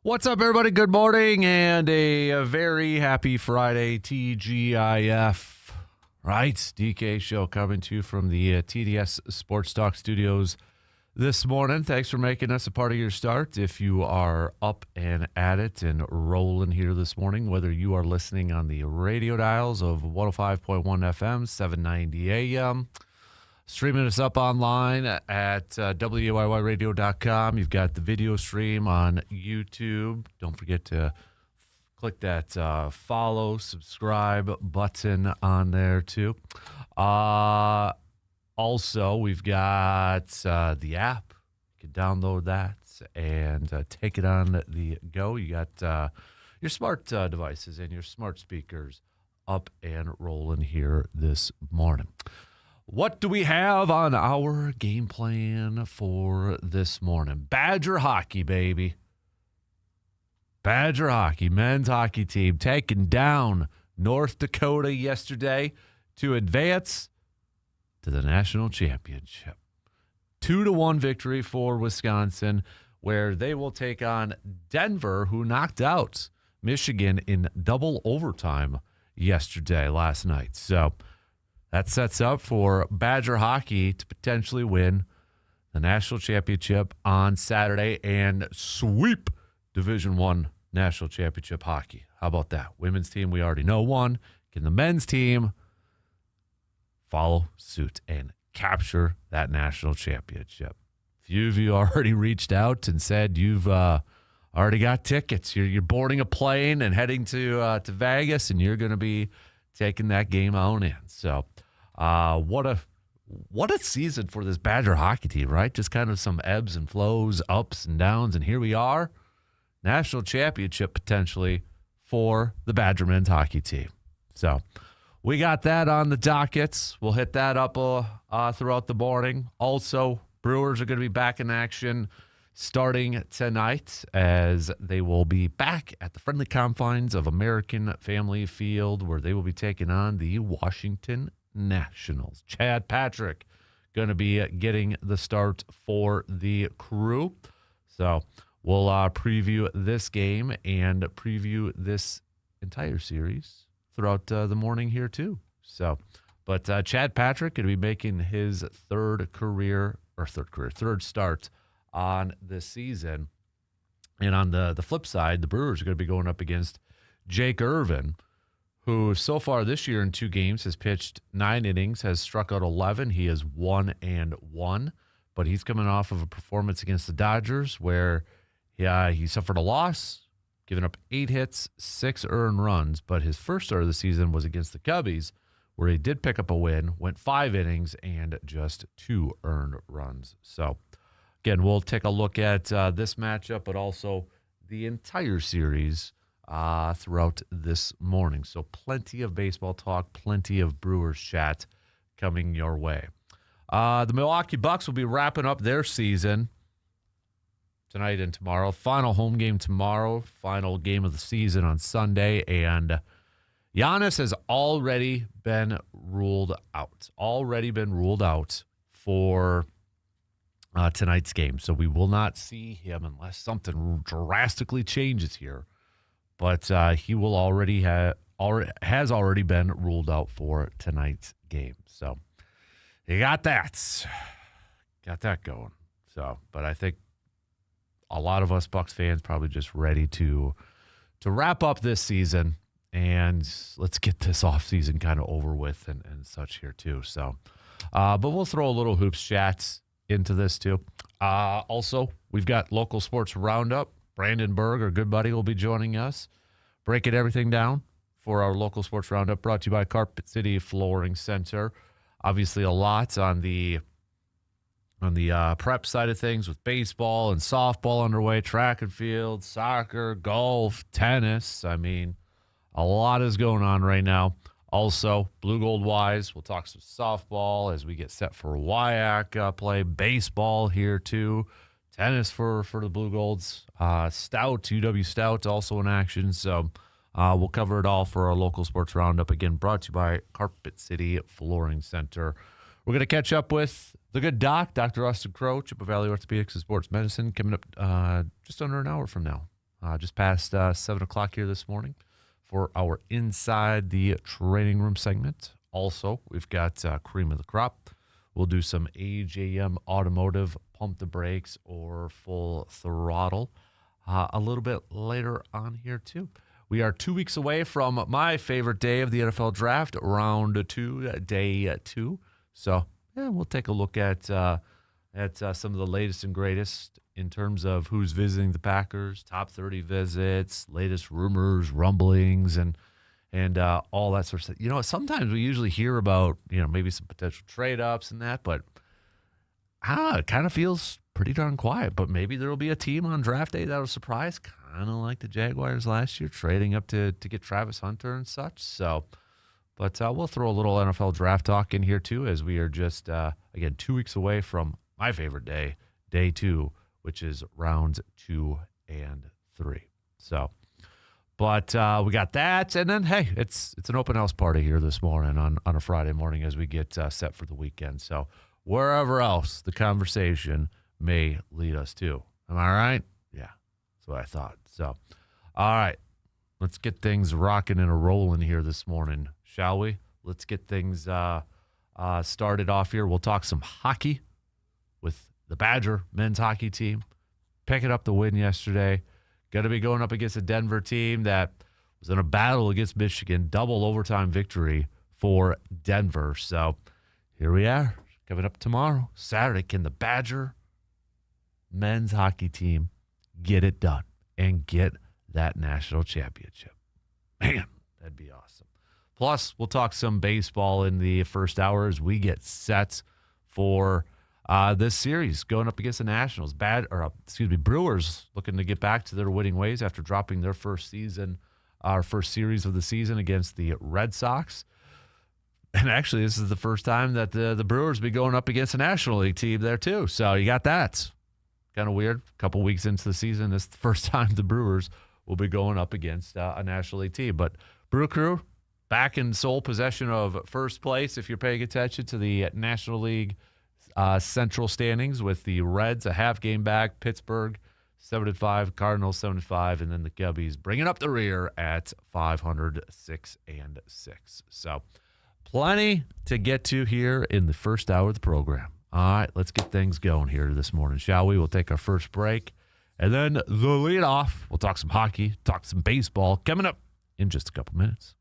What's up, everybody? Good morning and a very happy Friday, TGIF. Right? DK Show coming to you from the TDS Sports Talk Studios this morning. Thanks for making us a part of your start. If you are up and at it and rolling here this morning, whether you are listening on the radio dials of 105.1 FM, 790 AM, streaming us up online at WAYYradio.com. You've got the video stream on YouTube. Don't forget to click that follow, subscribe button on there too. Also, we've got the app. You can download that and take it on the go. You got your smart devices and your smart speakers up and rolling here this morning. What do we have on our game plan for this morning? Badger hockey, baby. Badger hockey, men's hockey team taking down North Dakota yesterday to advance to the national championship. 2-1 victory for Wisconsin, where they will take on Denver, who knocked out Michigan in double overtime last night. So that sets up for Badger hockey to potentially win the national championship on Saturday and sweep Division I national championship hockey. How about that? Women's team, we already know won. Can the men's team follow suit and capture that national championship? A few of you already reached out and said you've already got tickets. You're boarding a plane and heading to Vegas, and you're going to be taking that game on in. So what a season for this Badger hockey team, right? Just kind of some ebbs and flows, ups and downs, and here we are, national championship potentially for the Badger men's hockey team. So we got that on the dockets. We'll hit that up throughout the morning. Also, Brewers are going to be back in action starting tonight, as they will be back at the friendly confines of American Family Field, where they will be taking on the Washington Nationals. Chad Patrick going to be getting the start for the Crew. So we'll preview this game and preview this entire series throughout the morning here too. So, but Chad Patrick going to be making his third start on this season. And on the flip side, the Brewers are going to be going up against Jake Irvin, who so far this year in 2 games has pitched 9 innings, has struck out 11. He is 1-1, but he's coming off of a performance against the Dodgers where he suffered a loss, giving up 8 hits, 6 earned runs. But his first start of the season was against the Cubbies, where he did pick up a win, went 5 innings, and just 2 earned runs. So again, we'll take a look at this matchup, but also the entire series throughout this morning. So plenty of baseball talk, plenty of Brewers chat coming your way. The Milwaukee Bucks will be wrapping up their season tonight and tomorrow. Final home game tomorrow, final game of the season on Sunday, and Giannis has already been ruled out. For tonight's game. So we will not see him unless something drastically changes here. But he will has already been ruled out for tonight's game. So you got that going. So, but I think a lot of us Bucks fans probably just ready to wrap up this season, and let's get this offseason kind of over with and such here too. So, but we'll throw a little hoops chats into this too. Also, we've got local sports roundup. Brandon Berg, our good buddy, will be joining us, breaking everything down for our local sports roundup, brought to you by Carpet City Flooring Center. Obviously, a lot on the prep side of things with baseball and softball underway, track and field, soccer, golf, tennis. I mean, a lot is going on right now. Also, Blue Gold wise, we'll talk some softball as we get set for WIAC play. Baseball here too. Tennis for the Blue Golds. Stout, UW Stout also in action. So we'll cover it all for our local sports roundup. Again, brought to you by Carpet City Flooring Center. We're going to catch up with the good doc, Dr. Austin Crow, Chippewa Valley Orthopedics and Sports Medicine, coming up just under an hour from now. just past 7 o'clock here this morning for our Inside the Training Room segment. Also, we've got Cream of the Crop. We'll do some AJM Automotive, Pump the Brakes, or Full Throttle a little bit later on here, too. We are 2 weeks away from my favorite day of the NFL Draft, Round 2, Day 2. So, yeah, we'll take a look at some of the latest and greatest in terms of who's visiting the Packers, top 30 visits, latest rumors, rumblings, and all that sort of stuff. You know, sometimes we usually hear about, maybe some potential trade-ups and that, but I don't know, it kind of feels pretty darn quiet. But maybe there will be a team on draft day that will surprise, kind of like the Jaguars last year, trading up to get Travis Hunter and such. So, but we'll throw a little NFL draft talk in here, too, as we are just, again, 2 weeks away from my favorite day, Day 2, which is rounds 2 and 3. So, but we got that, and then, hey, it's an open house party here this morning on a Friday morning as we get set for the weekend. So wherever else the conversation may lead us to. Am I right? Yeah, that's what I thought. So, all right, let's get things rocking and rolling here this morning, shall we? Let's get things started off here. We'll talk some hockey with the Badger men's hockey team. Picking up the win yesterday. Going to be going up against a Denver team that was in a battle against Michigan. Double overtime victory for Denver. So here we are. Coming up tomorrow, Saturday. Can the Badger men's hockey team get it done and get that national championship? Man, that'd be awesome. Plus, we'll talk some baseball in the first hour as we get set for this series going up against the Nationals. Brewers looking to get back to their winning ways after dropping their first series of the season against the Red Sox. And actually, this is the first time that the Brewers be going up against a National League team there, too. So you got that. Kind of weird. A couple weeks into the season, this is the first time the Brewers will be going up against a National League team. But Brew Crew, back in sole possession of first place, if you're paying attention to the National League Central standings, with the Reds a half game back, Pittsburgh 7-5, Cardinals 7-5, and then the Gubbies bringing up the rear at 500, 6-6. So plenty to get to here in the first hour of the program. All right, let's get things going here this morning, shall we? We'll take our first break, and then the lead off. We'll talk some hockey, talk some baseball coming up in just a couple minutes.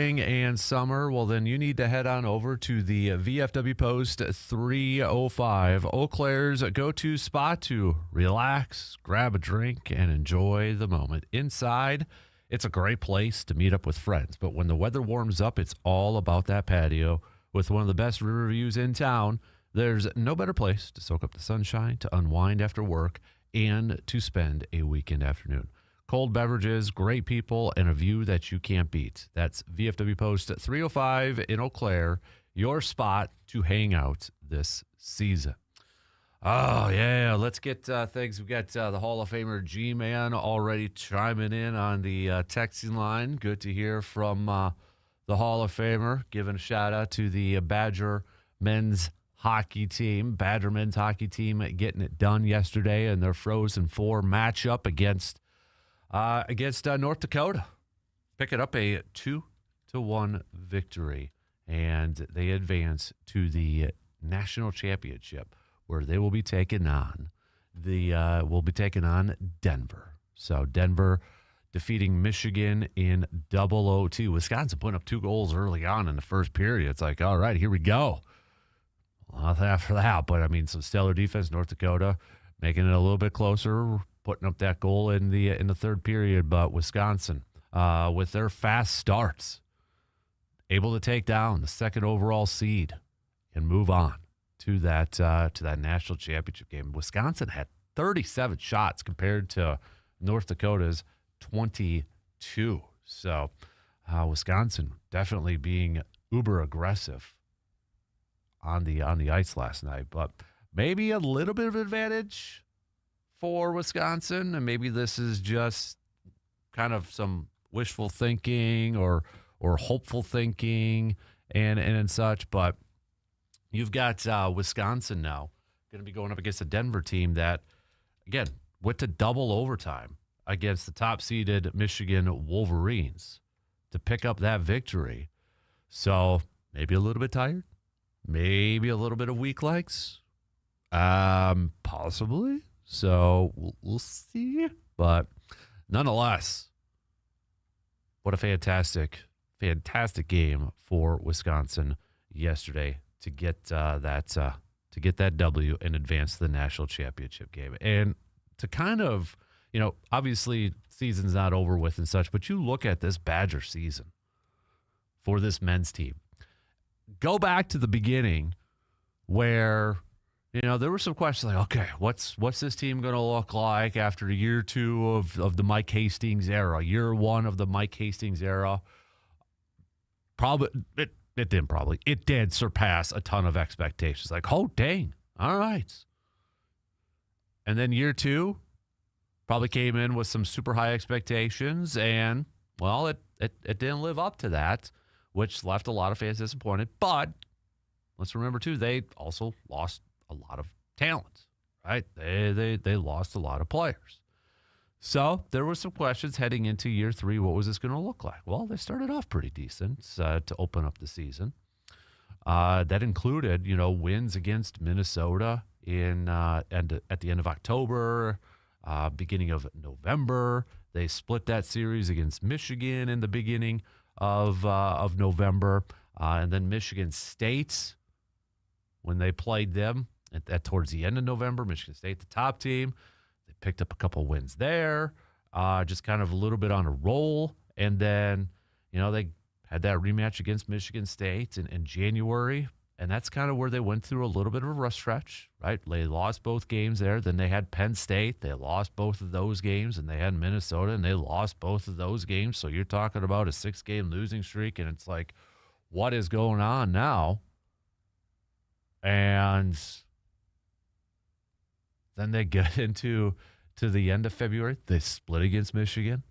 spring and summer, well, then you need to head on over to the VFW Post 305, Eau Claire's go-to spot to relax, grab a drink, and enjoy the moment. Inside, it's a great place to meet up with friends, but when the weather warms up, it's all about that patio. With one of the best river views in town, there's no better place to soak up the sunshine, to unwind after work, and to spend a weekend afternoon. Cold beverages, great people, and a view that you can't beat. That's VFW Post 305 in Eau Claire, your spot to hang out this season. Oh, yeah, let's get things. We've got the Hall of Famer G-Man already chiming in on the texting line. Good to hear from the Hall of Famer, giving a shout-out to the Badger men's hockey team. Badger men's hockey team getting it done yesterday in their Frozen Four matchup against North Dakota. Picking up a 2-1 victory, and they advance to the national championship, where they will be taking on Denver. So Denver defeating Michigan in double OT. Wisconsin putting up 2 goals early on in the first period. It's like, all right, here we go. Well, after that, but I mean, some stellar defense. North Dakota making it a little bit closer, putting up that goal in the third period. But Wisconsin, with their fast starts, able to take down the second overall seed and move on to that national championship game. Wisconsin had 37 shots compared to North Dakota's 22. So Wisconsin definitely being uber aggressive on the ice last night, but maybe a little bit of advantage for Wisconsin, and maybe this is just kind of some wishful thinking or hopeful thinking and such. But you've got Wisconsin now going to be going up against a Denver team that, again, went to double overtime against the top-seeded Michigan Wolverines to pick up that victory. So maybe a little bit tired, maybe a little bit of weak legs, possibly. So we'll see. But nonetheless, what a fantastic game for Wisconsin yesterday to get that W and advance to the national championship game. And to kind of, obviously season's not over with and such, but you look at this Badger season for this men's team. Go back to the beginning where, there were some questions like, okay, what's this team going to look like after year 2 of the Mike Hastings era, year 1 of the Mike Hastings era? It did surpass a ton of expectations. Like, oh, dang, all right. And then year 2 probably came in with some super high expectations, and, well, it didn't live up to that, which left a lot of fans disappointed. But let's remember, too, they also lost a lot of talent, right? They lost a lot of players. So there were some questions heading into year 3. What was this going to look like? Well, they started off pretty decent to open up the season. That included, wins against Minnesota at the end of October, beginning of November. They split that series against Michigan in the beginning of November, and then Michigan State, when they played them at towards the end of November, Michigan State, the top team, they picked up a couple wins there, just kind of a little bit on a roll. And then, they had that rematch against Michigan State in January, and that's kind of where they went through a little bit of a rough stretch, right? They lost both games there. Then they had Penn State. They lost both of those games, and they had Minnesota, and they lost both of those games. So you're talking about a 6-game losing streak, and it's like, what is going on now? And then they get to the end of February. They split against Michigan.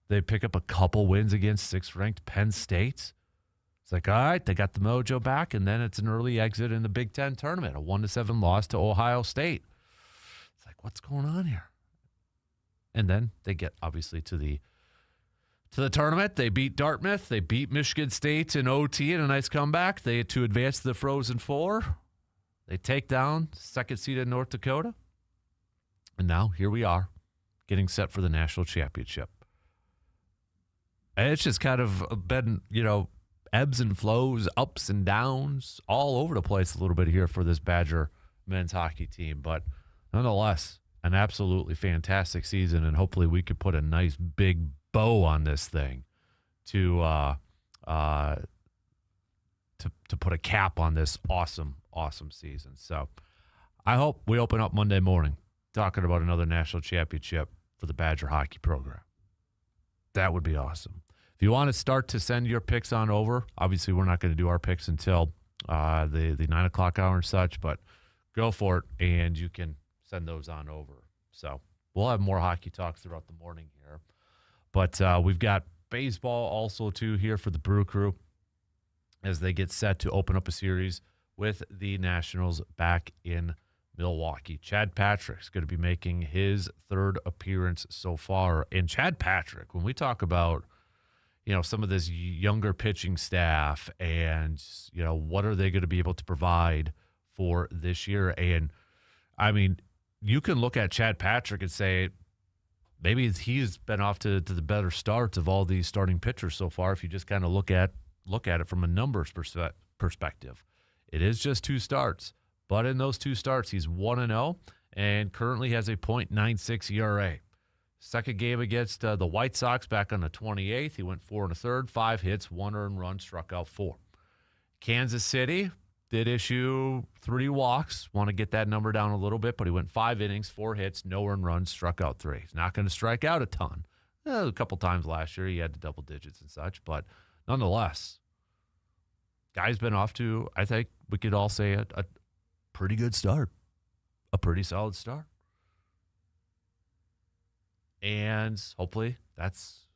They pick up a couple wins against 6th-ranked Penn State. It's like, all right, they got the mojo back, and then it's an early exit in the Big Ten tournament, a 1-7 loss to Ohio State. It's like, what's going on here? And then they get, obviously, to the tournament. They beat Dartmouth. They beat Michigan State in OT in a nice comeback. They had to advance to the Frozen Four. They take down second-seeded North Dakota. And now here we are, getting set for the national championship. And it's just kind of been, ebbs and flows, ups and downs, all over the place a little bit here for this Badger men's hockey team. But nonetheless, an absolutely fantastic season, and hopefully we could put a nice big bow on this thing to put a cap on this awesome season. So I hope we open up Monday morning talking about another national championship for the Badger hockey program. That would be awesome. If you want to start to send your picks on over, obviously we're not going to do our picks until the 9 o'clock hour and such, but go for it, and you can send those on over. So we'll have more hockey talk throughout the morning here. But we've got baseball also, too, here for the Brew Crew as they get set to open up a series with the Nationals back in Milwaukee. Chad Patrick's going to be making his third appearance so far. And Chad Patrick, when we talk about, some of this younger pitching staff and, what are they going to be able to provide for this year? And, I mean, you can look at Chad Patrick and say maybe he's been off to the better starts of all these starting pitchers so far if you just kind of look at it from a numbers perspective. It is just 2 starts. But in those 2 starts, he's 1-0 and currently has a .96 ERA. Second game against the White Sox back on the 28th, he went 4 1/3, 5 hits, 1 earned run, struck out 4. Kansas City did issue 3 walks. Want to get that number down a little bit, but he went 5 innings, 4 hits, no earned runs, struck out 3. He's not going to strike out a ton. A couple times last year he had the double digits and such, but nonetheless, guy's been off to, I think we could all say, a pretty good start, a pretty solid start. And hopefully that's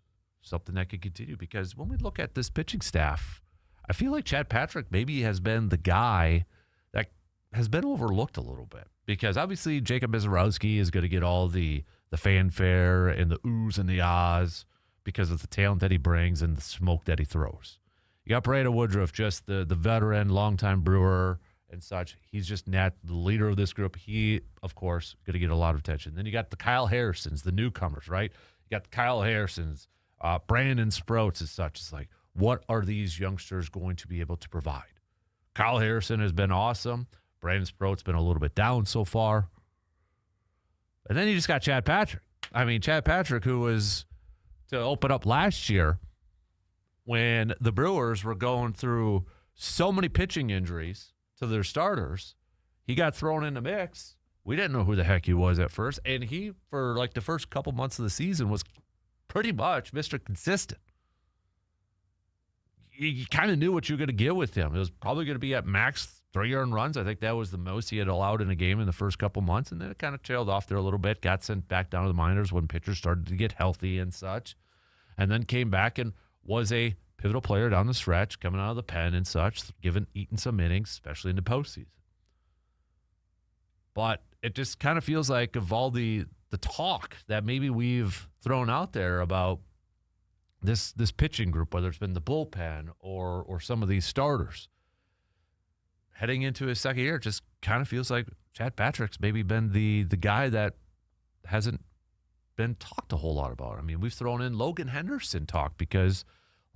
something that could continue, because when we look at this pitching staff, I feel like Chad Patrick maybe has been the guy that has been overlooked a little bit, because obviously Jacob Mizorowski is going to get all the fanfare and the oohs and the ahs because of the talent that he brings and the smoke that he throws. You got Brandon Woodruff, just the veteran, longtime Brewer and such. He's just the leader of this group. He, of course, going to get a lot of attention. Then you got the Kyle Harrisons, the newcomers, right? You got the Kyle Harrisons, Brandon Sprouts and such. It's like, what are these youngsters going to be able to provide? Kyle Harrison has been awesome. Brandon Sprouts been a little bit down so far. And then you just got Chad Patrick. I mean, Chad Patrick, who was to open up last year when the Brewers were going through so many pitching injuries to their starters, he got thrown in the mix. We didn't know who the heck he was at first. And he, for like the first couple months of the season, was pretty much Mr. Consistent. You kind of knew what you were going to get with him. It was probably going to be at max 3 earned runs. I think that was the most he had allowed in a game in the first couple months. And then it kind of trailed off there a little bit, got sent back down to the minors when pitchers started to get healthy and such. And then came back and was a pivotal player down the stretch, coming out of the pen and such, eating some innings, especially in the postseason. But it just kind of feels like, of all the talk that maybe we've thrown out there about this pitching group, whether it's been the bullpen or some of these starters, heading into his second year, it just kind of feels like Chad Patrick's maybe been the guy that hasn't been talked a whole lot about. I mean, we've thrown in Logan Henderson talk because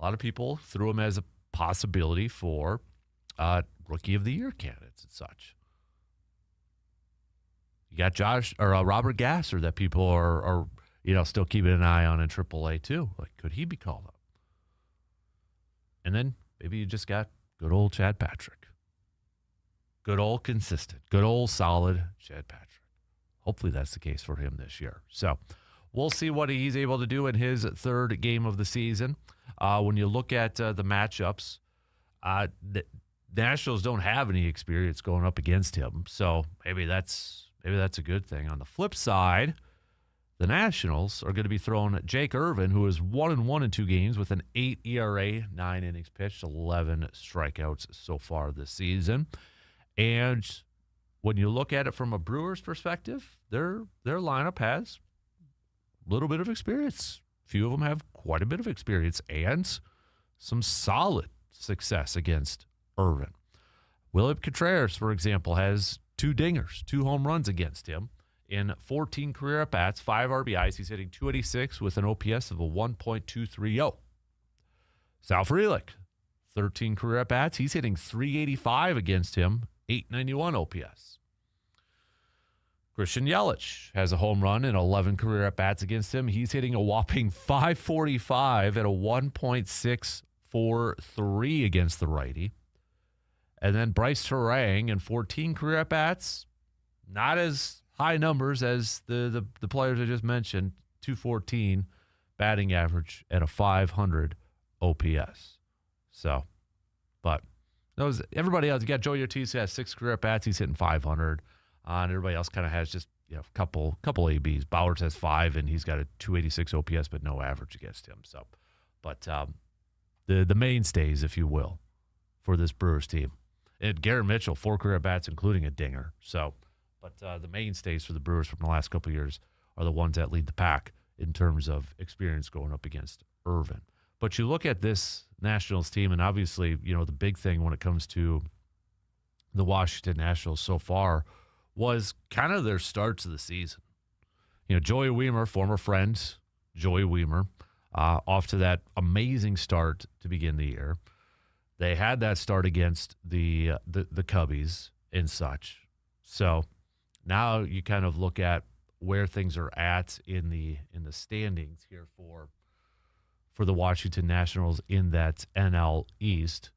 a lot of people threw him as a possibility for Rookie of the Year candidates and such. You got Robert Gasser that people are still keeping an eye on in AAA too. Like, could he be called up? And then maybe you just got good old Chad Patrick. Good old consistent, good old solid Chad Patrick. Hopefully that's the case for him this year. So we'll see what he's able to do in his third game of the season. When you look at the matchups, the Nationals don't have any experience going up against him, so maybe that's a good thing. On the flip side, the Nationals are going to be throwing Jake Irvin, who is 1-1 in 2 games with an 8 ERA, 9 innings pitched, 11 strikeouts so far this season. And when you look at it from a Brewers perspective, their lineup has a little bit of experience. Few of them have quite a bit of experience and some solid success against Irvin. William Contreras, for example, has 2 dingers, 2 home runs against him in 14 career at-bats, 5 RBIs. He's hitting .286 with an OPS of a 1.230. Sal Frelick, 13 career at-bats. He's hitting .385 against him, .891 OPS. Christian Yelich has a home run and 11 career at-bats against him. He's hitting a whopping .545 at a 1.643 against the righty. And then Bryce Terang and 14 career at-bats. Not as high numbers as the players I just mentioned. .214 batting average at a .500 OPS. So, but those everybody else, you got Joey Ortiz who has 6 career at-bats. He's hitting .500. And everybody else kind of has just a couple ABs. Bowers has 5, and he's got a .286 OPS, but no average against him. So, but the mainstays, if you will, for this Brewers team, and Garrett Mitchell, 4 career bats, including a dinger. So, but the mainstays for the Brewers from the last couple of years are the ones that lead the pack in terms of experience going up against Irvin. But you look at this Nationals team, and obviously, the big thing when it comes to the Washington Nationals so far was kind of their starts of the season. Joey Wiemer, former friend, Joey Wiemer, off to that amazing start to begin the year. They had that start against the Cubbies and such. So now you kind of look at where things are at in the standings here for the Washington Nationals in that NL East.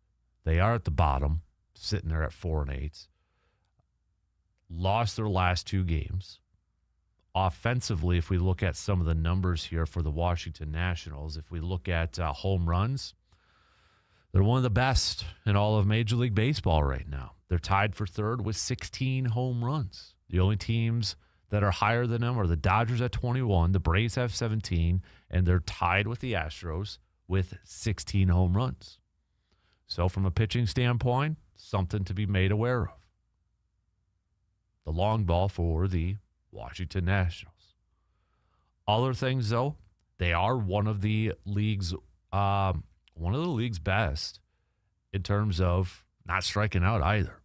They are at the bottom, sitting there at 4-8. Lost their last 2 games. Offensively, if we look at some of the numbers here for the Washington Nationals, if we look at home runs, they're one of the best in all of Major League Baseball right now. They're tied for 3rd with 16 home runs. The only teams that are higher than them are the Dodgers at 21, the Braves have 17, and they're tied with the Astros with 16 home runs. So from a pitching standpoint, something to be made aware of. The long ball for the Washington Nationals. Other things, though, they are one of the league's best in terms of not striking out either.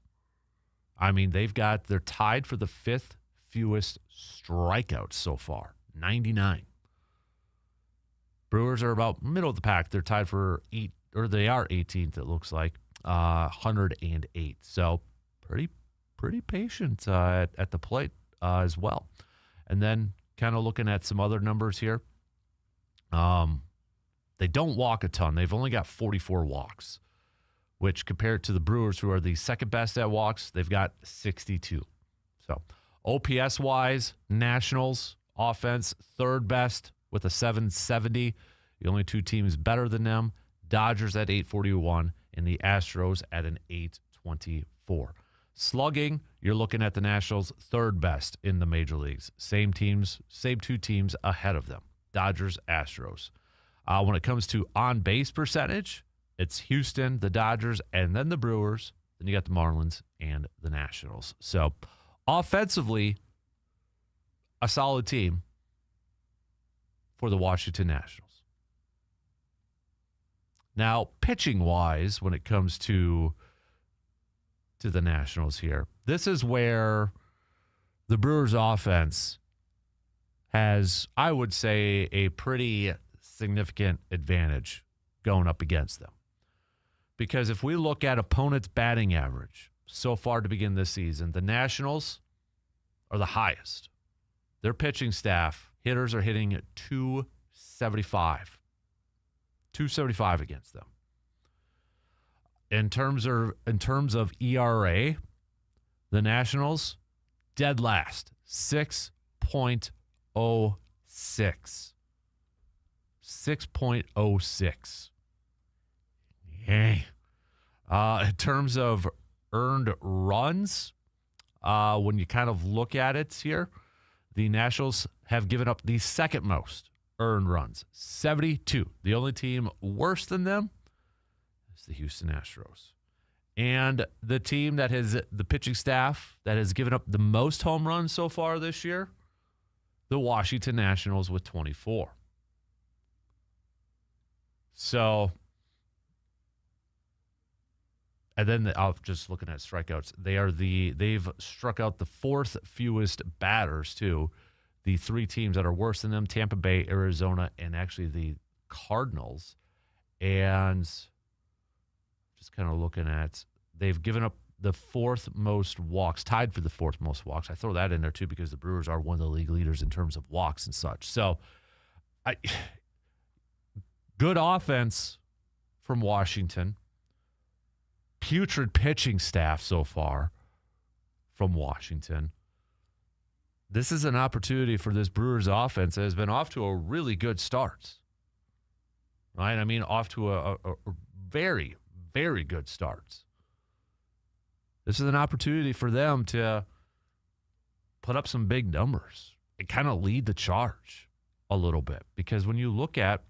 I mean, they're tied for the 5th fewest strikeouts so far, 99. Brewers are about middle of the pack. They're tied for they are 18th, it looks like, 108. So pretty patient at the plate as well. And then kind of looking at some other numbers here. They don't walk a ton. They've only got 44 walks, which compared to the Brewers, who are the second best at walks, they've got 62. So OPS-wise, Nationals offense, 3rd best with a 770. The only 2 teams better than them, Dodgers at 841 and the Astros at an 824. Slugging, you're looking at the Nationals 3rd best in the major leagues. Same 2 teams ahead of them, Dodgers, Astros. When it comes to on-base percentage, it's Houston, the Dodgers, and then the Brewers. Then you got the Marlins and the Nationals. So offensively, a solid team for the Washington Nationals. Now, pitching-wise, when it comes to the Nationals here, this is where the Brewers' offense has, I would say, a pretty significant advantage going up against them. Because if we look at opponents' batting average so far to begin this season, the Nationals are the highest. Their pitching staff, hitters are hitting 275. 275 against them. In terms of ERA, the Nationals, dead last, 6.06. 6.06. Yay. In terms of earned runs, when you kind of look at it here, the Nationals have given up the second most earned runs, 72. The only team worse than them is the Houston Astros. And the team that has the pitching staff that has given up the most home runs so far this year, the Washington Nationals with 24. So, and then just looking at strikeouts, they've struck out the 4th fewest batters too. The 3 teams that are worse than them, Tampa Bay, Arizona, and actually the Cardinals And just kind of looking at, they've given up the fourth most walks, tied for the fourth most walks. I throw that in there too because the Brewers are one of the league leaders in terms of walks and such. So, good offense from Washington. Putrid pitching staff so far from Washington. This is an opportunity for this Brewers offense that has been off to a really good start. Right? I mean, off to a very, very good start. This is an opportunity for them to put up some big numbers and kind of lead the charge a little bit. Because when you look at,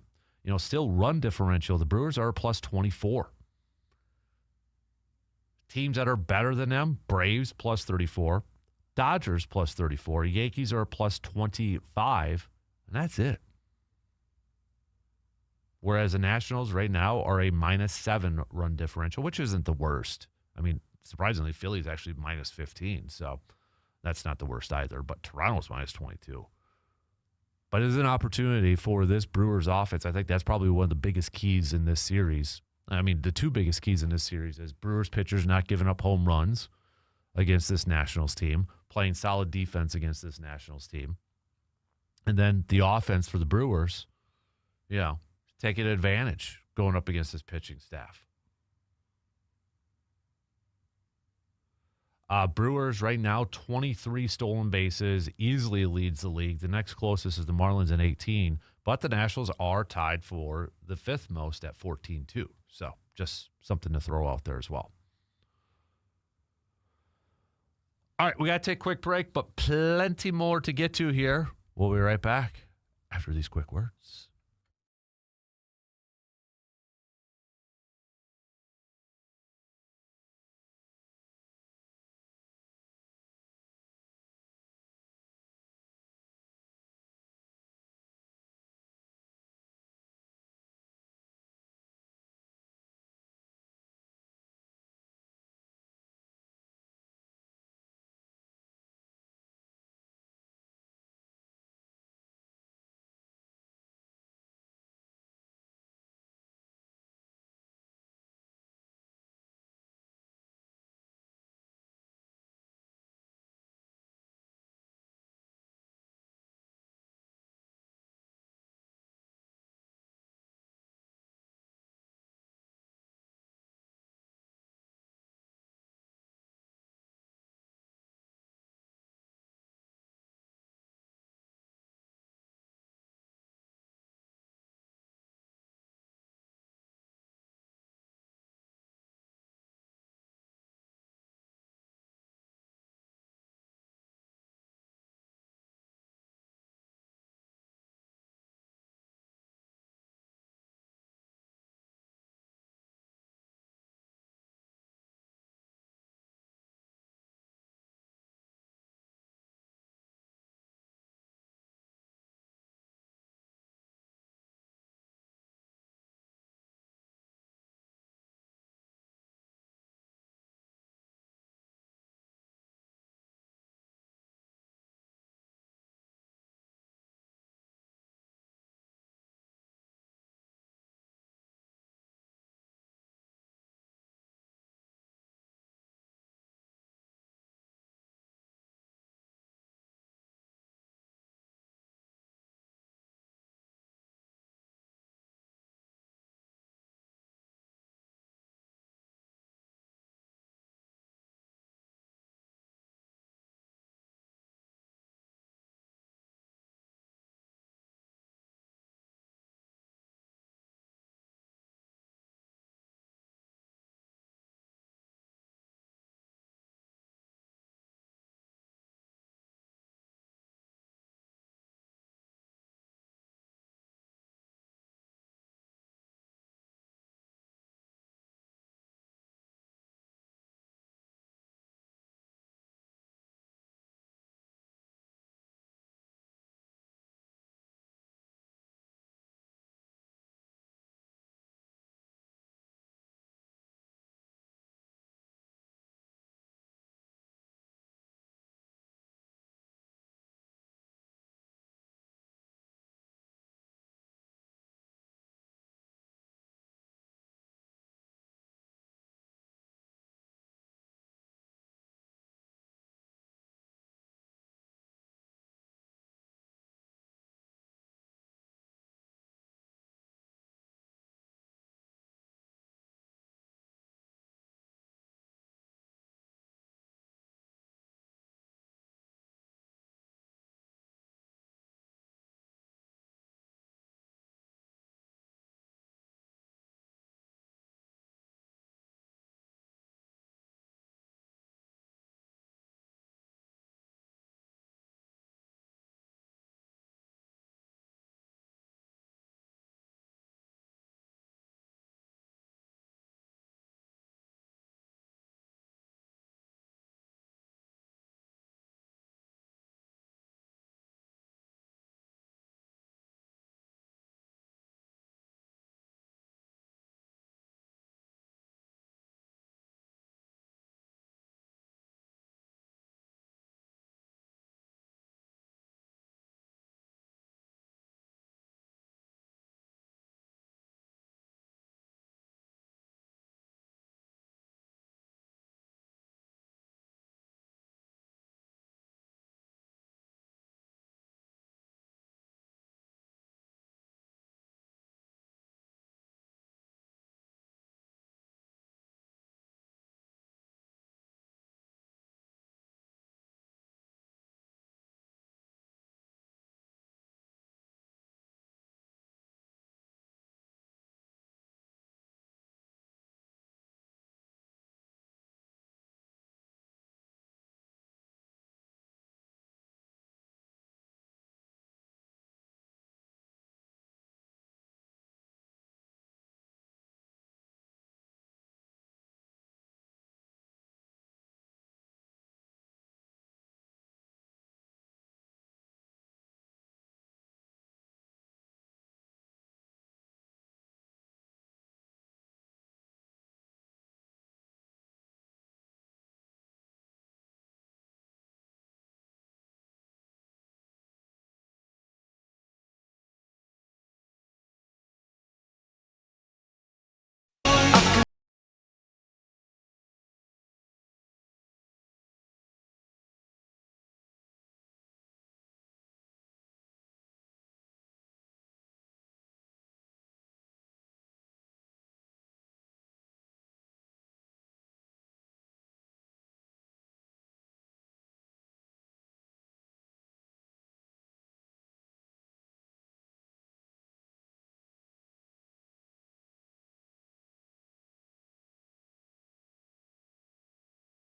still run differential, the Brewers are a plus 24. Teams that are better than them, Braves plus 34, Dodgers plus 34, Yankees are a plus 25, and that's it. Whereas the Nationals right now are a minus 7 run differential, which isn't the worst. I mean, surprisingly, Philly's actually minus 15, so that's not the worst either. But Toronto's minus 22. But it is an opportunity for this Brewers offense. I think that's probably one of the biggest keys in this series. I mean, the two biggest keys in this series is Brewers pitchers not giving up home runs against this Nationals team, playing solid defense against this Nationals team. And then the offense for the Brewers, taking advantage going up against this pitching staff. Brewers right now, 23 stolen bases, easily leads the league. The next closest is the Marlins at 18, but the Nationals are tied for the fifth most at 14 too. So just something to throw out there as well. All right, we got to take a quick break, but plenty more to get to here. We'll be right back after these quick words.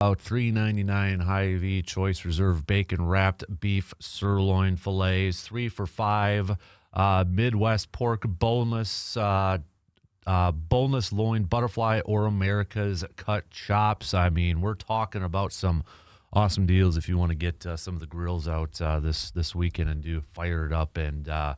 About $3.99 Hy-Vee Choice Reserve Bacon Wrapped Beef Sirloin Fillets, 3 for $5. Midwest Pork Boneless Loin Butterfly or America's Cut Chops. I mean, we're talking about some awesome deals if you want to get some of the grills out this weekend and fire it up. And I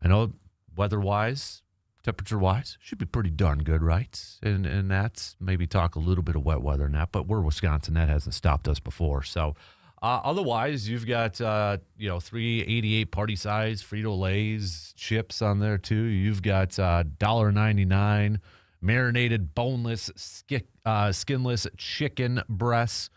know weather-wise, temperature-wise, should be pretty darn good, right? And that's maybe talk a little bit of wet weather in that, but we're Wisconsin. That hasn't stopped us before. So otherwise, you've got, 388 party size Frito-Lay's chips on there, too. You've got $1.99 marinated, boneless, skinless chicken breasts,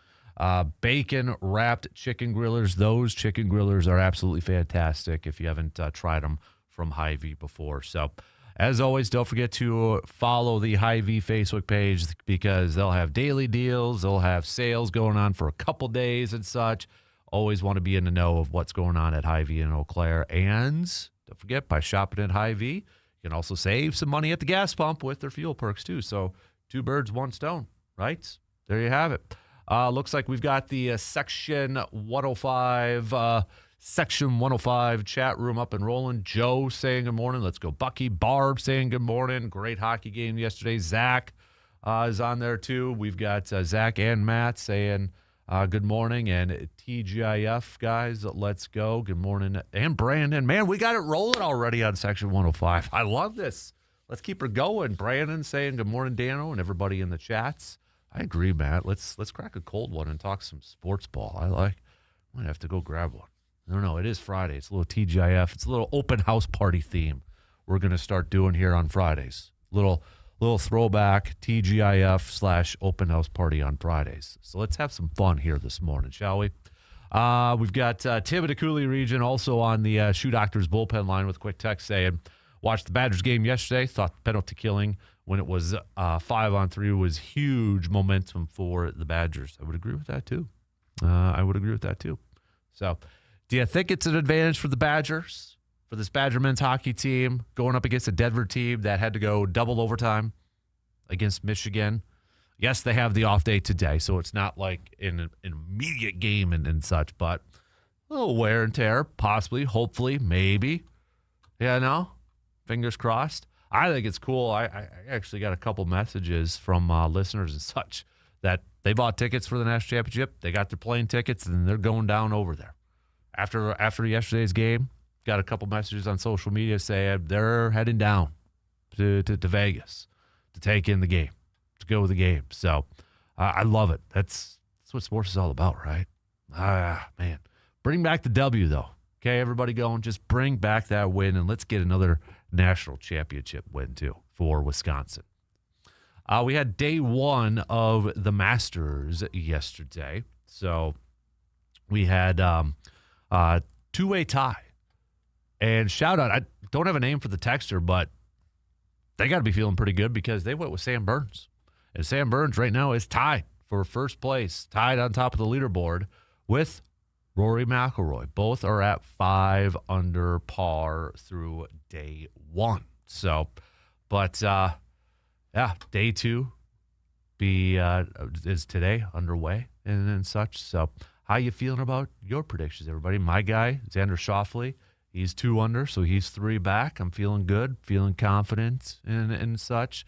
bacon-wrapped chicken grillers. Those chicken grillers are absolutely fantastic if you haven't tried them from Hy-Vee before. So, as always, don't forget to follow the Hy-Vee Facebook page because they'll have daily deals. They'll have sales going on for a couple days and such. Always want to be in the know of what's going on at Hy-Vee in Eau Claire. And don't forget, by shopping at Hy-Vee, you can also save some money at the gas pump with their fuel perks, too. So 2 birds, 1 stone, right? There you have it. Looks like we've got the Section 105 chat room up and rolling. Joe saying good morning. Let's go, Bucky. Barb saying good morning. Great hockey game yesterday. Zach is on there, too. We've got Zach and Matt saying good morning. And TGIF, guys, let's go. Good morning. And Brandon. Man, we got it rolling already on Section 105. I love this. Let's keep her going. Brandon saying good morning, Dano, and everybody in the chats. I agree, Matt. Let's crack a cold one and talk some sports ball. I might have to go grab one. I don't know. It is Friday. It's a little TGIF. It's a little open house party theme we're going to start doing here on Fridays. Little throwback TGIF / open house party on Fridays. So let's have some fun here this morning, shall we? We've got Tim in the Cooley region also on the Shoe Doctors bullpen line with a quick text saying, watched the Badgers game yesterday. Thought the penalty killing when it was 5-on-3 was huge momentum for the Badgers. I would agree with that, too. So, do you think it's an advantage for the Badgers, for this Badger men's hockey team, going up against a Denver team that had to go double overtime against Michigan? Yes, they have the off day today, so it's not like an immediate game and such, but a little wear and tear, possibly, hopefully, maybe. Yeah, no? Fingers crossed. I think it's cool. I actually got a couple messages from listeners and such that they bought tickets for the national championship. They got their plane tickets, and they're going down over there. After yesterday's game, got a couple messages on social media saying they're heading down to Vegas to take in the game, to go with the game. So I love it. That's what sports is all about, right? Man. Bring back the W, though. Okay, everybody going, just bring back that win, and let's get another national championship win, too, for Wisconsin. We had day 1 of the Masters yesterday. So we had two-way tie. And shout out, I don't have a name for the texter, but they got to be feeling pretty good because they went with Sam Burns. And Sam Burns right now is tied for first place, tied on top of the leaderboard with Rory McIlroy. Both are at 5 under par through day 1. So, but day 2 is today underway and such. So, how you feeling about your predictions, everybody? My guy, Xander Schauffele, he's 2 under, so he's 3 back. I'm feeling good, feeling confident and such.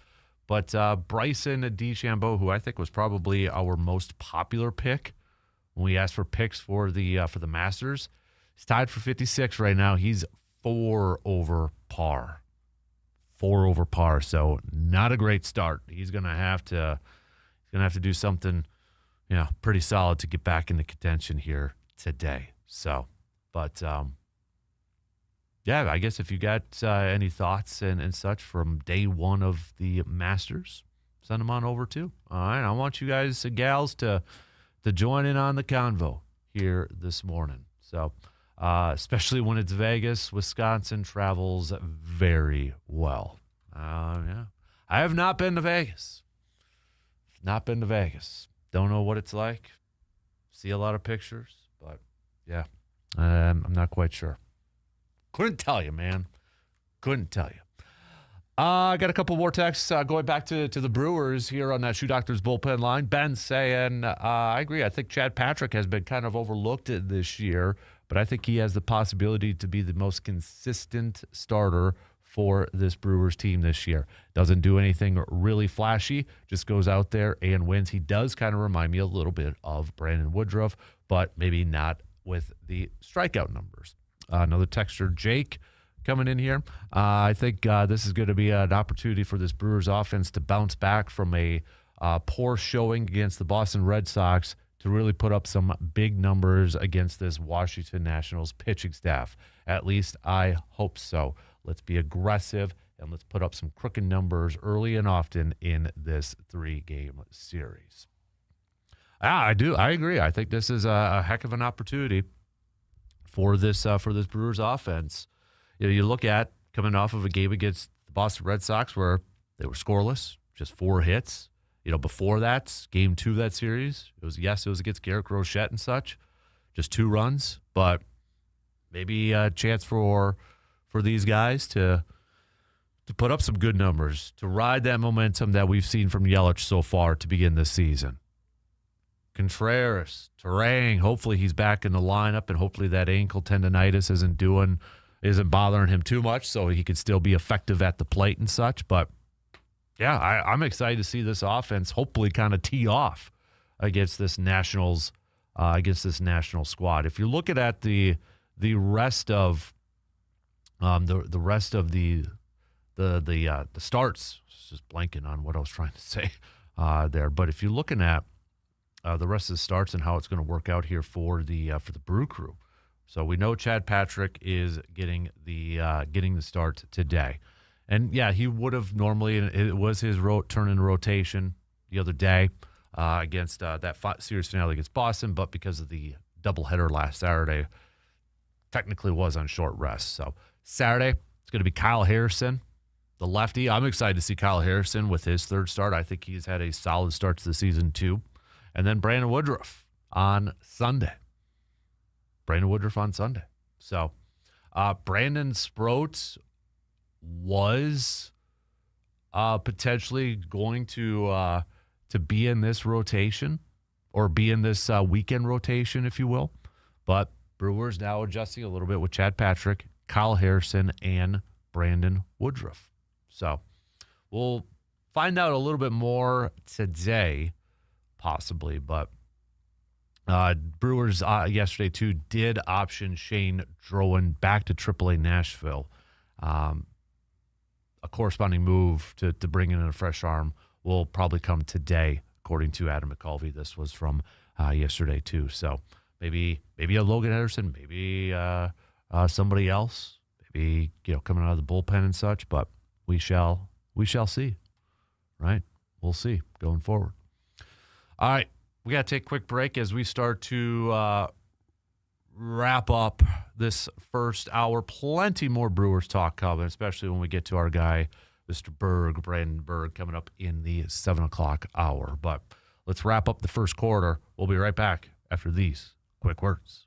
But Bryson DeChambeau, who I think was probably our most popular pick when we asked for picks for the Masters, he's tied for 56 right now. He's 4 over par. 4 over par, so not a great start. He's gonna have to do something, pretty solid to get back into contention here today. So, but I guess if you got any thoughts and such from day 1 of the Masters, send them on over too. All right, I want you guys and gals to join in on the convo here this morning. So, especially when it's Vegas, Wisconsin travels very well. I have not been to Vegas. Don't know what it's like. See a lot of pictures, but I'm not quite sure. Couldn't tell you, man. Couldn't tell you. I got a couple more texts going back to the Brewers here on that Shoe Doctors bullpen line. Ben saying, I agree. I think Chad Patrick has been kind of overlooked this year, but I think he has the possibility to be the most consistent starter for this Brewers team this year. Doesn't do anything really flashy, just goes out there and wins. He does kind of remind me a little bit of Brandon Woodruff, but maybe not with the strikeout numbers. Another texter, Jake, coming in here. I think this is going to be an opportunity for this Brewers offense to bounce back from a poor showing against the Boston Red Sox to really put up some big numbers against this Washington Nationals pitching staff. At least I hope so. Let's be aggressive and let's put up some crooked numbers early and often in this 3-game series. I agree. I think this is a heck of an opportunity for this Brewers offense. You know, you look at coming off of a game against the Boston Red Sox where they were scoreless, just 4 hits. You know, before that, game 2 of that series, it was against Garrett Rochette and such, just 2 runs, but maybe a chance for these guys to put up some good numbers, to ride that momentum that we've seen from Yelich so far to begin this season. Contreras, Terang, hopefully he's back in the lineup, and hopefully that ankle tendonitis isn't bothering him too much, so he could still be effective at the plate and such. But yeah, I'm excited to see this offense hopefully kind of tee off against this Nationals squad. If you're looking at the rest of the rest of the starts, just blanking on what I was trying to say there. But if you're looking at the rest of the starts and how it's going to work out here for the Brew Crew. So we know Chad Patrick is getting the start today. And, yeah, he would have normally, and it was his turn in rotation the other day against that series finale against Boston, but because of the doubleheader last Saturday, technically was on short rest. So Saturday, it's going to be Kyle Harrison, the lefty. I'm excited to see Kyle Harrison with his 3rd start. I think he's had a solid start to the season, too. And then Brandon Woodruff on Sunday. So Brandon Sproats was potentially going to be in this rotation or be in this weekend rotation, if you will. But Brewers now adjusting a little bit with Chad Patrick, Kyle Harrison, and Brandon Woodruff. So we'll find out a little bit more today, possibly. But Brewers yesterday, too, did option Shane Drowan back to AAA Nashville. A corresponding move to bring in a fresh arm will probably come today, according to Adam McCulvey. This was from yesterday, too. So maybe a Logan Henderson, maybe somebody else, maybe coming out of the bullpen and such. But we shall see, right? We'll see going forward. All right, we got to take a quick break as we start to wrap up this first hour. Plenty more Brewers talk coming, especially when we get to our guy, Mr. Brandon Berg, coming up in the 7 o'clock hour. But let's wrap up the first quarter. We'll be right back after these quick words.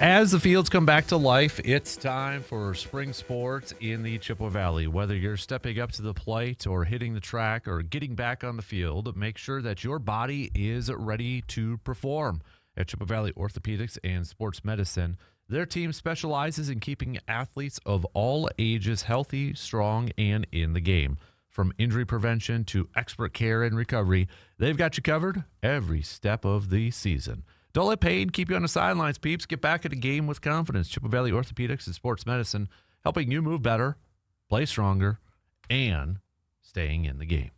As the fields come back to life, it's time for spring sports in the Chippewa Valley. Whether you're stepping up to the plate or hitting the track or getting back on the field, make sure that your body is ready to perform. At Chippewa Valley Orthopedics and Sports Medicine, their team specializes in keeping athletes of all ages healthy, strong, and in the game. From injury prevention to expert care and recovery, they've got you covered every step of the season. Don't let pain keep you on the sidelines, peeps. Get back at the game with confidence. Chippewa Valley Orthopedics and Sports Medicine, helping you move better, play stronger, and staying in the game.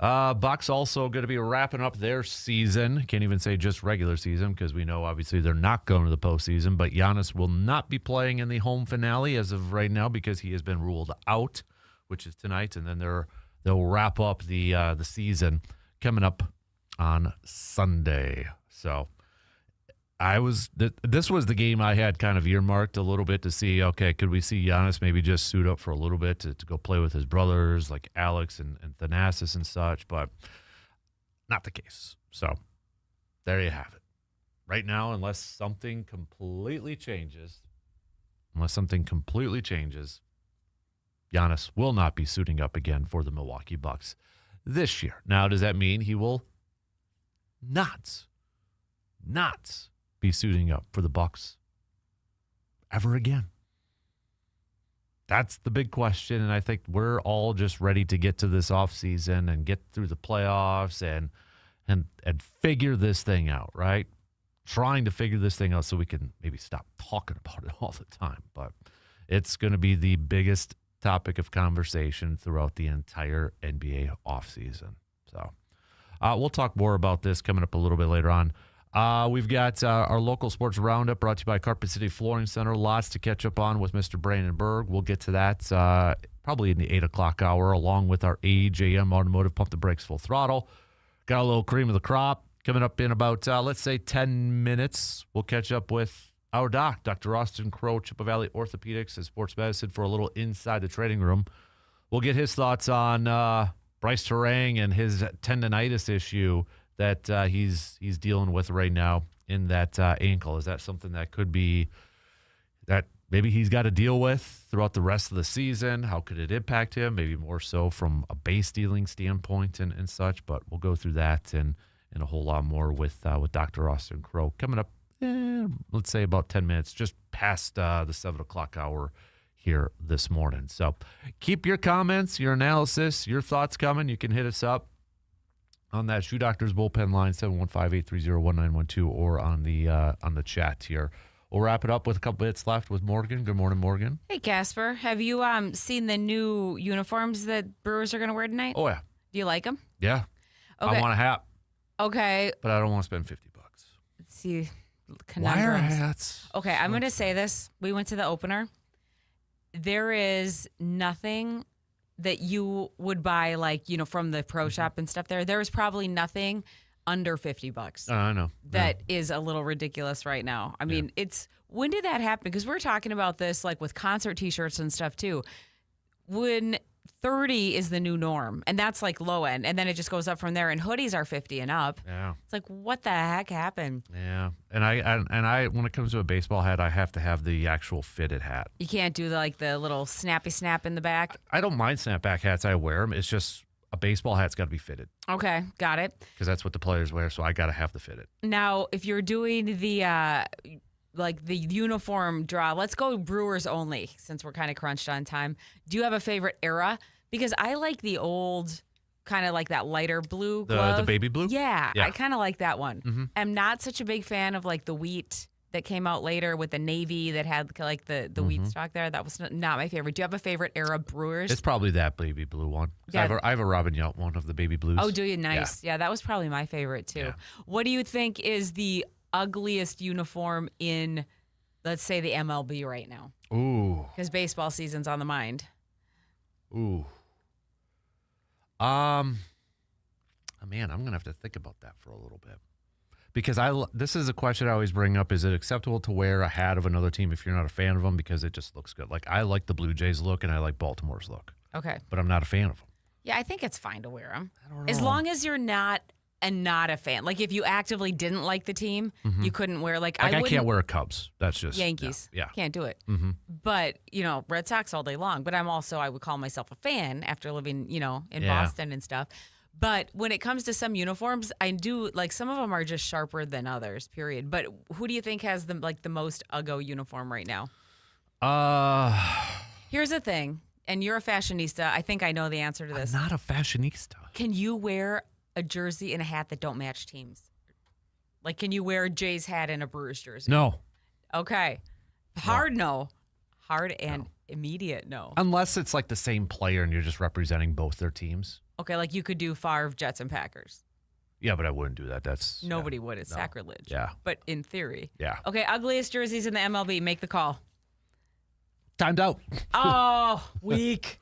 Bucks also going to be wrapping up their season. Can't even say just regular season because we know obviously they're not going to the postseason. But Giannis will not be playing in the home finale as of right now because he has been ruled out, which is tonight. And then they'll wrap up the season coming up on Sunday. So this was the game I had kind of earmarked a little bit to see, okay, could we see Giannis maybe just suit up for a little bit to go play with his brothers like Alex and Thanasis and such, but not the case. So there you have it. Right now, unless something completely changes, Giannis will not be suiting up again for the Milwaukee Bucks this year. Now, does that mean he will not be suiting up for the Bucks ever again? That's the big question, and I think we're all just ready to get to this offseason and get through the playoffs and figure this thing out, right? Trying to figure this thing out so we can maybe stop talking about it all the time. But it's going to be the biggest topic of conversation throughout the entire NBA offseason. So we'll talk more about this coming up a little bit later on. We've got our local sports roundup brought to you by Carpet City Flooring Center. Lots to catch up on with Mr. Brandon Berg. We'll get to that probably in the 8 o'clock hour, along with our AJM Automotive Pump the Brakes Full Throttle. Got a little cream of the crop coming up in about, let's say, 10 minutes. We'll catch up with our doc, Dr. Austin Crow, Chippewa Valley Orthopedics and Sports Medicine, for a little inside the trading room. We'll get his thoughts on Bryce Terang and his tendonitis issue that he's dealing with right now in that ankle. Is that something that could be that maybe he's got to deal with throughout the rest of the season? How could it impact him? Maybe more so from a base stealing standpoint and such. But we'll go through that and a whole lot more with Dr. Austin Crow coming up, let's say about 10 minutes, just past the 7 o'clock hour here this morning. So keep your comments, your analysis, your thoughts coming. You can hit us up on that Shoe Doctors bullpen line, 715-830-1912, or on the chat here. We'll wrap it up with a couple minutes left with Morgan. Good morning, Morgan. Hey, Kasper. Have you seen the new uniforms that Brewers are going to wear tonight? Oh, yeah. Do you like them? Yeah. Okay. I want a hat. Okay. But I don't want to spend $50. Let's see. Why are hats? Okay, I'm going to say this. We went to the opener. There is nothing that you would buy, like, from the pro shop and stuff there. There is probably nothing under $50. I know. That is a little ridiculous right now. I mean, when did that happen? Because we're talking about this, like, with concert T-shirts and stuff, too. When 30 is the new norm, and that's, like, low end, and then it just goes up from there, and hoodies are 50 and up. Yeah. It's like, what the heck happened? Yeah. And I when it comes to a baseball hat, I have to have the actual fitted hat. You can't do, the little snappy snap in the back? I don't mind snapback hats. I wear them. It's just a baseball hat's got to be fitted. Okay, got it. Because that's what the players wear, so I got to have the fitted. Now, if you're doing the the uniform draw, let's go Brewers only, since we're kind of crunched on time. Do you have a favorite era? Because I like the old, kind of like that lighter blue glove. The baby blue? Yeah, I kind of like that one. Mm-hmm. I'm not such a big fan of, like, the wheat that came out later with the navy that had, like, the wheat stock there. That was not my favorite. Do you have a favorite era Brewers? It's probably that baby blue one. Yeah. I have a Robin Yount one of the baby blues. Oh, do you? Nice. Yeah, that was probably my favorite, too. Yeah. What do you think is the ugliest uniform in, let's say, the MLB right now? Ooh. Because baseball season's on the mind. Ooh. Man, I'm going to have to think about that for a little bit. Because this is a question I always bring up. Is it acceptable to wear a hat of another team if you're not a fan of them? Because it just looks good. Like, I like the Blue Jays look and I like Baltimore's look. Okay. But I'm not a fan of them. Yeah, I think it's fine to wear them. I don't know. As long as you're not and not a fan. Like if you actively didn't like the team, you couldn't wear I can't wear Cubs. That's just Yankees. Yeah. Can't do it. But, Red Sox all day long. But I would call myself a fan after living, in Boston and stuff. But when it comes to some uniforms, I do like some of them are just sharper than others, period. But who do you think has the most Uggo uniform right now? Here's the thing, and you're a fashionista. I think I know the answer to this. I'm not a fashionista. Can you wear a jersey and a hat that don't match teams? Like, can you wear a Jays hat and a Brewers jersey? No. Okay. Hard no. Hard and immediate no. Unless it's like the same player and you're just representing both their teams. Okay, like you could do Favre, Jets, and Packers. Yeah, but I wouldn't do that. That's Nobody would. It's sacrilege. Yeah. But in theory. Yeah. Okay, ugliest jerseys in the MLB. Make the call. Timed out. Oh, weak.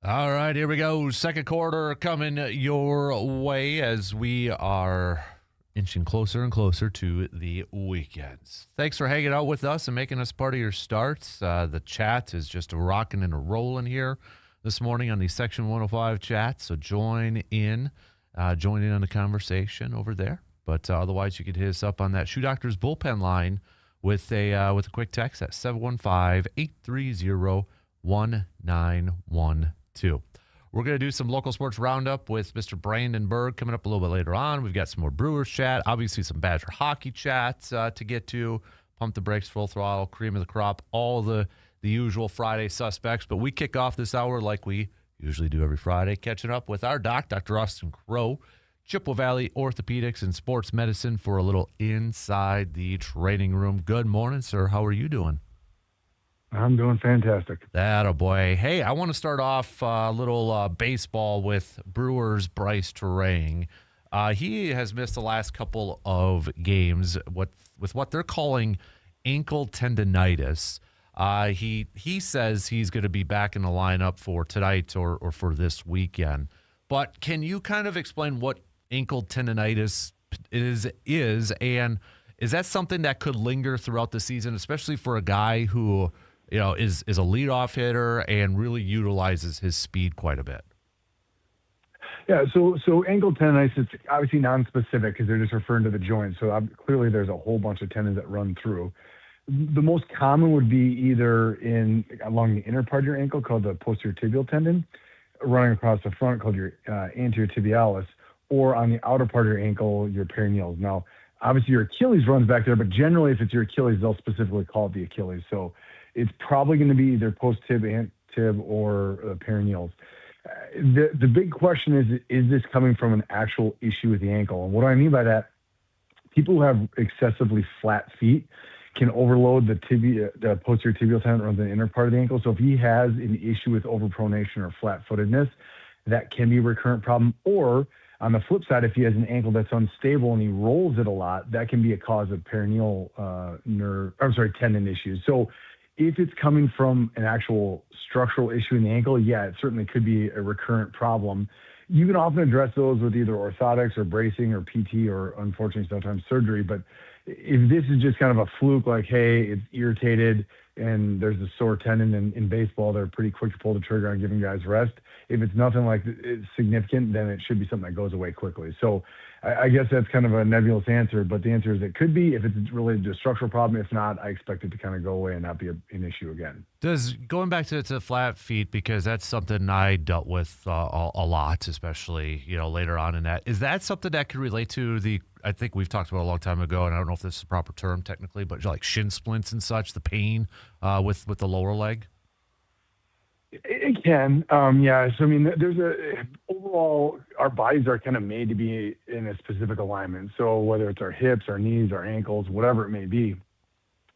All right, here we go. Second quarter coming your way as we are inching closer and closer to the weekends. Thanks for hanging out with us and making us part of your starts. The chat is just rocking and rolling here this morning on the Section 105 chat, so join in on the conversation over there. But otherwise, you could hit us up on that Shoe Doctor's bullpen line with a quick text at 715-830-1912. We're going to do some local sports roundup with Mr. Brandon Berg coming up a little bit later on. We've got some more Brewers chat, obviously some Badger hockey chats to get to, pump the brakes, full throttle, cream of the crop, all the usual Friday suspects. But we kick off this hour like we usually do every Friday, catching up with our doc, Dr. Austin Crow, Chippewa Valley Orthopedics and Sports Medicine, for a little inside the training room. Good morning, sir. How are you doing? I'm doing fantastic. Attaboy. Hey, I want to start off a little baseball with Brewers' Bryce Terang. He has missed the last couple of games with what they're calling ankle tendonitis. He says he's going to be back in the lineup for tonight or for this weekend. But can you kind of explain what ankle tendonitis is, and is that something that could linger throughout the season, especially for a guy who is a leadoff hitter and really utilizes his speed quite a bit? Yeah, so ankle tendonitis, it's obviously non-specific because they're just referring to the joint. So clearly there's a whole bunch of tendons that run through. The most common would be either along the inner part of your ankle, called the posterior tibial tendon, running across the front, called your anterior tibialis, or on the outer part of your ankle, your peroneals. Now, obviously your Achilles runs back there, but generally if it's your Achilles, they'll specifically call it the Achilles. So it's probably going to be either post-tib, ant-tib, or peroneals. The big question is this coming from an actual issue with the ankle? And what do I mean by that? People who have excessively flat feet can overload the posterior tibial tendon that runs the inner part of the ankle. So if he has an issue with overpronation or flat-footedness, that can be a recurrent problem. Or on the flip side, if he has an ankle that's unstable and he rolls it a lot, that can be a cause of peroneal tendon issues. So if it's coming from an actual structural issue in the ankle, yeah, it certainly could be a recurrent problem. You can often address those with either orthotics or bracing or PT or, unfortunately, sometimes surgery. But if this is just kind of a fluke, like, hey, it's irritated and there's a sore tendon in baseball, they're pretty quick to pull the trigger on giving guys rest. If it's nothing like it's significant, then it should be something that goes away quickly. So I guess that's kind of a nebulous answer, but the answer is it could be if it's related to a structural problem. If not, I expect it to kind of go away and not be an issue again. Going back to flat feet, because that's something I dealt with a lot, especially later on in that. Is that something that could relate to I think we've talked about a long time ago, and I don't know if this is the proper term technically, but like shin splints and such, the pain with the lower leg? It can, yeah. So, I mean, overall, our bodies are kind of made to be in a specific alignment. So whether it's our hips, our knees, our ankles, whatever it may be.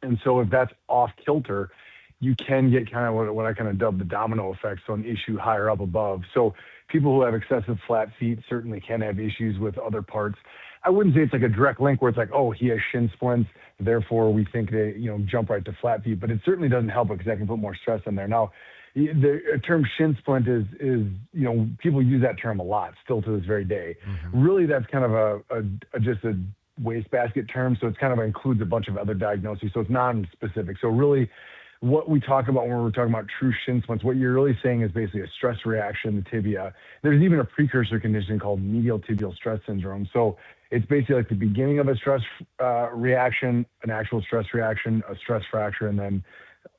And so if that's off kilter, you can get kind of what I kind of dub the domino effect, so an issue higher up above. So people who have excessive flat feet certainly can have issues with other parts. I wouldn't say it's like a direct link where it's like, oh, he has shin splints, therefore we think they, jump right to flat feet. But it certainly doesn't help it because that can put more stress on there. Now, the term shin splint is people use that term a lot still to this very day. Mm-hmm. Really, that's kind of just a wastebasket term. So it's kind of includes a bunch of other diagnoses. So it's non-specific. So really, what we talk about when we're talking about true shin splints, what you're really saying is basically a stress reaction in the tibia. There's even a precursor condition called medial tibial stress syndrome. So it's basically like the beginning of a stress reaction, an actual stress reaction, a stress fracture, and then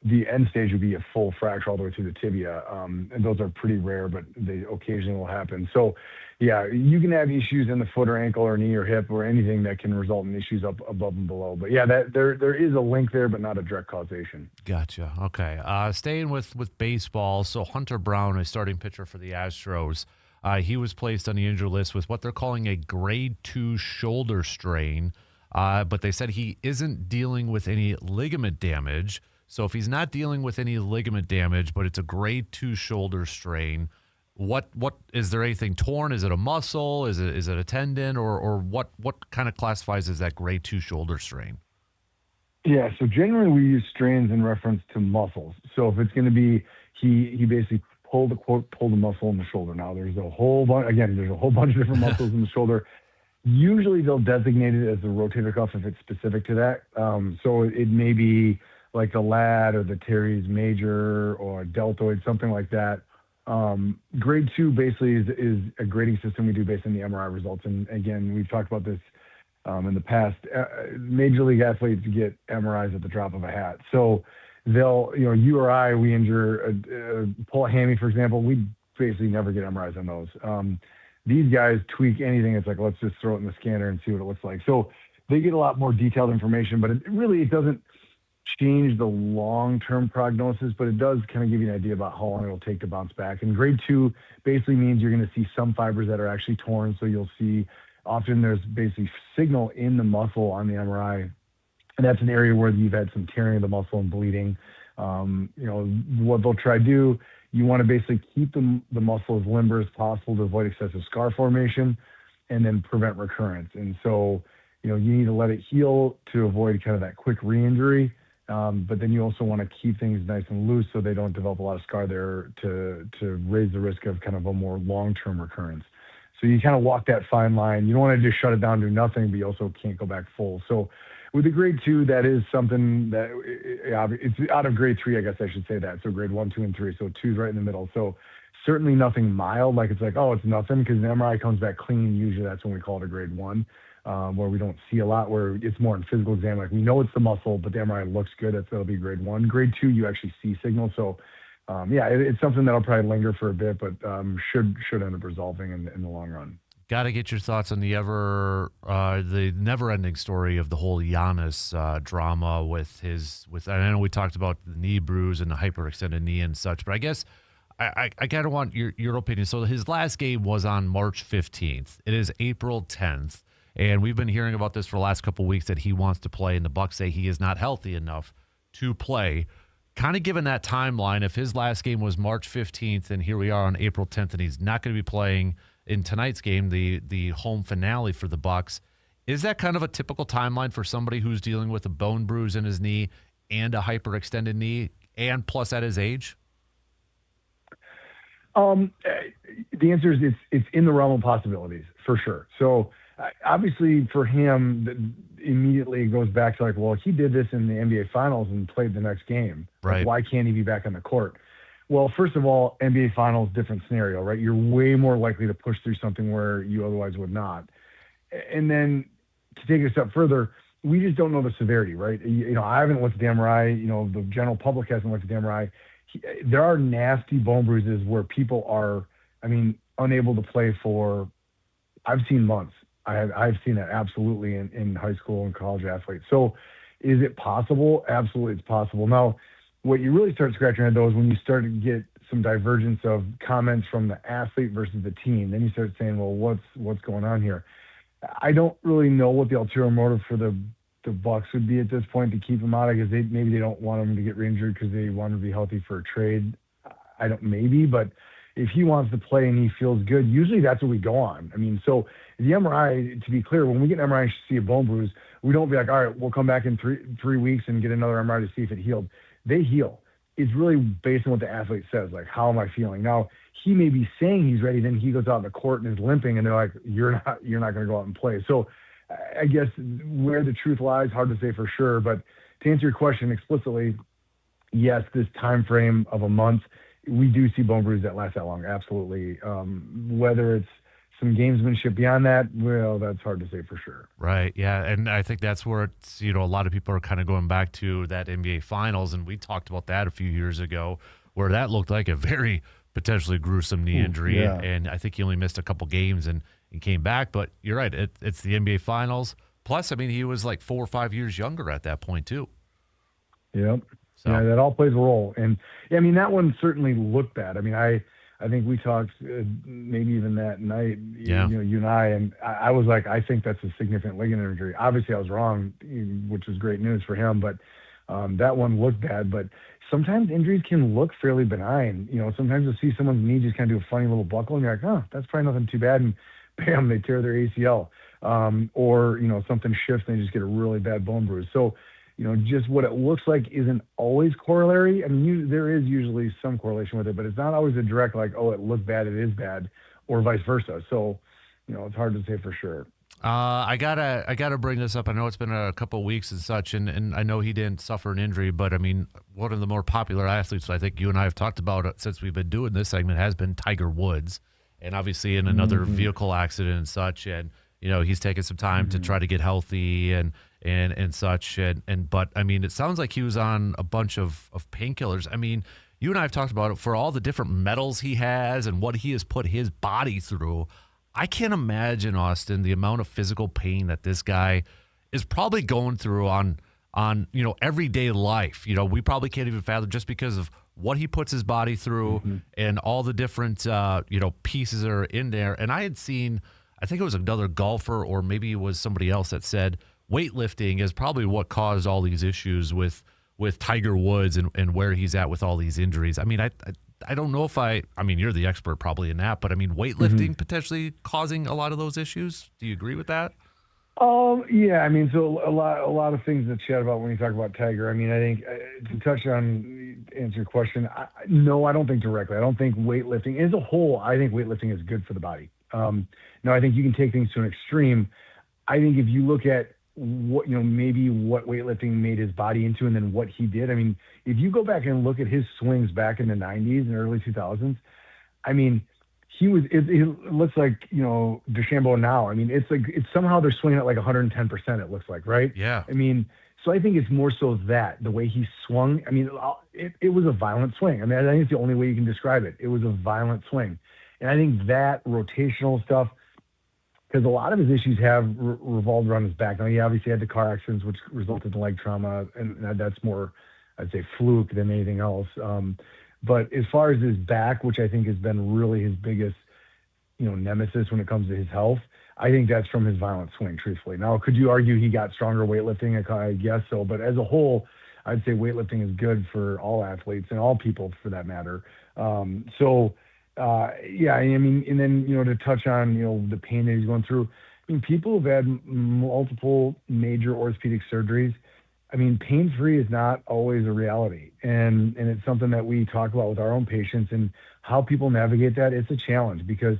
the end stage would be a full fracture all the way through the tibia. And those are pretty rare, but they occasionally will happen. So, yeah, you can have issues in the foot or ankle or knee or hip or anything that can result in issues up above and below. But, yeah, there is a link there, but not a direct causation. Gotcha. Okay. Staying with baseball, so Hunter Brown, a starting pitcher for the Astros, he was placed on the injured list with what they're calling a grade 2 shoulder strain, but they said he isn't dealing with any ligament damage. So if he's not dealing with any ligament damage, but it's a grade 2 shoulder strain, what is there anything torn? Is it a muscle? Is it a tendon, or what kind of classifies as that grade 2 shoulder strain? Yeah, so generally we use strains in reference to muscles. So if it's going to be he basically pull the muscle in the shoulder. Now there's a whole bunch of different muscles in the shoulder. Usually they'll designate it as the rotator cuff if it's specific to that. So it may be like the lat or the teres major or deltoid, something like that. Grade 2 basically is a grading system we do based on the MRI results. And again, we've talked about this in the past. Major league athletes get MRIs at the drop of a hat. So they'll, you or I, we injure, pull a hammy, for example, we basically never get MRIs on those. These guys tweak anything. It's like, let's just throw it in the scanner and see what it looks like. So they get a lot more detailed information, but it doesn't change the long-term prognosis, but it does kind of give you an idea about how long it'll take to bounce back. And grade 2 basically means you're going to see some fibers that are actually torn. So you'll see often there's basically signal in the muscle on the MRI. And that's an area where you've had some tearing of the muscle and bleeding. What they'll try to do, you want to basically keep the muscle as limber as possible to avoid excessive scar formation and then prevent recurrence. And so, you need to let it heal to avoid kind of that quick re-injury. But then you also want to keep things nice and loose so they don't develop a lot of scar there to raise the risk of kind of a more long-term recurrence. So you kind of walk that fine line. You don't want to just shut it down, do nothing, but you also can't go back full. So with the grade 2, that is something that it's out of grade 3, I guess I should say that. So grade 1, 2, and 3. So 2 is right in the middle. So certainly nothing mild, like it's like, oh, it's nothing, because the MRI comes back clean. Usually that's when we call it a grade 1, where we don't see a lot, where it's more in physical exam. Like we know it's the muscle, but the MRI looks good. That'll be grade 1. Grade 2, you actually see signal. So it's something that'll probably linger for a bit, but should end up resolving in the long run. Got to get your thoughts on the never-ending story of the whole Giannis drama with I know we talked about the knee bruise and the hyperextended knee and such, but I guess I kind of want your opinion. So his last game was on March 15th. It is April 10th, and we've been hearing about this for the last couple of weeks that he wants to play, and the Bucs say he is not healthy enough to play. Kind of given that timeline, if his last game was March 15th and here we are on April 10th and he's not going to be playing in tonight's game, the home finale for the Bucs, is that kind of a typical timeline for somebody who's dealing with a bone bruise in his knee and a hyperextended knee, and plus at his age? The answer is it's in the realm of possibilities for sure. So obviously for him, immediately it goes back to like, well, he did this in the NBA Finals and played the next game. Right. Like, why can't he be back on the court? Well, first of all, NBA Finals, different scenario, right? You're way more likely to push through something where you otherwise would not. And then to take it a step further, we just don't know the severity, right? I haven't looked at the MRI. The general public hasn't looked at the MRI. There are nasty bone bruises where people are, unable to play for, I've seen months. I've seen that absolutely in high school and college athletes. So is it possible? Absolutely, it's possible. Now, what you really start scratching your head, though, is when you start to get some divergence of comments from the athlete versus the team. Then you start saying, well, what's going on here? I don't really know what the ulterior motive for the Bucs would be at this point to keep him out. I guess maybe they don't want him to get re-injured because they want him to be healthy for a trade. But if he wants to play and he feels good, usually that's what we go on. So the MRI, to be clear, when we get an MRI and see a bone bruise, we don't be like, all right, we'll come back in three weeks and get another MRI to see if it healed. They heal. It's really based on what the athlete says, like, how am I feeling? Now, he may be saying he's ready, then he goes out in the court and is limping, and they're like, you're not going to go out and play. So I guess where the truth lies, hard to say for sure. But to answer your question explicitly, yes, this time frame of a month, we do see bone bruises that last that long, absolutely. Whether it's some gamesmanship beyond that, well, that's hard to say for sure. Right, yeah, and I think that's where it's, a lot of people are kind of going back to that NBA Finals, and we talked about that a few years ago, where that looked like a very potentially gruesome knee injury, yeah. And I think he only missed a couple games and came back, but you're right, it's the NBA Finals. Plus, he was like 4 or 5 years younger at that point, too. Yep. So. Yeah, that all plays a role. And, that one certainly looked bad. I think we talked maybe even that night, yeah. You and I was like, I think that's a significant ligament injury. Obviously, I was wrong, which was great news for him, but that one looked bad. But sometimes injuries can look fairly benign. Sometimes you'll see someone's knee just kind of do a funny little buckle, and you're like, that's probably nothing too bad, and bam, they tear their ACL. Or something shifts and they just get a really bad bone bruise. So, just what it looks like isn't always corollary. I mean, there is usually some correlation with it, but it's not always a direct like, oh, it looked bad, it is bad, or vice versa. So, it's hard to say for sure. I gotta bring this up. I know it's been a couple of weeks and such, and I know he didn't suffer an injury, but I mean, one of the more popular athletes I think you and I have talked about it since we've been doing this segment has been Tiger Woods, and obviously in another vehicle accident and such, and he's taken some time to try to get healthy and such, but I mean, it sounds like he was on a bunch of painkillers. I mean, you and I have talked about it for all the different medals he has and what he has put his body through. I can't imagine, Austin, the amount of physical pain that this guy is probably going through on everyday life. We probably can't even fathom just because of what he puts his body through and all the different pieces that are in there. And I had seen, I think it was another golfer or maybe it was somebody else that said weightlifting is probably what caused all these issues with Tiger Woods and where he's at with all these injuries. I mean, I don't know if I mean, you're the expert probably in that, but I mean, weightlifting potentially causing a lot of those issues. Do you agree with that? Yeah. I mean, so a lot of things to chat about when you talk about Tiger. I mean, I think to answer your question, no, I don't think directly. I don't think weightlifting as a whole, I think weightlifting is good for the body. No, I think you can take things to an extreme. I think if you look at what maybe what weightlifting made his body into and then what he did. I mean, if you go back and look at his swings back in the 90s and early 2000s, I mean, it looks like, DeChambeau now. I mean, it's somehow they're swinging at like 110%, it looks like, right? Yeah. I mean, so I think it's more so that the way he swung, I mean, it was a violent swing. I mean, I think it's the only way you can describe it. It was a violent swing. And I think that rotational stuff, because a lot of his issues have revolved around his back. Now, he obviously had the car accidents, which resulted in leg trauma, and that's more, I'd say, fluke than anything else. But as far as his back, which I think has been really his biggest, nemesis when it comes to his health, I think that's from his violent swing, truthfully. Now, could you argue he got stronger weightlifting? I guess so. But as a whole, I'd say weightlifting is good for all athletes and all people for that matter. Yeah, I mean, and then, to touch on, the pain that he's going through. I mean, people who've had multiple major orthopedic surgeries, I mean, pain-free is not always a reality. And it's something that we talk about with our own patients and how people navigate that. It's a challenge because,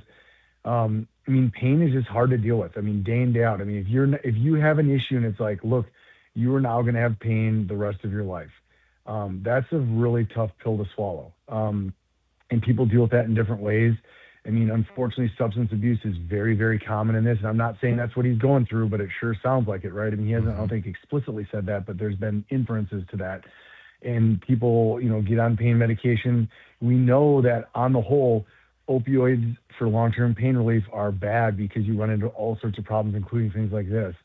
I mean, pain is just hard to deal with. I mean, day in, day out. I mean, if you have an issue and it's like, look, you are now going to have pain the rest of your life. That's a really tough pill to swallow. And people deal with that in different ways. I mean, unfortunately, substance abuse is very, very common in this. And I'm not saying that's what he's going through, but it sure sounds like it, right? I mean, he hasn't, I don't think, explicitly said that, but there's been inferences to that. And people, get on pain medication. We know that on the whole, opioids for long-term pain relief are bad because you run into all sorts of problems, including things like this.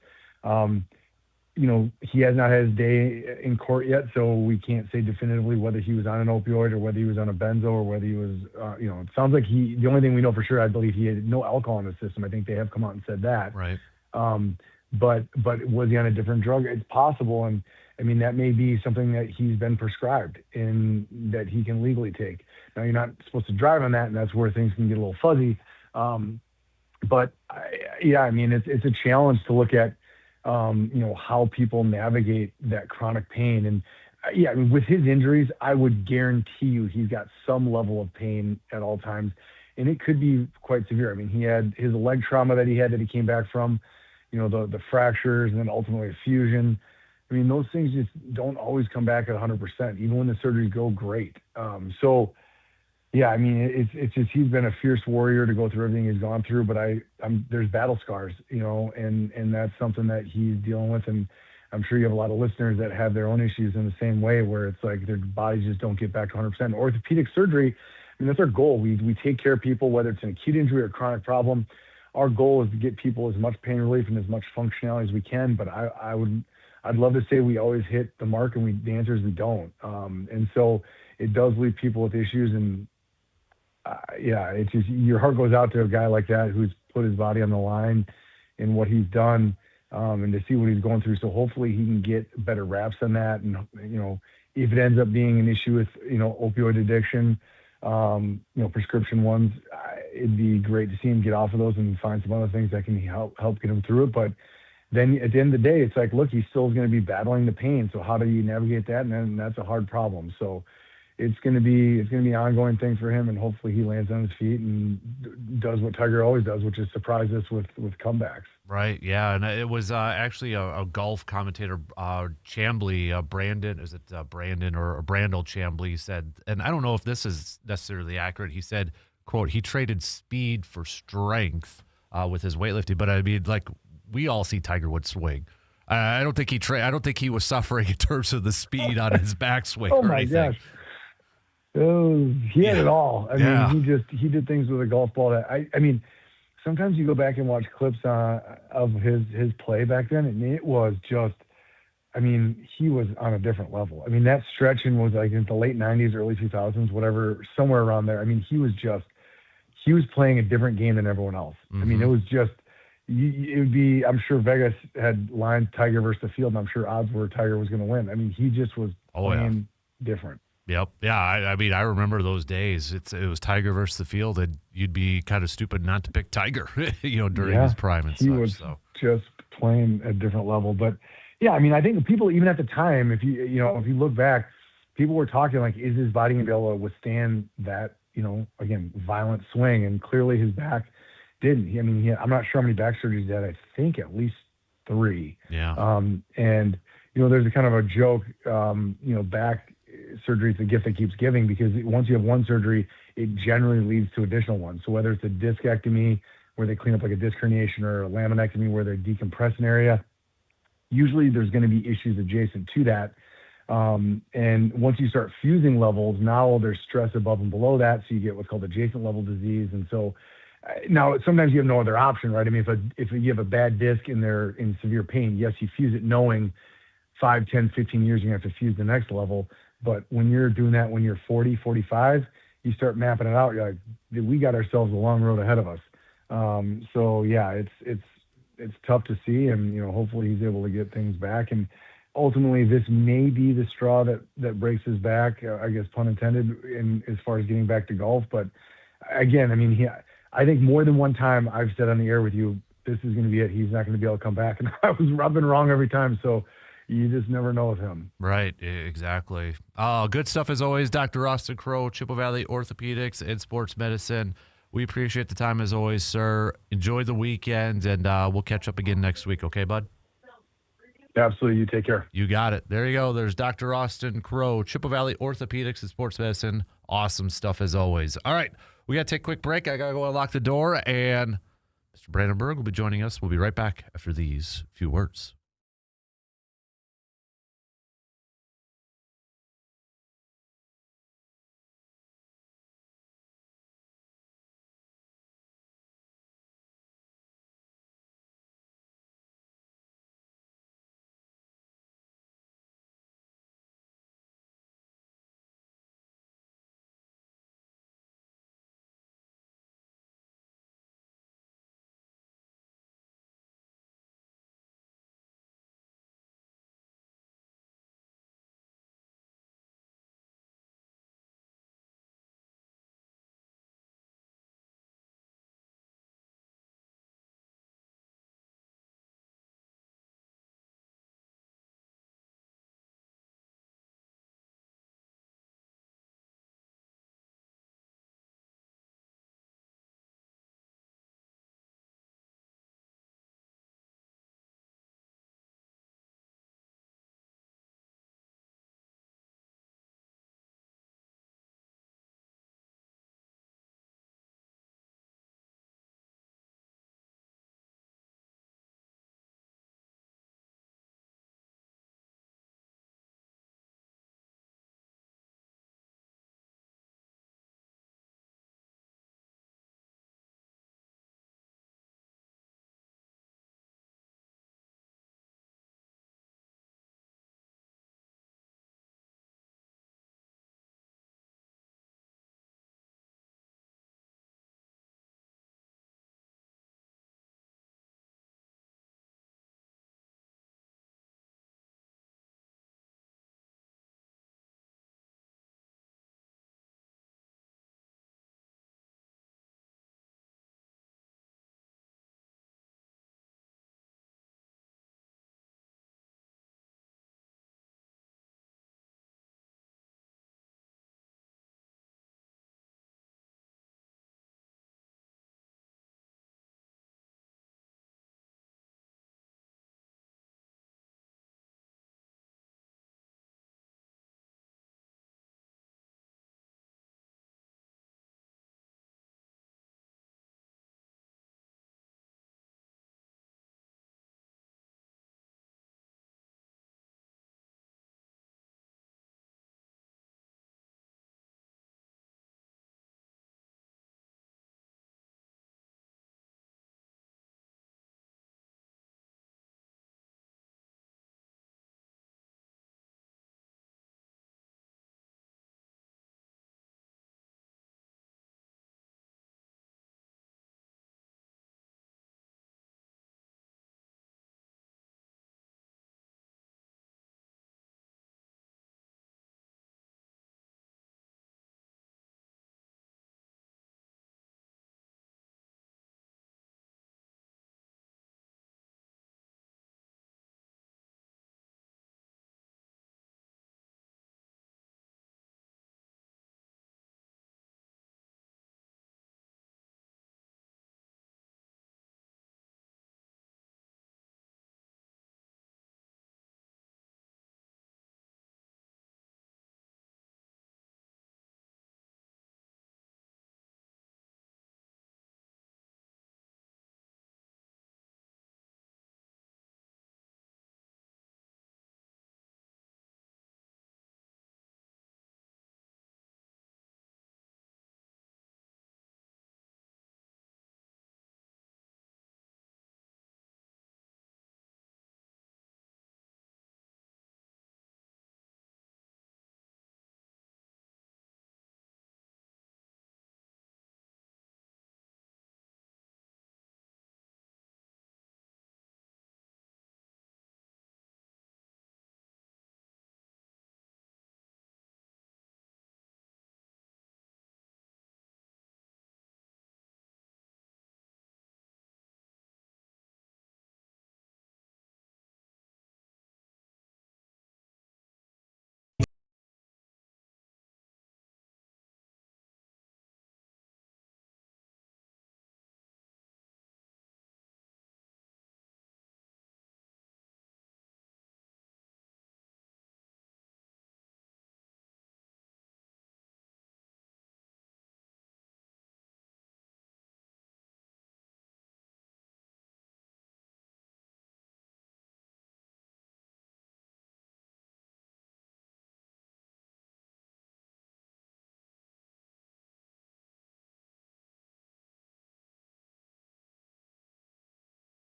He has not had his day in court yet, so we can't say definitively whether he was on an opioid or whether he was on a benzo or whether he was, it sounds like the only thing we know for sure, I believe he had no alcohol in the system. I think they have come out and said that. Right. But was he on a different drug? It's possible. And I mean, that may be something that he's been prescribed and that he can legally take. Now, you're not supposed to drive on that, and that's where things can get a little fuzzy. But I mean, it's a challenge to look at, how people navigate that chronic pain. And I mean, with his injuries, I would guarantee you he's got some level of pain at all times, and it could be quite severe. I mean, he had his leg trauma that he came back from, the fractures and then ultimately a fusion. I mean, those things just don't always come back at 100%, even when the surgeries go great. Yeah, I mean, it's just he's been a fierce warrior to go through everything he's gone through, but there's battle scars, and that's something that he's dealing with. And I'm sure you have a lot of listeners that have their own issues in the same way, where it's like their bodies just don't get back to 100%. Orthopedic surgery, I mean, that's our goal. We take care of people, whether it's an acute injury or a chronic problem. Our goal is to get people as much pain relief and as much functionality as we can. But I'd love to say we always hit the mark, and the answer is we don't. And so it does leave people with issues. And it's just your heart goes out to a guy like that who's put his body on the line and what he's done, and to see what he's going through. So hopefully he can get better raps on that. And if it ends up being an issue with opioid addiction, prescription ones, it'd be great to see him get off of those and find some other things that can help get him through it. But then at the end of the day, it's like, look, he still is going to be battling the pain. So how do you navigate that? And then that's a hard problem. So it's going to be an ongoing thing for him, and hopefully he lands on his feet and does what Tiger always does, which is surprise us with comebacks. Right, yeah, and it was actually a golf commentator, Chambly, Brandon, is it Brandon or Brandel Chambly said, and I don't know if this is necessarily accurate, he said, quote, he traded speed for strength with his weightlifting, but I mean, like, we all see Tiger Woods swing. I don't think he was suffering in terms of the speed on his backswing Oh or my anything. gosh. He had it all. I mean, he did things with a golf ball that I mean, sometimes you go back and watch clips of his play back then, and it was just, I mean, he was on a different level. I mean, that stretching was like in the late 90s, early 2000s, whatever, somewhere around there. I mean, he was playing a different game than everyone else. Mm-hmm. I mean, it was just, it would be, I'm sure Vegas had lined Tiger versus the field, and I'm sure odds were Tiger was going to win. I mean, he just was playing different. Yep. Yeah. I mean, I remember those days. It was Tiger versus the field, and you'd be kind of stupid not to pick Tiger, during his prime and he such. Was so just playing at a different level. But yeah, I mean, I think people, even at the time, if you look back, people were talking like, is his body going to be able to withstand that, again, violent swing? And clearly his back didn't. I'm not sure how many back surgeries he had. I think at least 3. Yeah. And there's a kind of a joke, back surgery is the gift that keeps giving, because once you have one surgery, it generally leads to additional ones. So whether it's a discectomy where they clean up like a disc herniation, or a laminectomy where they decompress an area, usually there's going to be issues adjacent to that. And once you start fusing levels, now there's stress above and below that. So you get what's called adjacent level disease. And so now sometimes you have no other option, right? I mean, if you have a bad disc and they're in severe pain, yes, you fuse it knowing 5, 10, 15 years, you're going to have to fuse the next level. But when you're doing that when you're 40, 45, you start mapping it out. You're like, we got ourselves a long road ahead of us. So yeah, it's tough to see, and hopefully he's able to get things back. And ultimately, this may be the straw that breaks his back. I guess pun intended. In as far as getting back to golf, but again, I mean, I think more than one time I've said on the air with you, this is going to be it. He's not going to be able to come back, and I've been wrong every time. So. You just never know with him. Right, exactly. Good stuff as always, Dr. Austin Crowe, Chippewa Valley Orthopedics and Sports Medicine. We appreciate the time as always, sir. Enjoy the weekend, and we'll catch up again next week. Okay, bud? Absolutely. You take care. You got it. There you go. There's Dr. Austin Crowe, Chippewa Valley Orthopedics and Sports Medicine. Awesome stuff as always. All right, we got to take a quick break. I got to go unlock the door, and Mr. Brandon Berg will be joining us. We'll be right back after these few words.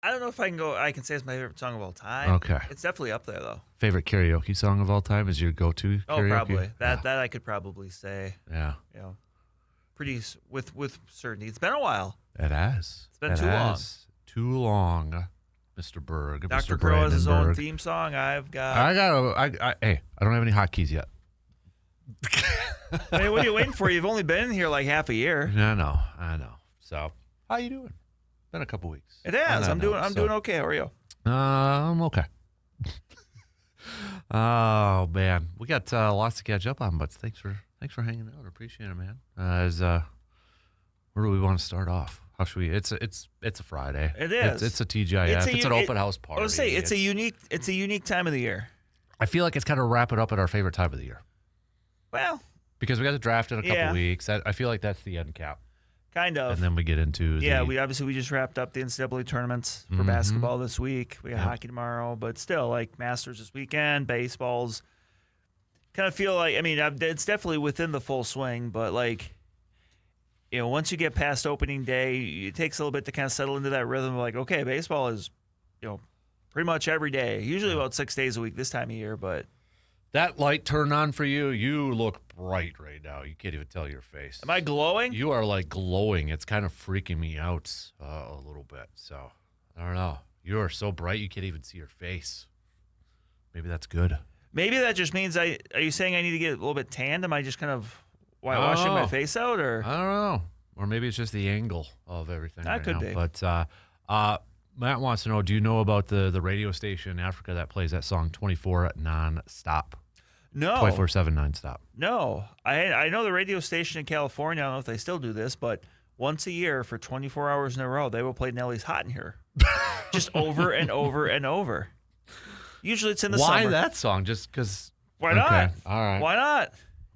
I don't know if I can say it's my favorite song of all time. Okay. It's definitely up there, though. Favorite karaoke song of all time is your go-to karaoke? Oh, probably. That I could probably say. Yeah. With certainty. It's been a while. It has. It's been too long. Too long, Mr. Berg. Dr. Mr. Crow has his own Brandenburg. theme song. Hey, I don't have any hotkeys yet. I mean, what are you waiting for? You've only been in here like half a year. I know. So, how you doing? Been a couple weeks. It has. I'm doing okay. How are you? I'm okay. Oh man, we got lots to catch up on, but thanks for hanging out. I appreciate it, man. Where do we want to start off? How should we? It's a Friday. It is. It's a TGIF. It's an open house party. I would say it's a unique time of the year. I feel like it's kind of wrap it up at our favorite time of the year. Well, because we got the draft in a couple weeks. I feel like that's the end cap. Kind of. And then we get into we just wrapped up the NCAA tournaments for basketball this week. We got hockey tomorrow, but still, like Masters this weekend, baseball's kind of feel like, I mean, it's definitely within the full swing, but like, once you get past opening day, it takes a little bit to kind of settle into that rhythm of like, okay, baseball is, pretty much every day, usually about 6 days a week this time of year, but. That light turned on for you. You look bright right now. You can't even tell your face. Am I glowing? You are like glowing. It's kind of freaking me out a little bit. So, I don't know. You are so bright you can't even see your face. Maybe that's good. Maybe that just means are you saying I need to get a little bit tanned? Am I just kind of washing my face out? Or I don't know. Or maybe it's just the angle of everything. That could now. be. But Matt wants to know, do you know about the radio station in Africa that plays that song 24 nonstop? No. 24/7 nonstop. No. I know the radio station in California, I don't know if they still do this, but once a year for 24 hours in a row, they will play Nelly's Hot in Here. Just over and over and over. Usually it's in the summer. Why that song? Just because? Why not? Okay. All right. Why not?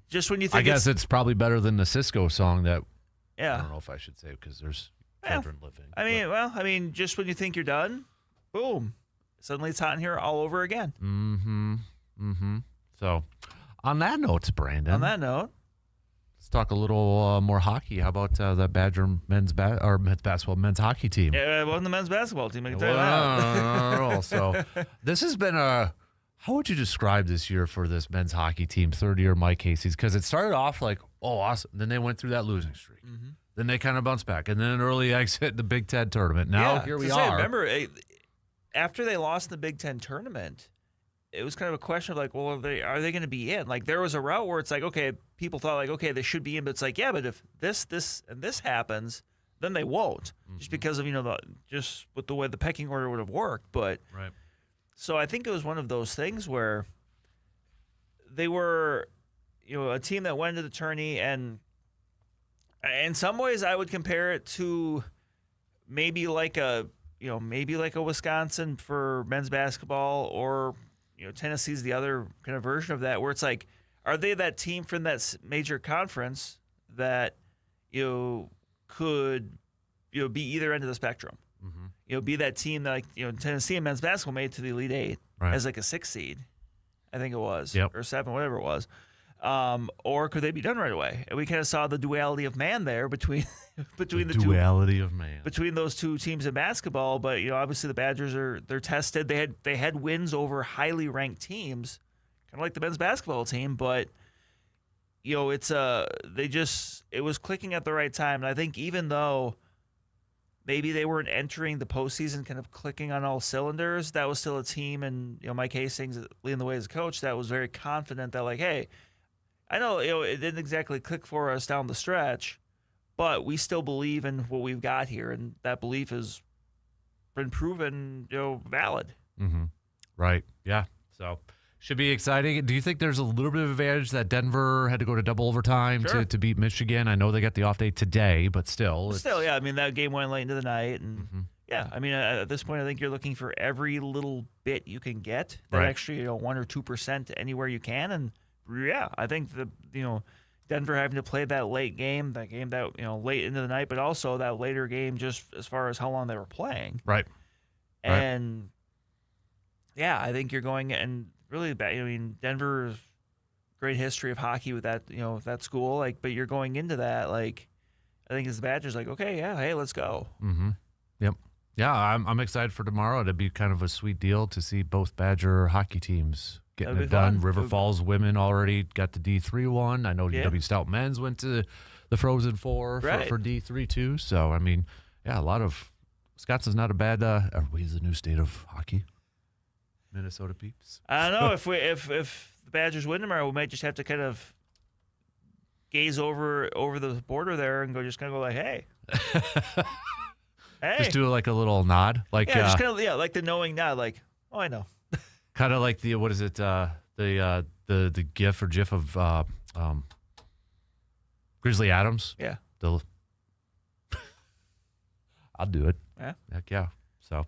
Just when you think I guess it's probably better than the Cisco song that I yeah. don't know if I should say because there's children living. I mean, just when you think you're done, boom. Suddenly it's Hot in Here all over again. Mm-hmm. So, on that note, Brandon. On that note, let's talk a little more hockey. How about the Badger men's hockey team? Yeah, it wasn't the men's basketball team. I can tell you that. No. So, this has been how would you describe this year for this men's hockey team, third year Mike Casey's? Because it started off like, oh, awesome. Then they went through that losing streak. Mm-hmm. Then they kind of bounced back. And then an early exit in the Big Ten tournament. Now, here we are. Remember, after they lost the Big Ten tournament, it was kind of a question of like, well, are they going to be in? Like, there was a route where it's like, okay, people thought like, okay, they should be in, but it's like, yeah, but if this happens, then they won't, just because of just with the way the pecking order would have worked. But right. So I think it was one of those things where they were, a team that went into the tourney, and in some ways I would compare it to maybe like a Wisconsin for men's basketball, or Tennessee's the other kind of version of that, where it's like, are they that team from that major conference that could be either end of the spectrum? Mm-hmm. Be that team that Tennessee in men's basketball made it to the Elite Eight as like a 6 seed, I think it was, or 7, whatever it was. Or could they be done right away? And we kind of saw the duality of man there between the duality of man between those two teams in basketball. But obviously the Badgers they're tested. They had wins over highly ranked teams, kind of like the men's basketball team. But it was clicking at the right time. And I think even though maybe they weren't entering the postseason kind of clicking on all cylinders, that was still a team, and Mike Hastings leading the way as a coach, that was very confident that like, hey, I know it didn't exactly click for us down the stretch, but we still believe in what we've got here, and that belief has been proven valid. Mm-hmm. Right. Yeah. So should be exciting. Do you think there's a little bit of advantage that Denver had to go to double overtime to beat Michigan? I know they got the off day today, but still. Yeah. I mean, that game went late into the night, and yeah. I mean, at this point, I think you're looking for every little bit you can get, that extra 1 or 2% anywhere you can, and yeah, I think Denver having to play that late game, that late into the night, but also that later game, just as far as how long they were playing, right? And yeah, I think you're going and really bad. I mean, Denver's great history of hockey with that, that school. Like, but you're going into that, like, I think as the Badgers, like, okay, yeah, hey, let's go. Mm-hmm. Yeah, I'm excited for tomorrow. It'd be kind of a sweet deal to see both Badger hockey teams getting That'd it be done. fun. River Falls women already got the D3 one. I know Yeah. W Stout men's went to the Frozen Four Right. for D3 too. So I mean, yeah, a lot of Wisconsin's not a bad. Everybody's the new state of hockey. Minnesota peeps. I don't know if the Badgers win tomorrow, we might just have to kind of gaze over the border there and just kind of go like, hey, hey, Just do like a little nod, like yeah, just kind of like the knowing nod, like, oh, I know. kind of like the what is it? The GIF or GIF of Grizzly Adams. Yeah. The I'll do it. Yeah. Heck yeah. So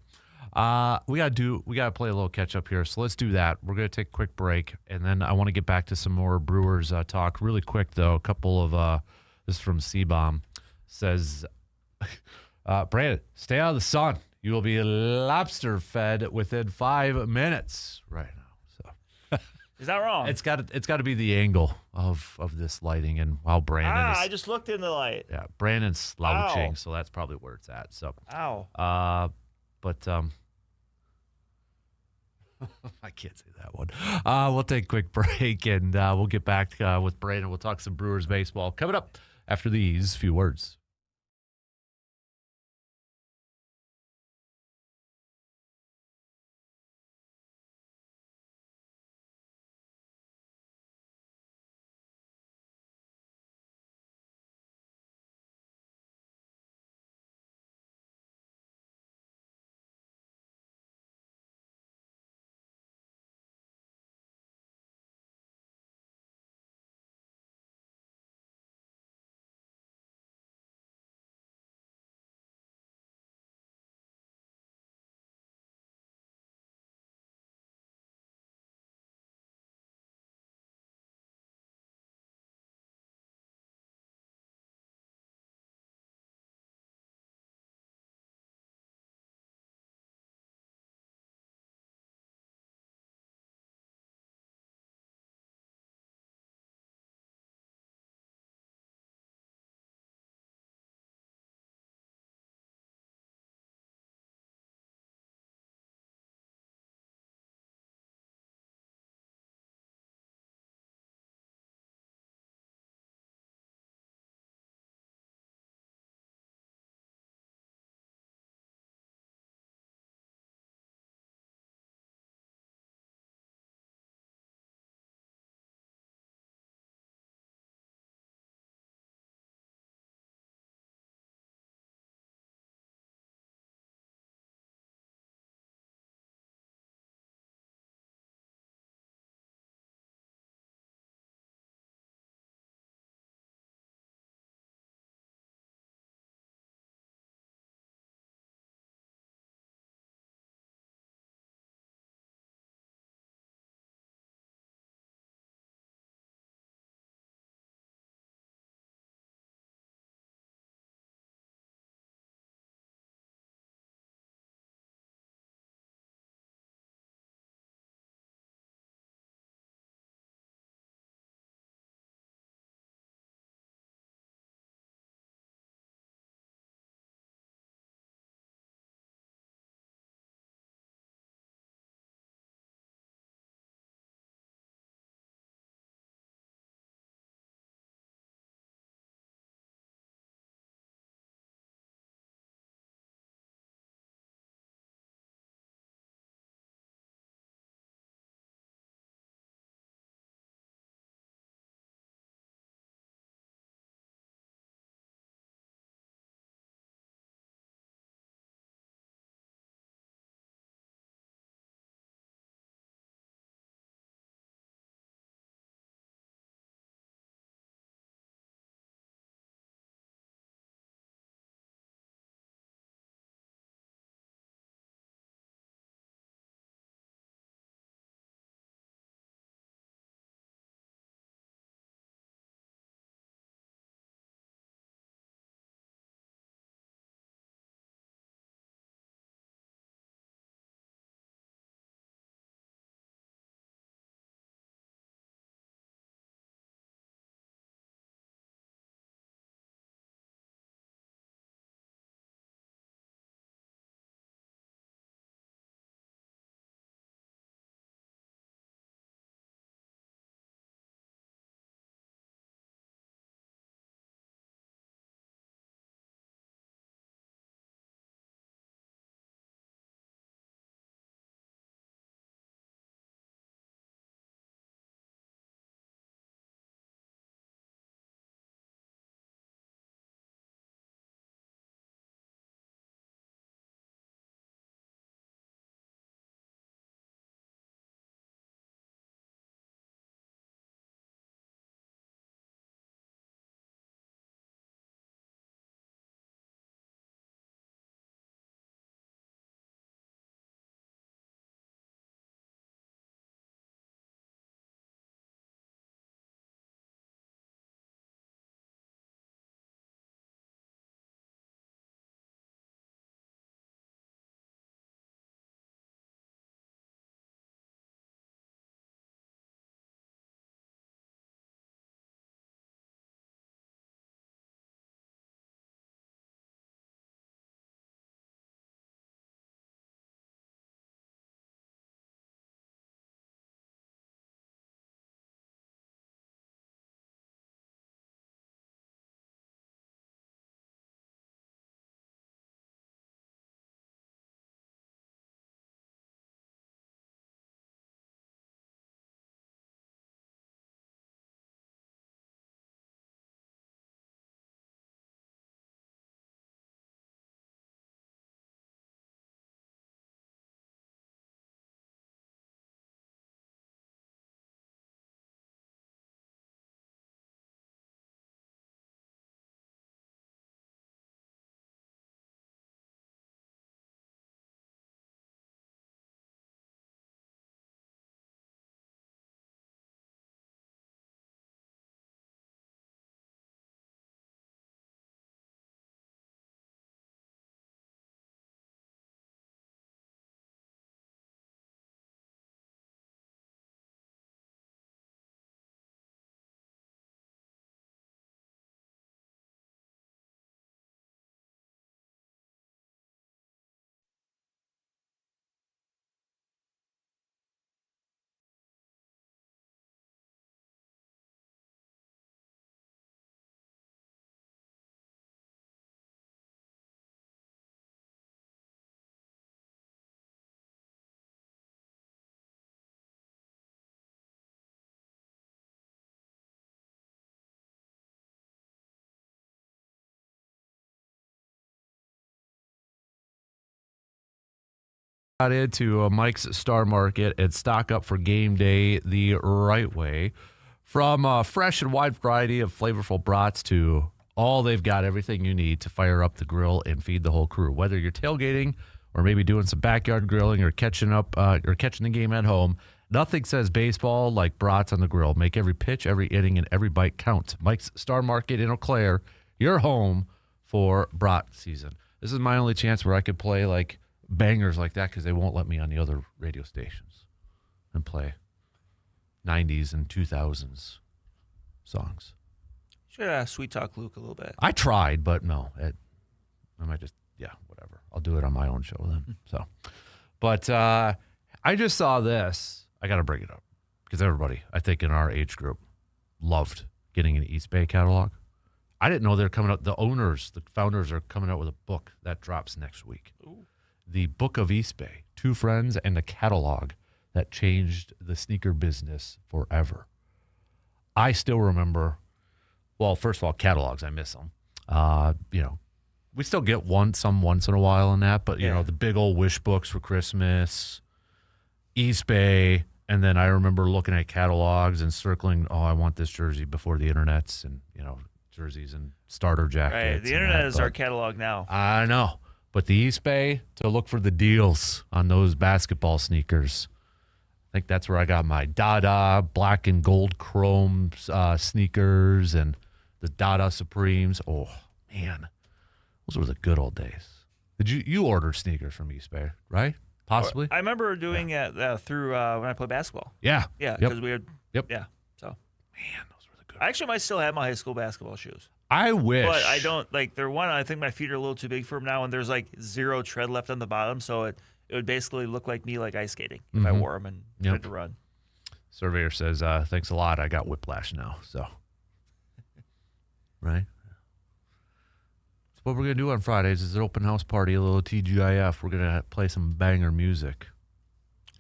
we gotta play a little catch up here. So let's do that. We're gonna take a quick break, and then I want to get back to some more Brewers talk really quick though. A couple of this is from C-Bomb says, Brandon, stay out of the sun. You will be lobster fed within 5 minutes right now. So Is that wrong? it's got to be the angle of this lighting, and while Brandon is, I just looked in the light. yeah, Brandon's slouching, Ow. so that's probably where it's at. So Ow. but I can't say that one. We'll take a quick break, and we'll get back with Brandon. We'll talk some Brewers baseball coming up after these few words. Got into Mike's Star Market and stock up for game day the right way. From a fresh and wide variety of flavorful brats to they've got everything you need to fire up the grill and feed the whole crew. Whether you're tailgating or maybe doing some backyard grilling or catching the game at home, nothing says baseball like brats on the grill. Make every pitch, every inning, and every bite count. Mike's Star Market in Eau Claire, your home for brat season. This is my only chance where I could play like bangers like that because they won't let me on the other radio stations and play 90s and 2000s songs. Should sweet talk Luke a little bit. I tried, but no. I might just, whatever. I'll do it on my own show then. So, but I just saw this. I got to bring it up because everybody, I think in our age group, loved getting an East Bay catalog. I didn't know they're coming out. The founders are coming out with a book that drops next week. Ooh. The Book of East Bay, Two Friends and the Catalog that changed the sneaker business forever. I still remember, well, first of all, catalogs, I miss them. We still get some once in a while in that, but, the big old wish books for Christmas, East Bay, and then I remember looking at catalogs and circling, I want this jersey before the internets and, jerseys and starter jackets. Right, the internet is our catalog now. I know. But the East Bay, to look for the deals on those basketball sneakers. I think that's where I got my Dada black and gold chrome sneakers and the Dada Supremes. Oh, man. Those were the good old days. Did you order sneakers from East Bay, right? Possibly? I remember doing it through when I played basketball. Yeah. Yeah, because we had. Yep. Yeah, so. Man, those were the good I actually might still have my high school basketball shoes. I wish. But I don't, I think my feet are a little too big for them now, and there's zero tread left on the bottom, so it would basically look like me ice skating if I wore them and tried to run. Surveyor says, thanks a lot. I got whiplash now, so. Right? So what we're going to do on Fridays is an open house party, a little TGIF. We're going to play some banger music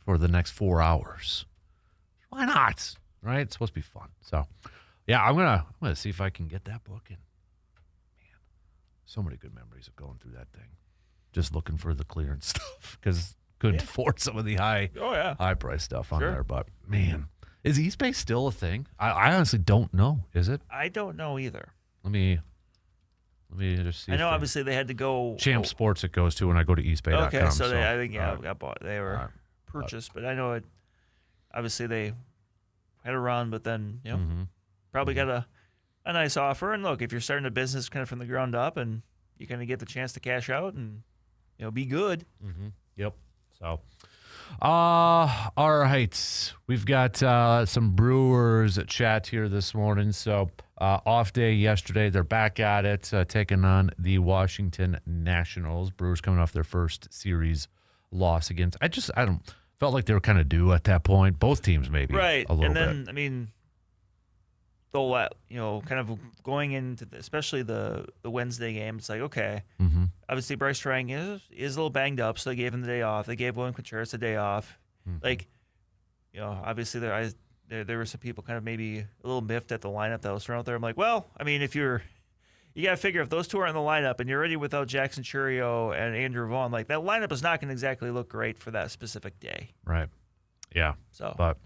for the next 4 hours. Why not? Right? It's supposed to be fun. So, yeah, I'm gonna see if I can get that book in. Man, so many good memories of going through that thing. Just looking for the clearance stuff because couldn't afford some of the high price stuff on there. But man, is East Bay still a thing? I honestly don't know. Is it? I don't know either. Let me just see. I know obviously they had to go Champ Sports it goes to when I go to eastbay.com. Okay, so I think got bought. They were purchased, but I know it. Obviously they had a run, but then probably got a nice offer. And look, if you're starting a business kind of from the ground up, and you kind of get the chance to cash out and be good. Mm-hmm. Yep. So, all right, we've got some Brewers chat here this morning. So off day yesterday, they're back at it, taking on the Washington Nationals. Brewers coming off their first series loss against. I don't felt like they were kind of due at that point. Both teams maybe right, a little and then bit. I mean, they'll kind of going into especially the Wednesday game. It's like okay, obviously Bryce Trang is a little banged up, so they gave him the day off. They gave William Contreras a day off. Obviously there were some people kind of maybe a little miffed at the lineup that was thrown out there. I'm like, well, I mean, if you got to figure if those two are in the lineup and you're already without Jackson Churio and Andrew Vaughn, like that lineup is not going to exactly look great for that specific day. Right. Yeah. So, but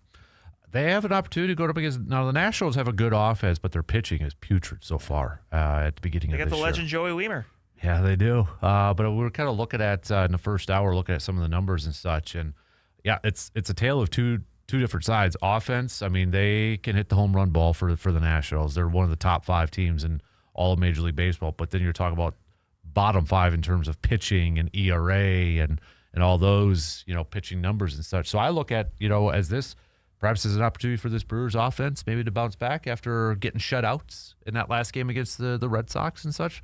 they have an opportunity to go up against. Now the Nationals have a good offense, but their pitching is putrid so far at the beginning of this year. They got the legend Joey Wiemer. Yeah, they do. But we were kind of looking at in the first hour, looking at some of the numbers and such, and yeah, it's a tale of two different sides. Offense, I mean, they can hit the home run ball for the Nationals. They're one of the top 5 teams in all of Major League Baseball. But then you're talking about bottom 5 in terms of pitching and ERA and all those pitching numbers and such. So I look at as this perhaps as an opportunity for this Brewers offense maybe to bounce back after getting shutouts in that last game against the Red Sox and such.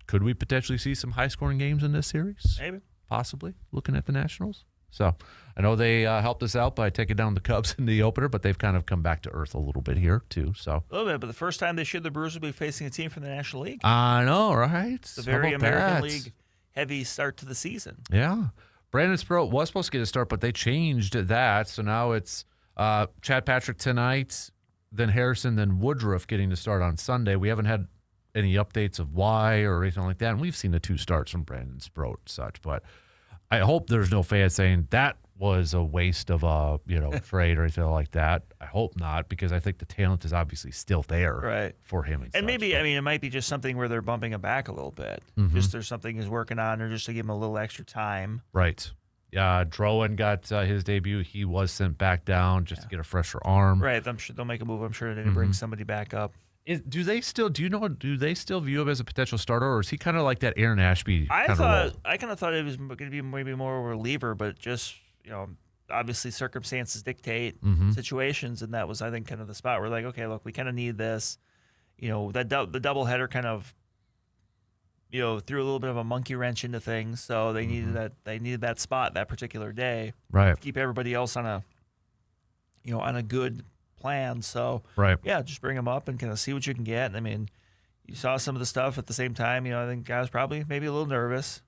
Could we potentially see some high-scoring games in this series? Maybe. Possibly, looking at the Nationals. So I know they helped us out by taking down the Cubs in the opener, but they've kind of come back to earth a little bit here, too. So a little bit, but the first time this year the Brewers will be facing a team from the National League. I know, right? It's a very American League heavy start to the season. Yeah. Brandon Sproat was supposed to get a start, but they changed that. So now it's Chad Patrick tonight, then Harrison, then Woodruff getting to start on Sunday. We haven't had any updates of why or anything like that. And we've seen the 2 starts from Brandon Sproat and such. But I hope there's no fans saying that was a waste of a trade or anything like that. I hope not, because I think the talent is obviously still there for him. And such, maybe, it might be just something where they're bumping him back a little bit. Just there's something he's working on, or just to give him a little extra time. Right. Drowan got his debut. He was sent back down just to get a fresher arm. Right. I'm sure they'll make a move. I'm sure they bring somebody back up. Do they still view him as a potential starter, or is he kind of like that Aaron Ashby I kind of kind of thought it was going to be maybe more of a reliever, but just, obviously circumstances dictate situations, and that was, I think, kind of the spot where, like, okay, look, we kind of need this. The doubleheader kind of, threw a little bit of a monkey wrench into things, so they needed that. They needed that spot that particular day, right? To keep everybody else on a good plan. So just bring them up and kind of see what you can get. And I mean, you saw some of the stuff at the same time. I think guys probably maybe a little nervous.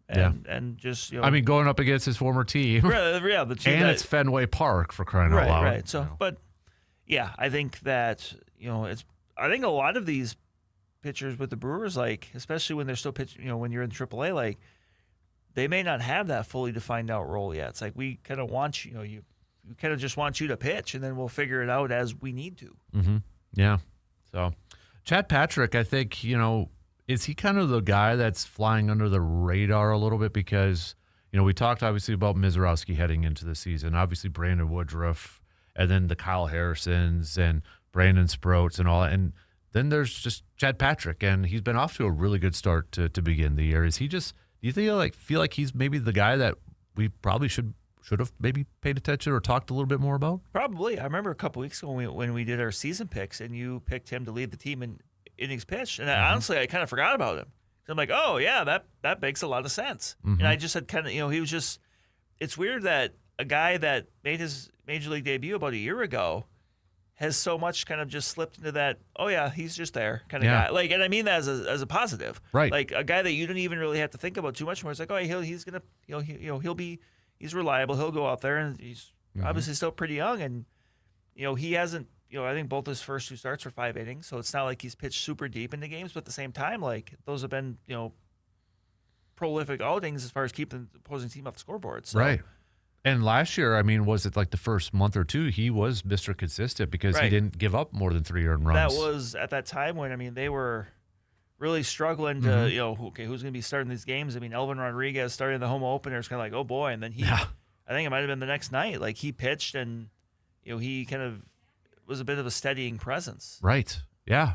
And just going up against his former team. The team and it's Fenway Park, for crying out loud. Right. So, but yeah, I think that I think a lot of these pitchers with the Brewers, like, especially when they're still pitching, when you're in AAA, like, they may not have that fully defined out role yet. It's like, we kind of want you kind of just want you to pitch, and then we'll figure it out as we need to. Yeah. So, Chad Patrick, I think, is he kind of the guy that's flying under the radar a little bit? Because, we talked obviously about Mizorowski heading into the season, obviously Brandon Woodruff, and then the Kyle Harrisons and Brandon Sproats and all that. And then there's just Chad Patrick, and he's been off to a really good start to begin the year. Is he just, do you think feel like he's maybe the guy that we probably should have maybe paid attention or talked a little bit more about? Probably. I remember a couple weeks ago when we did our season picks, and you picked him to lead the team in innings pitched, and honestly, I kind of forgot about him. So I'm like, oh yeah, that makes a lot of sense. And I just had kind of, he was just. It's weird that a guy that made his major league debut about a year ago has so much kind of just slipped into that. Oh yeah, he's just there kind of guy. Like, and I mean that as a positive. Right. Like a guy that you don't even really have to think about too much more. It's like, oh, he's gonna, he's reliable. He'll go out there, and he's obviously still pretty young, and he hasn't. I think both his first two starts were 5 innings, so it's not like he's pitched super deep into games. But at the same time, like, those have been prolific outings as far as keeping the opposing team off the scoreboard. So. Right. And last year, I mean, was it like the first month or two, he was Mr. Consistent because he didn't give up more than 3 earned runs. That was at that time when, they were really struggling to, who's going to be starting these games? I mean, Elvin Rodriguez started the home opener. It's kind of like, oh boy. And then I think it might have been the next night, like, he pitched and, he kind of was a bit of a steadying presence. Right. Yeah.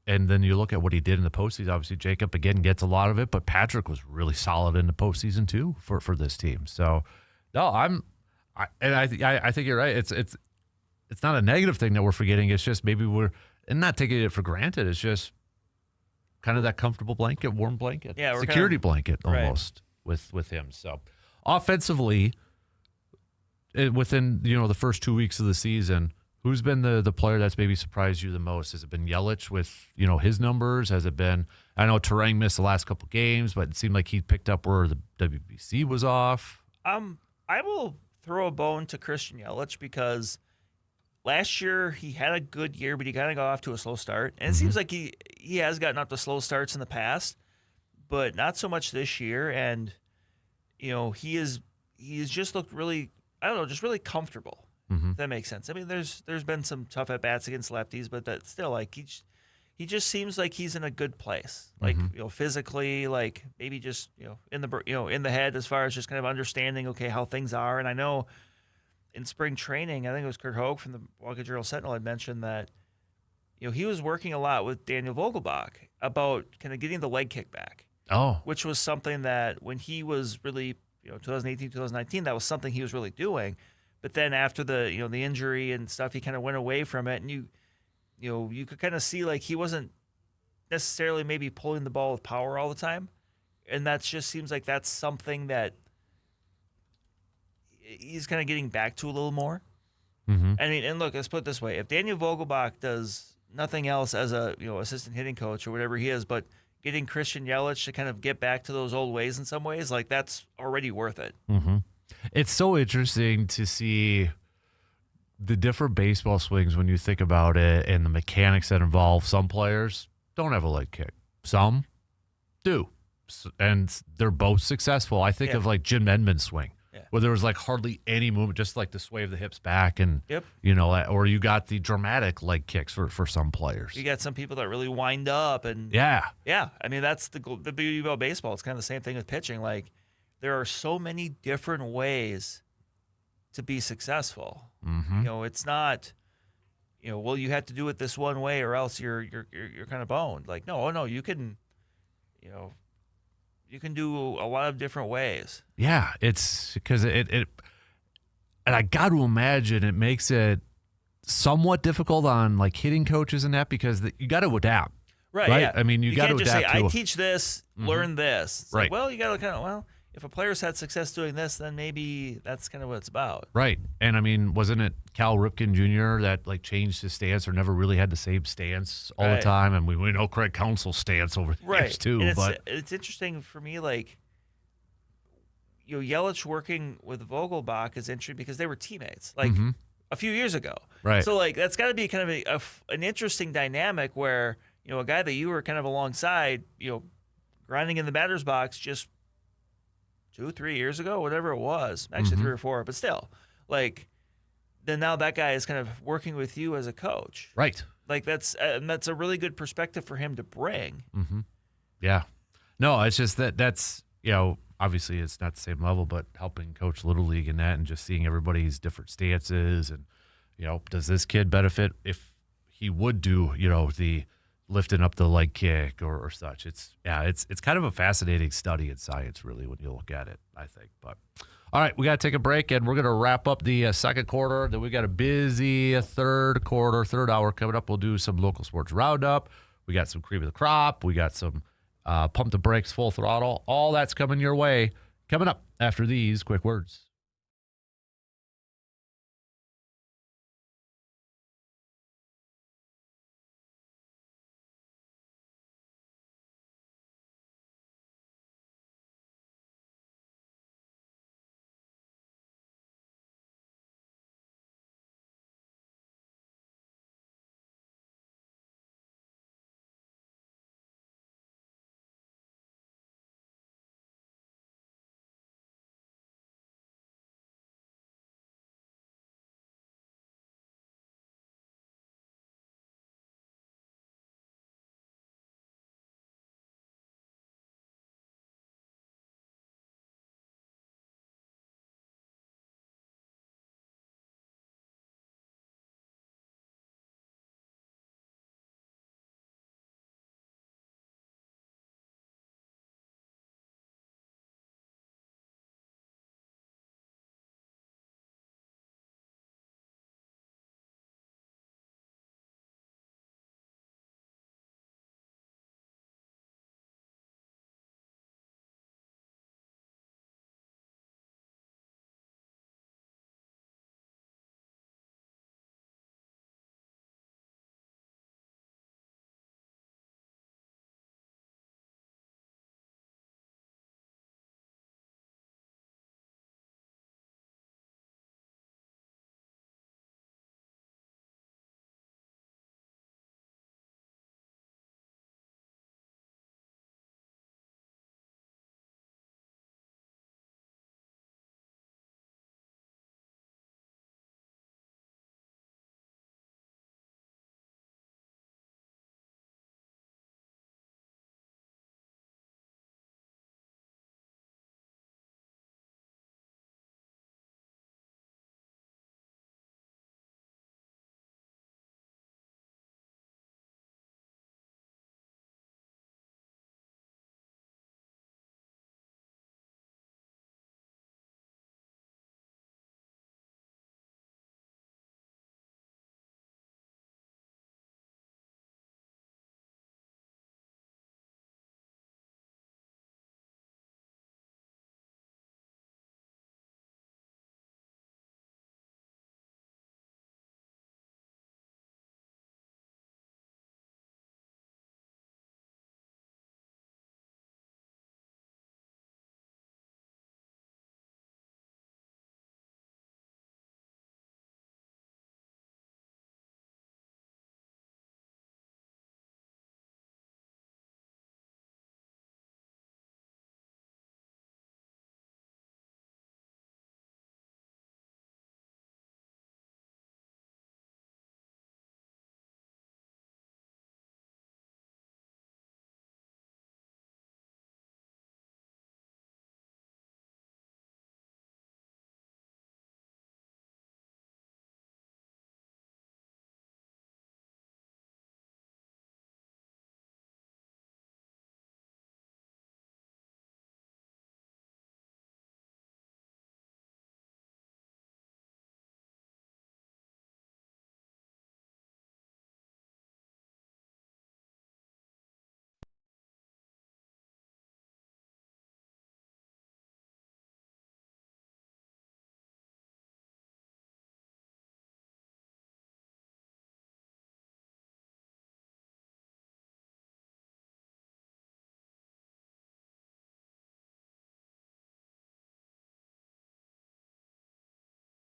And then you look at what he did in the postseason. Obviously, Jacob, again, gets a lot of it, but Patrick was really solid in the postseason, too, for this team. So, no, I think you're right. It's not a negative thing that we're forgetting. It's just maybe we're not taking it for granted. It's just kind of that comfortable blanket, warm blanket, security blanket almost with him. So, offensively, within the first 2 weeks of the season, who's been the player that's maybe surprised you the most? Has it been Yelich with his numbers? Has it been, I know Terang missed the last couple games, but it seemed like he picked up where the WBC was off. I will throw a bone to Christian Yelich because last year he had a good year, but he kind of got off to a slow start, and it seems like he has gotten up to slow starts in the past, but not so much this year. And he's just looked really, I don't know, just really comfortable. If that makes sense. I mean, there's been some tough at bats against lefties, but that still, like, he just seems like he's in a good place, like physically, like maybe just in the head as far as just kind of understanding how things are. And I know in spring training, I think it was Kurt Hogue from the Waukee Journal-Sentinel had mentioned that he was working a lot with Daniel Vogelbach about kind of getting the leg kick back. Oh, which was something that when he was really 2018, 2019, that was something he was really doing. But then after the the injury and stuff, he kind of went away from it, and you could kind of see like he wasn't necessarily maybe pulling the ball with power all the time, and that just seems like that's something that he's kind of getting back to a little more. I mean, and look, let's put it this way: if Daniel Vogelbach does nothing else as a assistant hitting coach or whatever he is, but getting Christian Yelich to kind of get back to those old ways in some ways, like that's already worth it. It's so interesting to see the different baseball swings when you think about it and the mechanics that involve. Some players don't have a leg kick. Some do. and they're both successful. I think Yeah. of like Jim Edmonds' swing, Yeah. where there was like hardly any movement, just like the sway of the hips back, and Yep. or you got the dramatic leg kicks for some players. You got some people that really wind up, and Yeah, I mean, that's the beauty about baseball. It's kind of the same thing with pitching. Like, there are so many different ways to be successful. mm-hmm. It's not, well, you have to do it this one way or else you're kind of boned. Like, no, you can, you can do a lot of different ways. Yeah, it's because it and I got to imagine it makes it somewhat difficult on like hitting coaches and that because you got to adapt. Right. Right? Yeah. I mean, you got to can't just adapt say, to I it. teach this, learn this. It's Right. like, well, you got to if a player's had success doing this, then maybe that's kind of what it's about. Right. And I mean, wasn't it Cal Ripken Jr. that like changed his stance or never really had the same stance all the Right. time? And we know Craig Counsell's stance over the years too. And But it's interesting for me, like, Yelich working with Vogelbach is interesting because they were teammates, like a few years ago. Right. So like that's got to be kind of an interesting dynamic where a guy that you were kind of alongside, grinding in the batter's box just 2-3 years ago, whatever it was, actually 3 or 4, but still, like, then now that guy is kind of working with you as a coach. right. Like that's a really good perspective for him to bring. Yeah. No, it's just that's obviously it's not the same level, but helping coach Little League and that and just seeing everybody's different stances and does this kid benefit if he would do, the lifting up the leg kick or such. It's kind of a fascinating study in science, really, when you look at it, I think. But all right, we got to take a break, and we're going to wrap up the second quarter. Then we got a busy third hour coming up. We'll do some local sports roundup. We got some cream of the crop. We got some pump the brakes, full throttle. All that's coming your way. Coming up after these quick words.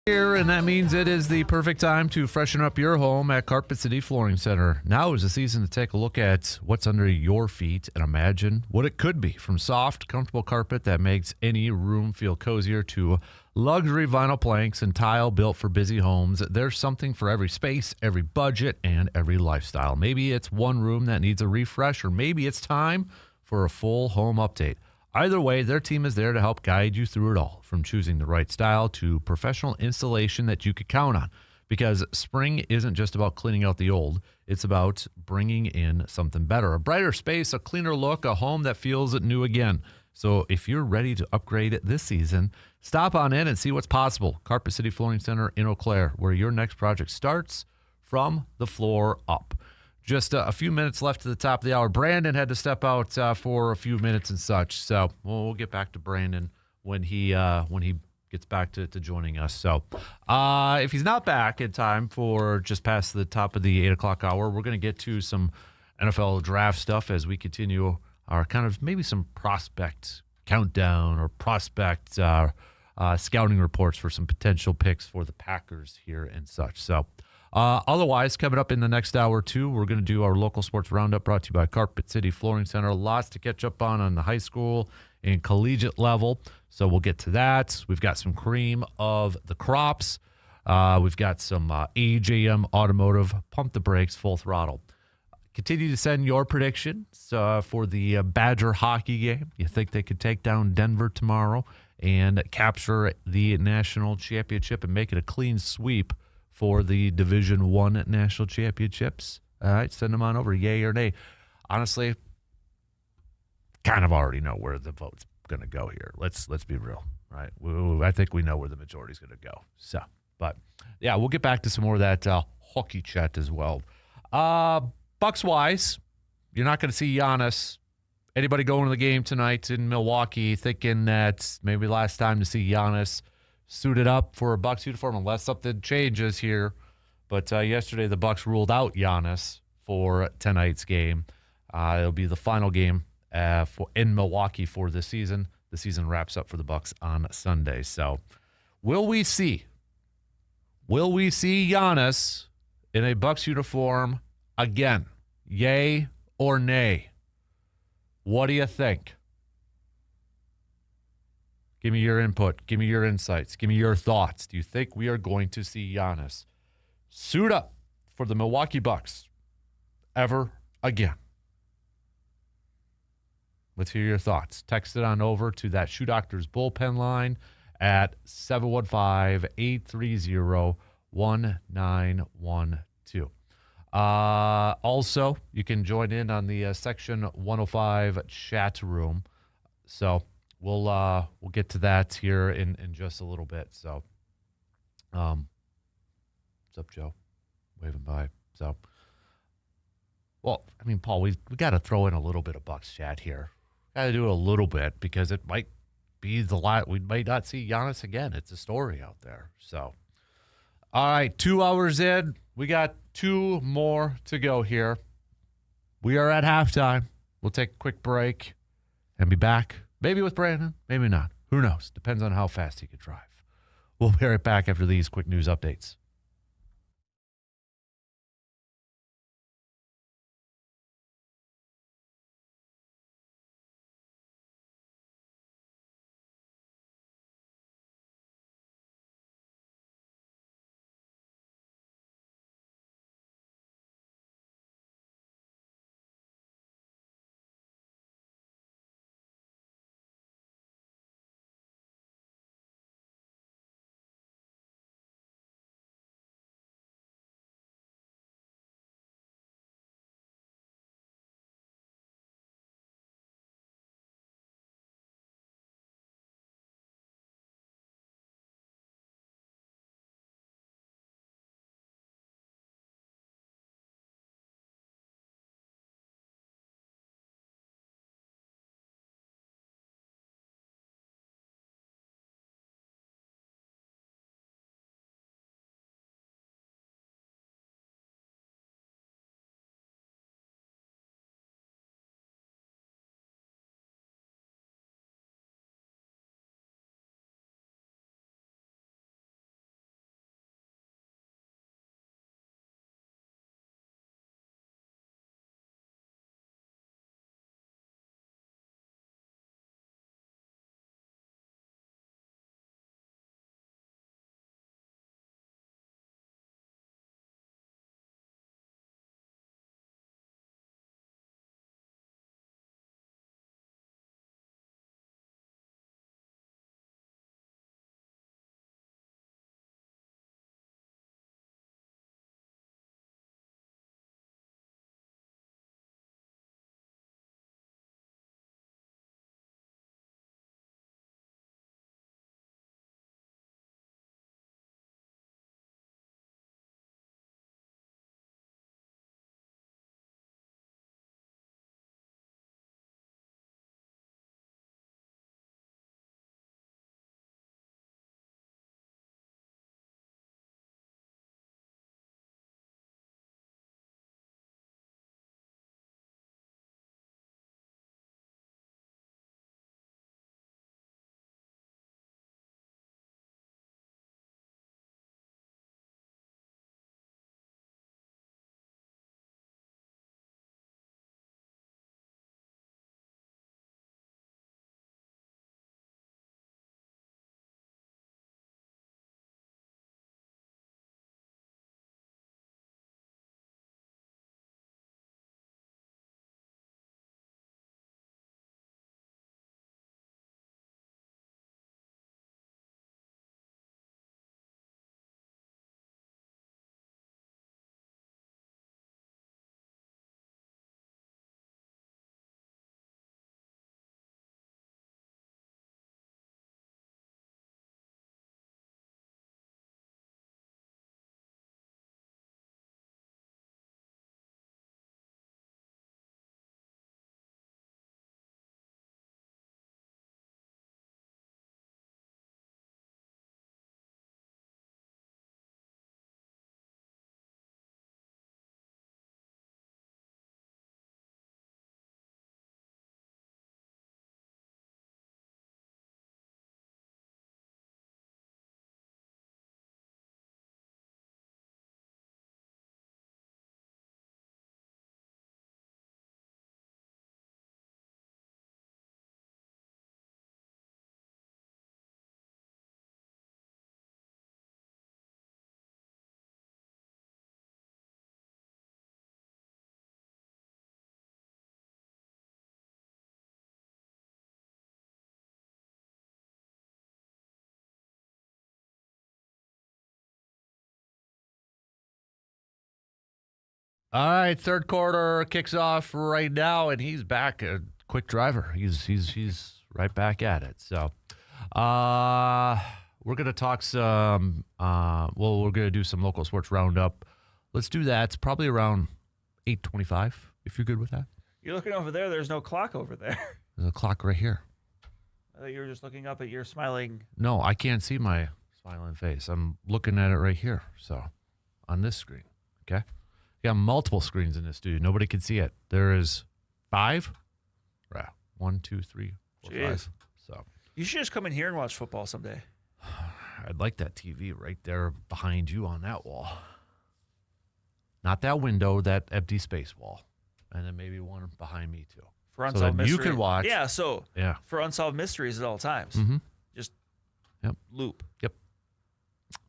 Here, and that means it is the perfect time to freshen up your home at Carpet City Flooring Center. Now is the season to take a look at what's under your feet and imagine what it could be. From soft, comfortable carpet that makes any room feel cozier to luxury vinyl planks and tile built for busy homes, there's something for every space, every budget, and every lifestyle. Maybe it's one room that needs a refresh, or maybe it's time for a full home update. Either way, their team is there to help guide you through it all, from choosing the right style to professional installation that you could count on. Because spring isn't just about cleaning out the old, it's about bringing in something better. A brighter space, a cleaner look, a home that feels new again. So if you're ready to upgrade it this season, stop on in and see what's possible. Carpet City Flooring Center in Eau Claire, where your next project starts from the floor up. Just a few minutes left to the top of the hour. Brandon had to step out for a few minutes and such. So we'll get back to Brandon when he gets back to joining us. So if he's not back in time for just past the top of the 8 o'clock hour, we're going to get to some NFL draft stuff as we continue our kind of maybe some prospect countdown or prospect scouting reports for some potential picks for the Packers here and such. So otherwise, coming up in the next hour or two, we're going to do our local sports roundup brought to you by Carpet City Flooring Center. Lots to catch up on the high school and collegiate level, so we'll get to that. We've got some cream of the crops. We've got some AJM Automotive, Pump the Brakes, Full Throttle. Continue to send your predictions for the Badger hockey game. You think they could take down Denver tomorrow and capture the national championship and make it a clean sweep for the Division I national championships? All right, send them on over, yay or nay. Honestly, kind of already know where the vote's going to go here. Let's be real, right? I think we know where the majority's going to go. So, but yeah, we'll get back to some more of that hockey chat as well. Bucks-wise, you're not going to see Giannis. Anybody going to the game tonight in Milwaukee thinking that maybe last time to see Giannis suited up for a Bucks uniform unless something changes here. But yesterday the Bucks ruled out Giannis for tonight's game. It'll be the final game in Milwaukee for this season. The season wraps up for the Bucks on Sunday. So will we see Giannis in a Bucks uniform again? Yay or nay? What do you think? Give me your input. Give me your insights. Give me your thoughts. Do you think we are going to see Giannis suit up for the Milwaukee Bucks ever again? Let's hear your thoughts. Text it on over to that Shoe Doctors bullpen line at 715-830-1912. Also, you can join in on the Section 105 chat room. So we'll get to that here in just a little bit. So, what's up, Joe? Waving by. So, well, I mean, Paul, we got to throw in a little bit of Bucks chat here. Got to do a little bit because it might be the lot. We might not see Giannis again. It's a story out there. So, all right, 2 hours in. We got 2 more to go here. We are at halftime. We'll take a quick break and be back. Maybe with Brandon, maybe not. Who knows? Depends on how fast he can drive. We'll be right back after these quick news updates. All right, third quarter kicks off right now, and he's back. A quick driver. He's right back at it. So, we're gonna talk some. We're gonna do some local sports roundup. Let's do that. It's probably around 8:25. If you're good with that. You're looking over there. There's no clock over there. There's a clock right here. I thought you were just looking up at your smiling. No, I can't see my smiling face. I'm looking at it right here. So, on this screen. Okay. We got multiple screens in this studio. Nobody can see it. There is 5. Right. 1, 2, 3, 4, Jeez. 5. So You should just come in here and watch football someday. I'd like that TV right there behind you on that wall. Not that window, that empty space wall. And then maybe one behind me too. For So Unsolved then you Mysteries. can watch. Yeah, so Yeah. for Unsolved Mysteries at all times. Mm-hmm. Just Yep. loop.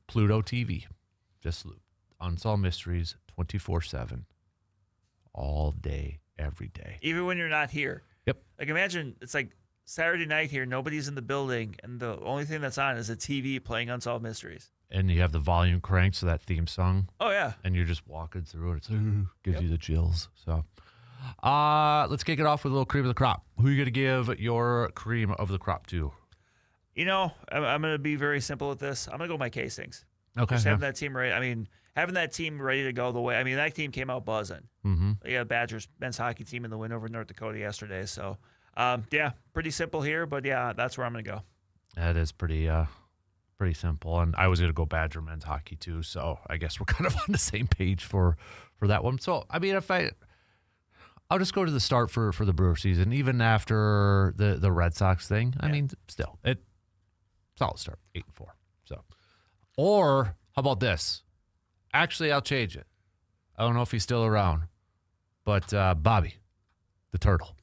Pluto TV. Just loop. Unsolved Mysteries 24/7. All day, every day. Even when you're not here. Yep. Like imagine it's like Saturday night here, nobody's in the building, and the only thing that's on is a TV playing Unsolved Mysteries. And you have the volume cranked so that theme song. Oh yeah. And you're just walking through it. It's gives Yep. you the chills. So, let's kick it off with a little cream of the crop. Who are you going to give your cream of the crop to? You know, I'm going to be very simple with this. I'm going to go my Castings. Okay. Just having that team ready. I mean, having that team ready to go the way. I mean, that team came out buzzing. Mm-hmm. They got Badgers men's hockey team in the win over North Dakota yesterday. So, yeah, pretty simple here, but yeah, that's where I'm going to go. That is pretty simple. And I was going to go Badger men's hockey too. So I guess we're kind of on the same page for that one. So, I mean, I'll just go to the start for the Brewer season, even after the Red Sox thing. I mean, still, solid start, 8-4. So, or how about this? Actually, I'll change it. I don't know if he's still around, but Bobby, the turtle.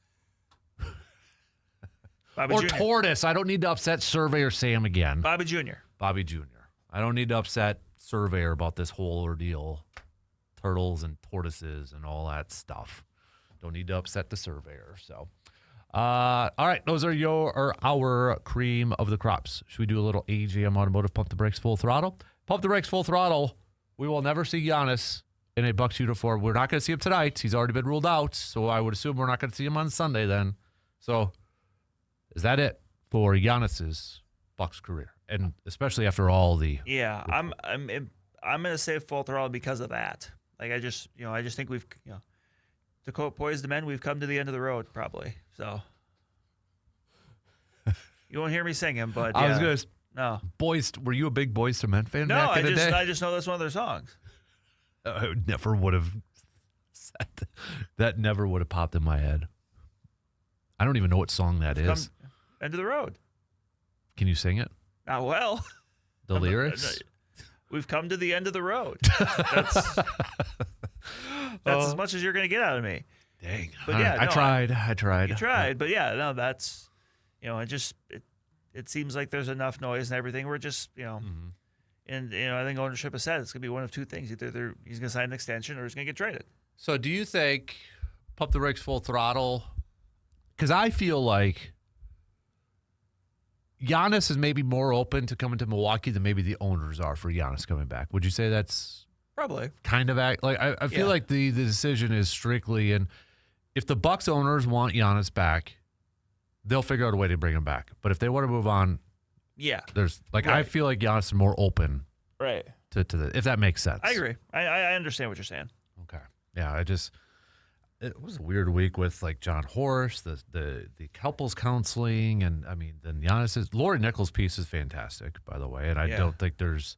Bobby Or Jr. Tortoise. I don't need to upset Surveyor Sam again. Bobby Jr. Bobby Jr. I don't need to upset Surveyor about this whole ordeal. Turtles and tortoises and all that stuff. Don't need to upset the Surveyor. So, all right. Those are our cream of the crops. Should we do a little AGM Automotive Pump the Brakes Full Throttle? Pump the Brakes Full Throttle. We will never see Giannis in a Bucks uniform. We're not going to see him tonight. He's already been ruled out. So I would assume we're not going to see him on Sunday then. So is that it for Giannis's Bucks career? And especially after all the I'm gonna say full throttle because of that. Like I just think we've to quote Poise the Men, we've come to the end of the road probably. So you won't hear me sing him, but I was going to no. Boys, were you a big Boys to Men fan No, back in the day? I just know that's one of their songs. I never would have said that. Never would have popped in my head. I don't even know what song that is. End of the road. Can you sing it? Not well. The lyrics? We've come to the end of the road. That's as much as you're going to get out of me. Dang. But yeah, I tried. You tried, but yeah, no, that's it seems like there's enough noise and everything. We're just Mhm. and I think ownership has said it's going to be one of two things: either he's going to sign an extension or he's going to get traded. So do you think Pump the Brakes Full Throttle? Because I feel like Giannis is maybe more open to coming to Milwaukee than maybe the owners are for Giannis coming back. Would you say that's Probably. kind of I feel Yeah. like the decision is strictly in if the Bucks owners want Giannis back, they'll figure out a way to bring him back. But if they want to move on, Yeah. there's I Right. feel like Giannis is more open Right. to the if that makes sense. I agree. I understand what you're saying. Okay. Yeah, it was a weird week with like John Horst, the couples counseling, and I mean then Giannis's Lori Nichols' piece is fantastic, by the way, and I Yeah. don't think there's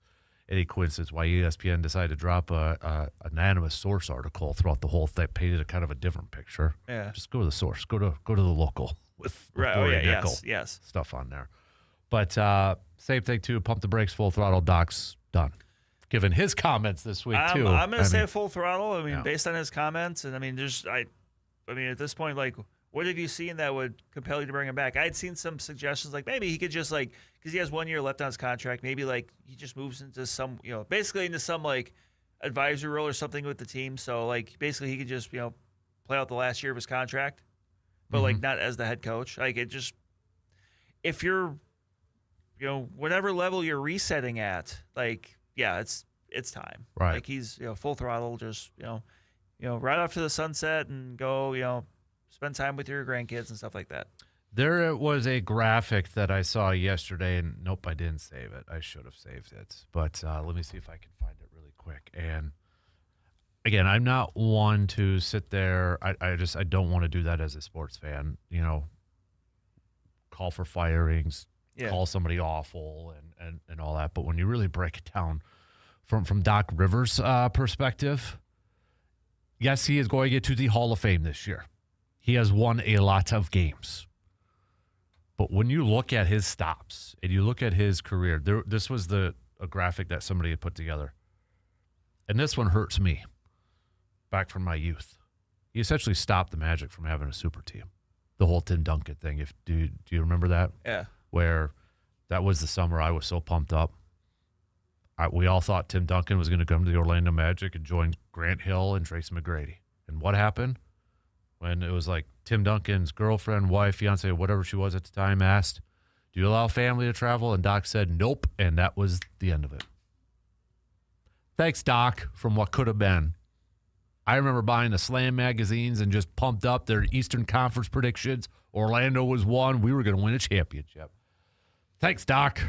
any coincidence why ESPN decided to drop a anonymous source article throughout the whole thing, painted a kind of a different picture. Yeah. Just go to the source, go to the local with Right. Oh Lori yeah. Nichols Yes. stuff on there. But same thing too. Pump the Brakes Full Throttle. Doc's done. Given his comments this week too. I'm going to say mean, full throttle. I mean, Yeah. based on his comments, and I mean, at this point, like, what have you seen that would compel you to bring him back? I had seen some suggestions, like maybe he could just because he has 1 year left on his contract, maybe like he just moves into some, basically into some like advisory role or something with the team. So like basically he could just play out the last year of his contract, but like not as the head coach. Like it just if you're whatever level you're resetting at, like yeah, it's time. Right. Like he's full throttle, just right off to the sunset and go, spend time with your grandkids and stuff like that. There was a graphic that I saw yesterday, and nope, I didn't save it. I should have saved it. But let me see if I can find it really quick. And again, I'm not one to sit there. I don't want to do that as a sports fan. Call for firings, call somebody awful, and all that. But when you really break it down from Doc Rivers' perspective, yes, he is going into the Hall of Fame this year. He has won a lot of games. But when you look at his stops and you look at his career, this was a graphic that somebody had put together. And this one hurts me back from my youth. He essentially stopped the Magic from having a super team. The whole Tim Duncan thing. Do you remember that? Yeah. Where that was the summer I was so pumped up. We all thought Tim Duncan was going to come to the Orlando Magic and join Grant Hill and Tracy McGrady. And what happened? When it was like Tim Duncan's girlfriend, wife, fiance, whatever she was at the time, asked, "Do you allow family to travel?" And Doc said, "Nope." And that was the end of it. Thanks, Doc, from what could have been. I remember buying the Slam magazines and just pumped up their Eastern Conference predictions. Orlando was one. We were going to win a championship. Thanks, Doc.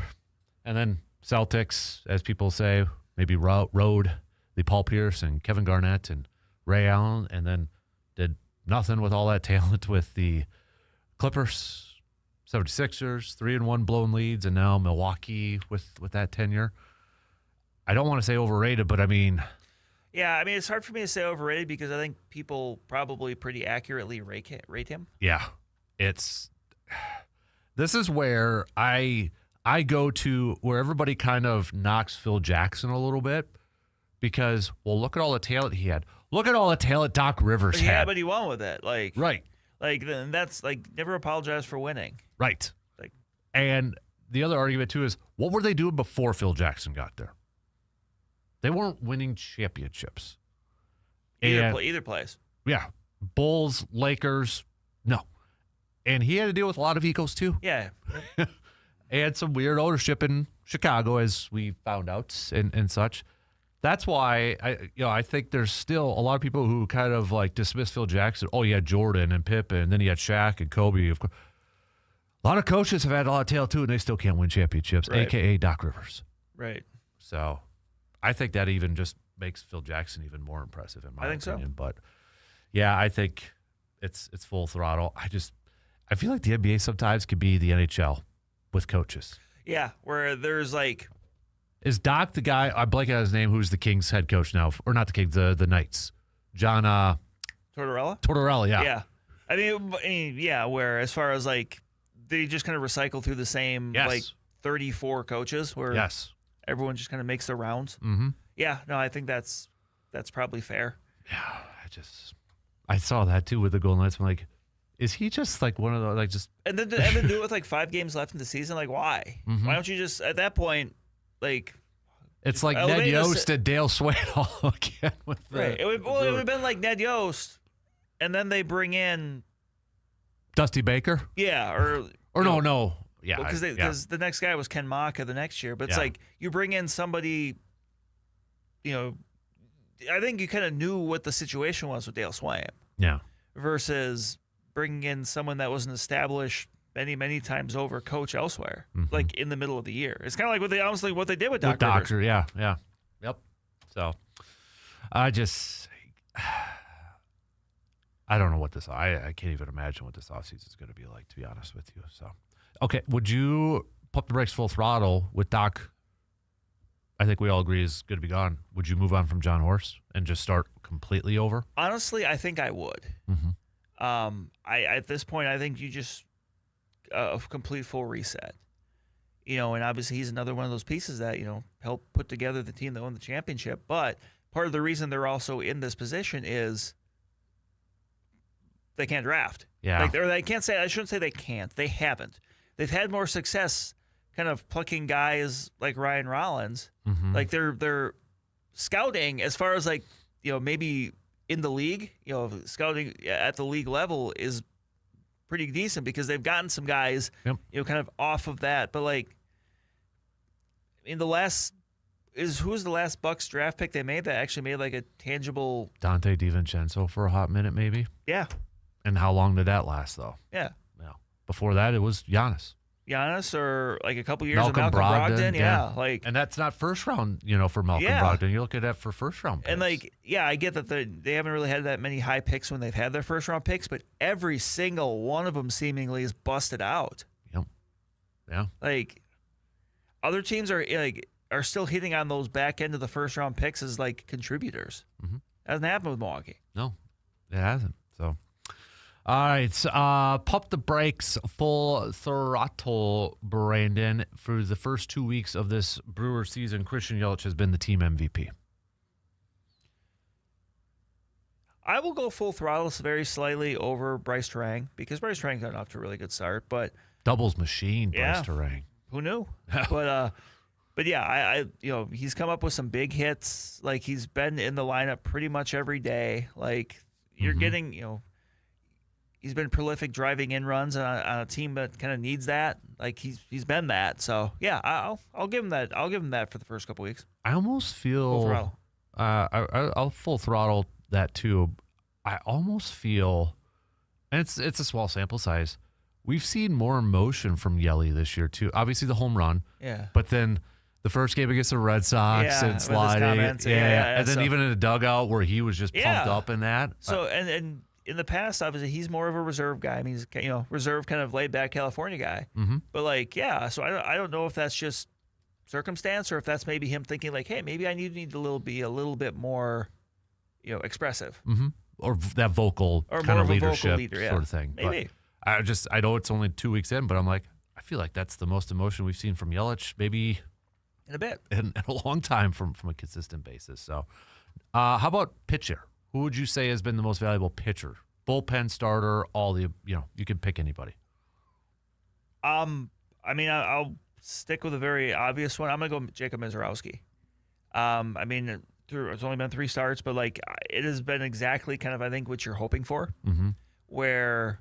And then Celtics, as people say, maybe rode the Paul Pierce and Kevin Garnett and Ray Allen, and then did nothing with all that talent with the Clippers, 76ers, 3-1 blown leads, and now Milwaukee with that tenure. I don't want to say overrated, but I mean... Yeah, it's hard for me to say overrated because I think people probably pretty accurately rate him. Yeah. This is where I go to where everybody kind of knocks Phil Jackson a little bit because, well, look at all the talent he had. Look at all the talent Doc Rivers had. Yeah, but he won with it. Right. Then that's never apologize for winning. Right. And the other argument, too, is what were they doing before Phil Jackson got there? They weren't winning championships. Either place. Yeah. Bulls, Lakers, no. And he had to deal with a lot of egos, too. Yeah. And some weird ownership in Chicago, as we found out, and such. That's why I think there's still a lot of people who kind of dismiss Phil Jackson. Oh, you had Jordan and Pippen, and then you had Shaq and Kobe. Of course. A lot of coaches have had a lot of talent too, and they still can't win championships, right. a.k.a. Doc Rivers. Right. So I think that even just makes Phil Jackson even more impressive in my opinion. So. But yeah, I think it's full throttle. I feel like the NBA sometimes could be the NHL with coaches. Yeah, where there's Is Doc the guy, I blank out his name, who's the Kings head coach now? Or not the Kings, the Knights. John Tortorella? Tortorella, yeah. Yeah. I mean, yeah, where as far as they just kind of recycle through the same 34 coaches where everyone just kind of makes their rounds. Mm-hmm. Yeah, no, I think that's probably fair. Yeah, I saw that too with the Golden Knights. I'm like, is he just one of those just and then do it with 5 games left in the season? Why? Mm-hmm. Why don't you just at that point it's like Ned Yost and Dale Swain all again with right. It would have been like Ned Yost, and then they bring in Dusty Baker. Yeah, or no, yeah, because the next guy was Ken Maka the next year. But it's you bring in somebody. I think you kind of knew what the situation was with Dale Swain. Yeah. Versus bringing in someone that was an established many times over coach elsewhere, in the middle of the year. It's kind of like what they did with Doc Rivers. Doctor, yeah. Yep. So I don't know what I can't even imagine what this offseason is going to be like, to be honest with you. So, okay, would you pump the brakes full throttle with Doc? I think we all agree is going to be gone. Would you move on from John Horst and just start completely over? Honestly, I think I would. Mm-hmm. At this point, I think you just a complete full reset. And obviously he's another one of those pieces that, helped put together the team that won the championship. But part of the reason they're also in this position is they can't draft. Yeah. I shouldn't say they can't. They haven't. They've had more success kind of plucking guys like Ryan Rollins. Mm-hmm. They're scouting as far as maybe in the league, scouting at the league level is pretty decent because they've gotten some guys, kind of off of that. But in the last who's the last Bucks draft pick they made that actually made like a tangible Dante DiVincenzo for a hot minute, maybe. Yeah. And how long did that last, though? Yeah. Before that, it was Giannis. Or like a couple years Malcolm of Malcolm Brogdon. yeah. Like, and that's not first round, for Malcolm Brogdon. You look at that for first round picks. And I get that they haven't really had that many high picks when they've had their first round picks, but every single one of them seemingly is busted out. Yep. Yeah. Like, other teams are still hitting on those back end of the first round picks as like contributors. Mm-hmm. Hasn't happened with Milwaukee. No, it hasn't. So, all right, pump the brakes, full throttle, Brandon. For the first 2 weeks of this Brewer season, Christian Yelich has been the team MVP. I will go full throttle very slightly over Bryce Terang because Bryce Terang got off to a really good start, but doubles machine, Bryce Terang. Who knew? But yeah, he's come up with some big hits. Like, he's been in the lineup pretty much every day. Like, you're getting, he's been prolific driving in runs on a team that kind of needs that. Like, he's been that. So yeah, I'll give him that. I'll give him that for the first couple weeks. I almost feel full throttle. I'll full throttle that too. I almost feel, and it's a small sample size. We've seen more emotion from Yelly this year too. Obviously the home run. Yeah. But then the first game against the Red Sox and sliding. And then even in the dugout where he was just pumped up in that. So and in the past, obviously, he's more of a reserve guy. I mean, he's reserve kind of laid back California guy. Mm-hmm. But so I don't know if that's just circumstance or if that's maybe him thinking like, hey, maybe I need to be a little bit more, expressive. Mm-hmm. Or that vocal or kind of leadership sort of thing. Maybe. But I know it's only 2 weeks in, but I'm like, I feel like that's the most emotion we've seen from Yelich maybe in a bit, in a long time from a consistent basis. So, how about pitcher? Who would you say has been the most valuable pitcher? Bullpen starter, you can pick anybody. I mean, I'll stick with a very obvious one. I'm gonna go Jacob Mizorowski. I mean, it's only been 3 starts, but like it has been exactly kind of I think what you're hoping for. Mm-hmm. Where,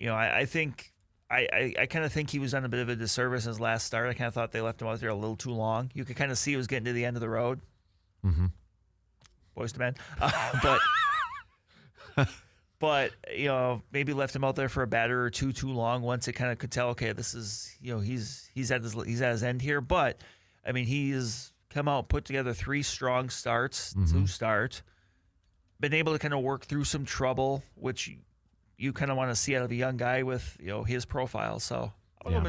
I think. I kind of think he was done a bit of a disservice in his last start. I kind of thought they left him out there a little too long. You could kind of see he was getting to the end of the road. Mm-hmm. Boys to men. But maybe left him out there for a batter or two too long once it kind of could tell, okay, this is, he's at his end here. But, I mean, he's come out, put together 3 strong starts to start, been able to kind of work through some trouble, which you kind of want to see out of a young guy with his profile. So I'm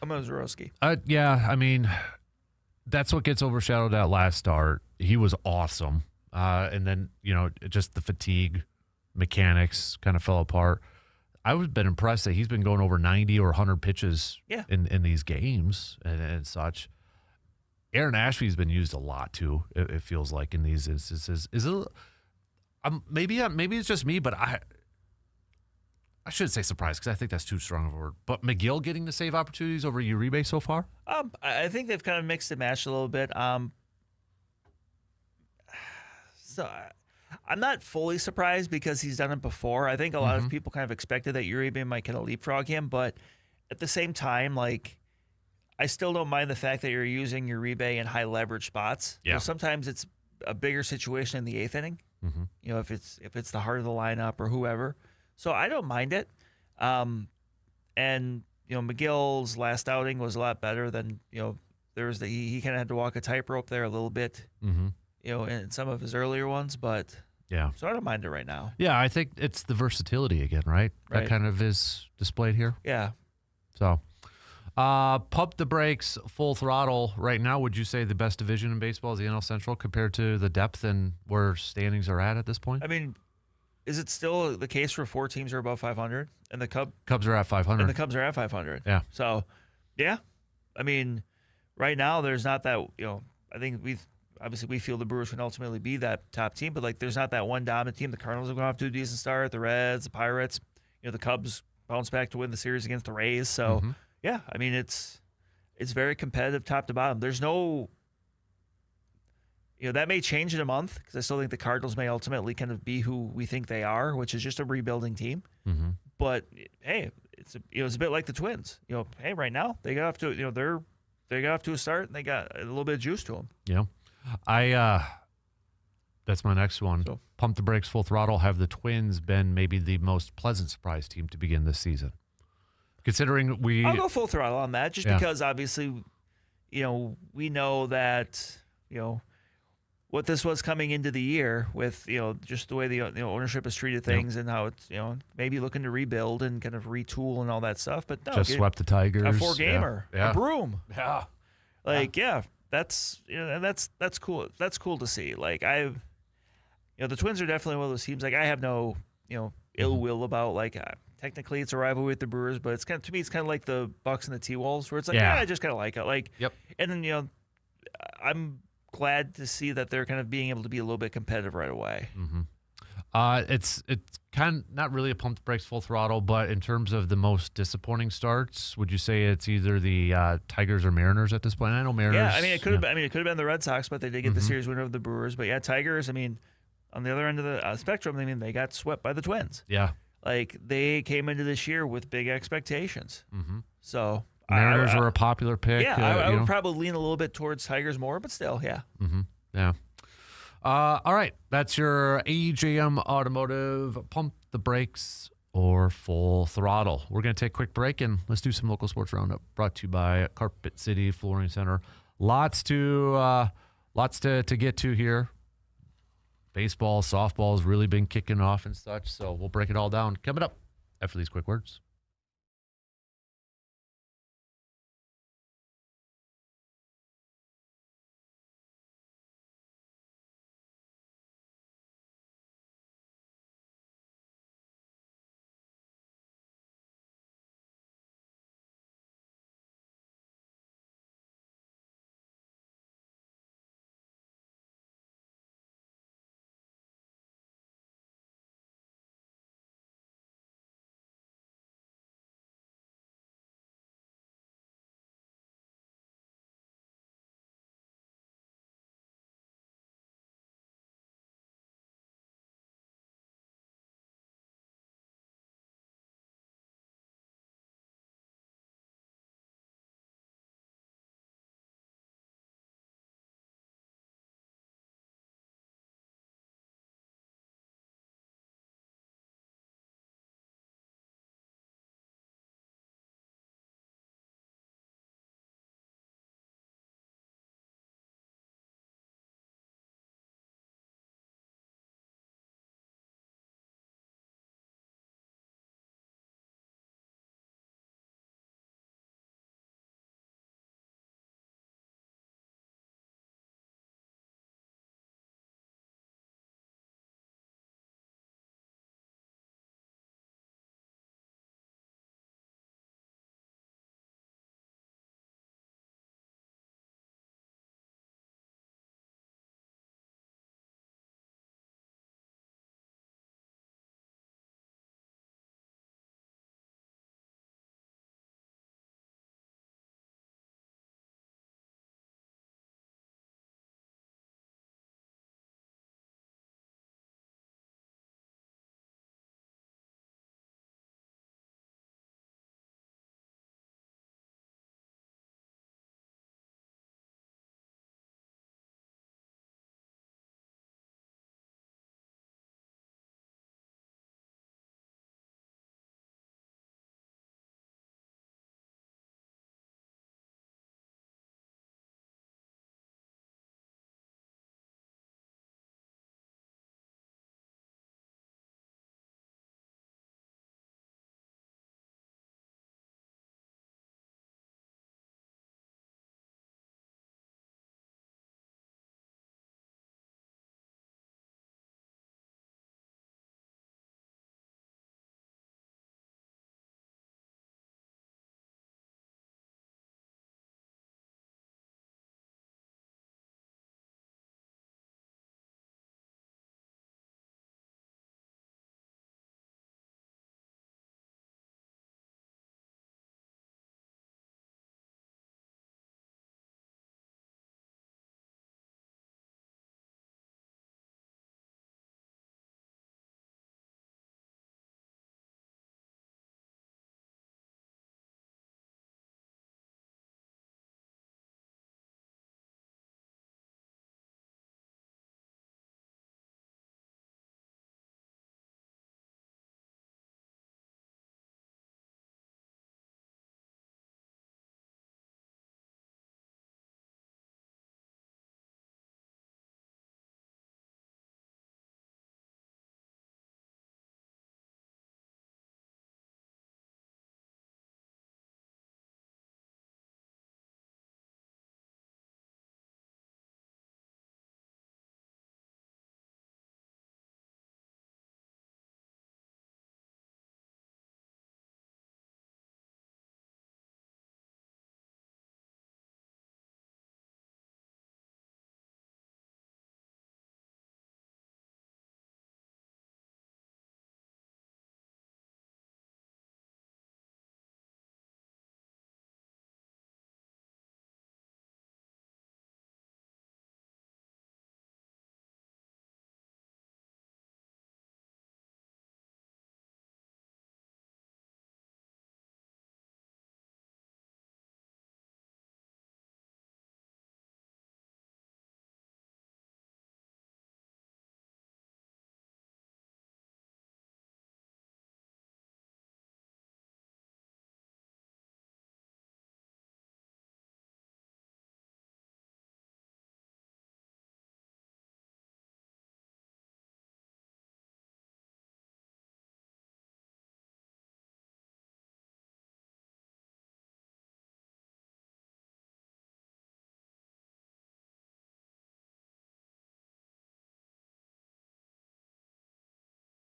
Mizorowski. Yeah, I mean, that's what gets overshadowed that last start. He was awesome, and then just the fatigue, mechanics kind of fell apart. I've been impressed that he's been going over 90 or 100 pitches in these games and such. Aaron Ashby's been used a lot too. It feels like in these instances. Is it? Maybe it's just me, but I shouldn't say surprised because I think that's too strong of a word. But McGill getting the save opportunities over Uribe so far? I think they've kind of mixed and matched a little bit. So I'm not fully surprised because he's done it before. I think a lot of people kind of expected that Uribe might kind of leapfrog him. But at the same time, like, I still don't mind the fact that you're using Uribe in high leverage spots. Yeah. Sometimes it's a bigger situation in the 8th inning. Mm-hmm. If it's the heart of the lineup or whoever. So I don't mind it. And McGill's last outing was a lot better than, there was he kind of had to walk a tightrope there a little bit, in some of his earlier ones, but yeah. So I don't mind it right now. Yeah, I think it's the versatility again, right? That kind of is displayed here. Yeah. So, pump the brakes, full throttle. Right now, would you say the best division in baseball is the NL Central compared to the depth and where standings are at this point? I mean, is it still the case where 4 teams are above 500 and the Cubs are at 500? And the Cubs are at 500. Yeah. So, yeah. I mean, right now there's not that, I think we feel the Brewers can ultimately be that top team, but like there's not that one dominant team. The Cardinals are going to have to do a decent start, the Reds, the Pirates, the Cubs bounce back to win the series against the Rays. So, yeah, I mean, it's very competitive top to bottom. There's no that may change in a month because I still think the Cardinals may ultimately kind of be who we think they are, which is just a rebuilding team. Mm-hmm. But hey, it's a bit like the Twins. Hey, right now they got off to they're got off to a start and they got a little bit of juice to them. Yeah. That's my next one. So- Pump the brakes, full throttle. Have the Twins been maybe the most pleasant surprise team to begin this season? Considering I'll go full throttle on that just Yeah. because obviously, we know that, what this was coming into the year with, just the way the ownership has treated things and how it's, maybe looking to rebuild and kind of retool and all that stuff. But no, just swept the Tigers. a 4-gamer, Yeah. a broom. Yeah. That's that's cool. That's cool to see. Like the Twins are definitely one of those teams. Like I have no ill will about technically it's a rivalry with the Brewers, but it's to me it's kind of like the Bucks and the T-Wolves where it's like I just kind of like it. Yep. And then I'm glad to see that they're kind of being able to be a little bit competitive right away. It's kind of not really a pump the brakes, full throttle, but in terms of the most disappointing starts, would you say it's either the Tigers or Mariners at this point? I know Mariners. Yeah, I mean it could have. It could have been the Red Sox, but they did get the series winner of the Brewers. But yeah, Tigers. I mean, on the other end of the spectrum, I mean they got swept by the Twins. Yeah. Like they came into this year with big expectations. So Mariners were a popular pick. Yeah, I would probably lean a little bit towards Tigers more, but still, yeah. Yeah. All right. That's your AJM Automotive Pump the Brakes or Full Throttle. We're going to take a quick break and let's do some local sports roundup brought to you by Carpet City Flooring Center. Lots to get to here. Baseball, softball has really been kicking off and such, so we'll break it all down coming up after these quick words.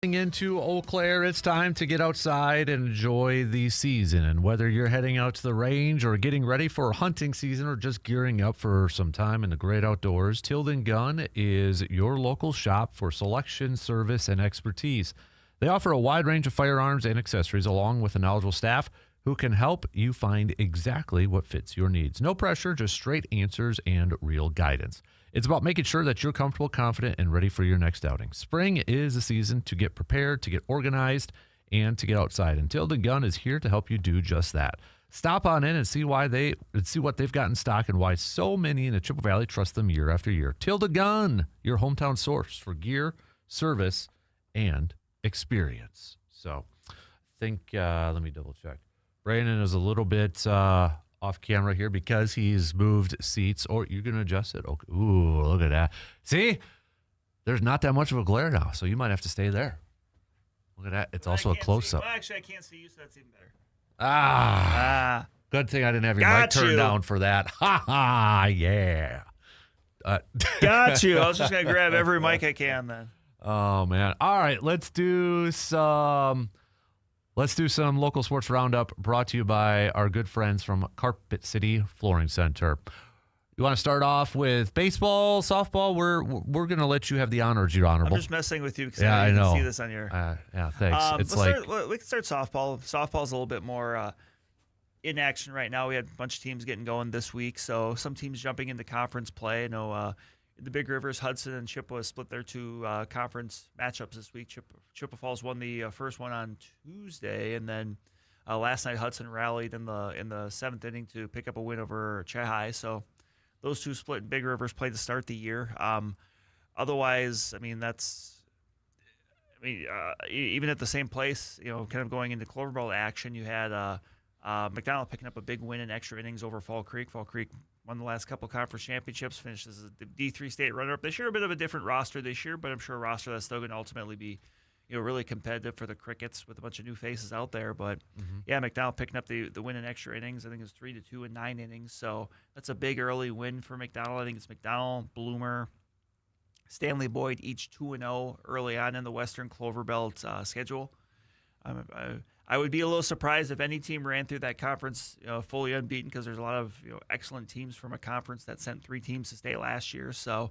Into Eau Claire, it's time to get outside and enjoy the season. And whether you're heading out to the range or getting ready for hunting season or just gearing up for some time in the great outdoors, Tilden Gun is your local shop for selection, service, and expertise. They offer a wide range of firearms and accessories along with a knowledgeable staff who can help you find exactly what fits your needs. No pressure, just straight answers and real guidance. It's about making sure that you're comfortable, confident, and ready for your next outing. Spring is the season to get prepared, to get organized, and to get outside. And Tilden Gun is here to help you do just that. Stop on in and see what they've got in stock and why so many in the Chippewa Valley trust them year after year. Tilden Gun, your hometown source for gear, service, and experience. So I think, let me double check. Brandon is a little bit off camera here because he's moved seats. Or you're going to adjust it. Okay. Ooh, look at that. See? There's not that much of a glare now, so you might have to stay there. Look at that. It's also a close-up. Well, actually, I can't see you, so that's even better. Good thing I didn't have your mic turned down for that. Ha ha, yeah. Got you. I was just going to grab every mic I can then. Oh, man. All right, let's do some local sports roundup brought to you by our good friends from Carpet City Flooring Center. You want to start off with baseball, softball? We're going to let you have the honors, Your Honorable. I'm just messing with you because I know. See this on your. Yeah, thanks. We can start softball. Softball's a little bit more in action right now. We had a bunch of teams getting going this week, so some teams jumping into conference play. I know the Big Rivers, Hudson, and Chippewa split their two conference matchups this week. Chippewa Falls won the first one on Tuesday, and then last night Hudson rallied in the seventh inning to pick up a win over Chehai. So those two split. Big Rivers played to start the year. Otherwise, even at the same place, kind of going into Cloverbelt action, you had McDonald picking up a big win in extra innings over Fall Creek. Fall Creek won the last couple conference championships, finished as the D3 state runner-up. They share a bit of a different roster this year, but I'm sure a roster that's still going to ultimately be, really competitive for the Crickets with a bunch of new faces out there. But yeah, McDonald picking up the win in extra innings. I think it was 3-2 in 9 innings. So that's a big early win for McDonald. I think it's McDonald, Bloomer, Stanley Boyd, each 2-0 early on in the Western Cloverbelt schedule. I would be a little surprised if any team ran through that conference fully unbeaten, because there's a lot of excellent teams from a conference that sent 3 teams to state last year. So,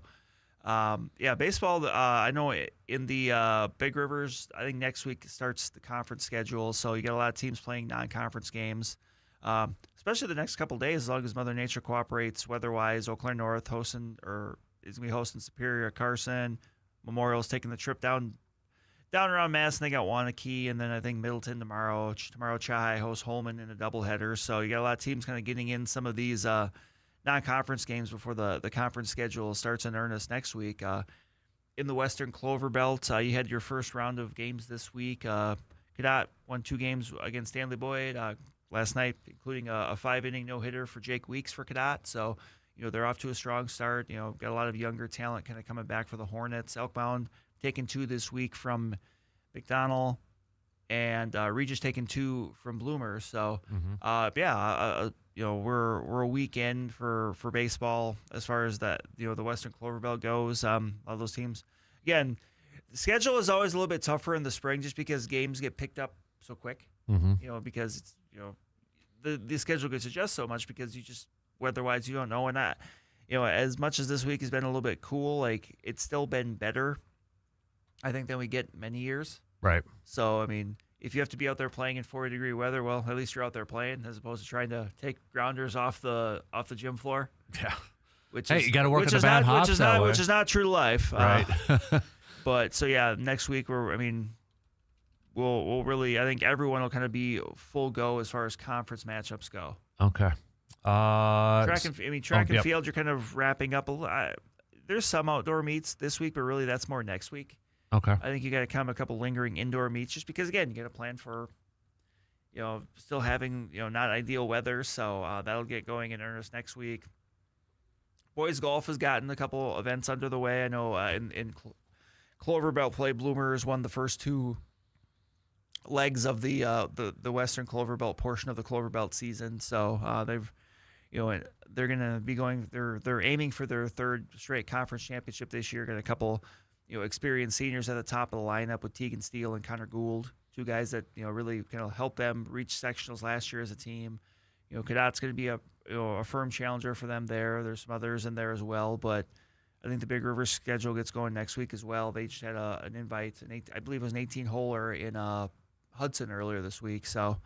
baseball, I know in the Big Rivers, I think next week starts the conference schedule. So you got a lot of teams playing non-conference games, especially the next couple of days, as long as Mother Nature cooperates weather-wise. Eau Claire North is going to be hosting Superior, Carson. Memorial's taking the trip down around Madison. They got Wanakee, and then I think Middleton tomorrow. Tomorrow, Chehai hosts Holman in a doubleheader. So you got a lot of teams kind of getting in some of these non-conference games before the conference schedule starts in earnest next week. In the Western Cloverbelt, you had your first round of games this week. Cadott won 2 games against Stanley Boyd last night, including a 5-inning no-hitter for Jake Weeks for Cadott. So, they're off to a strong start. Got a lot of younger talent kind of coming back for the Hornets. Elkbound taking 2 this week from McDonald, and Regis taking 2 from Bloomer. So, we're a weekend for baseball as far as that the Western Cloverbelt goes. All those teams. Again, the schedule is always a little bit tougher in the spring, just because games get picked up so quick. Because it's, the schedule gets adjusted so much because you just weather-wise you don't know, and that as much as this week has been a little bit cool, like it's still been better, I think, than we get many years. Right. So, if you have to be out there playing in 40-degree weather, well, at least you're out there playing, as opposed to trying to take grounders off the gym floor. Yeah. You got to work at the bad hops which is not true to life. Right. But so yeah, next week we'll really, I think everyone will kind of be full go as far as conference matchups go. Okay. Track and field, you're kind of wrapping up a little. There's some outdoor meets this week, but really that's more next week. Okay. I think you got to come a couple lingering indoor meets, just because, again, you got to plan for, still having, not ideal weather. So that'll get going in earnest next week. Boys golf has gotten a couple events under the way. I know in Cloverbelt play, Bloomers won the first 2 legs of the Western Cloverbelt portion of the Cloverbelt season. So they've, they're going to be going. They're aiming for their 3rd straight conference championship this year. Got a couple, experienced seniors at the top of the lineup with Tegan Steele and Connor Gould, two guys that really kind of helped them reach sectionals last year as a team. Cadot's going to be a firm challenger for them there. There's some others in there as well, but I think the Big River schedule gets going next week as well. They just had an invite, I believe it was an 18-holer in Hudson earlier this week. So,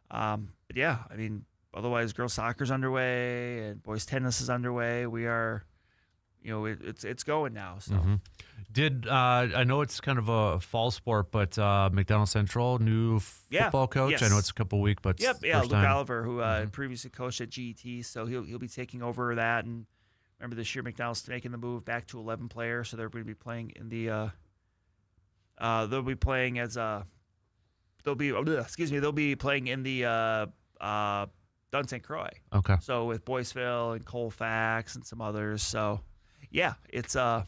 but yeah, I mean, otherwise girls soccer's underway and boys tennis is underway. We are, it's going now. So, I know it's kind of a fall sport, but McDonald Central new football coach. Yes. I know it's a couple weeks, but Luke Oliver, who previously coached at GET, so he'll be taking over that. And remember, this year McDonald's making the move back to 11 players, so they're going to be playing in the. They'll be playing in the Dun St. Croix. Okay. So with Boyceville and Colfax and some others. So yeah, we're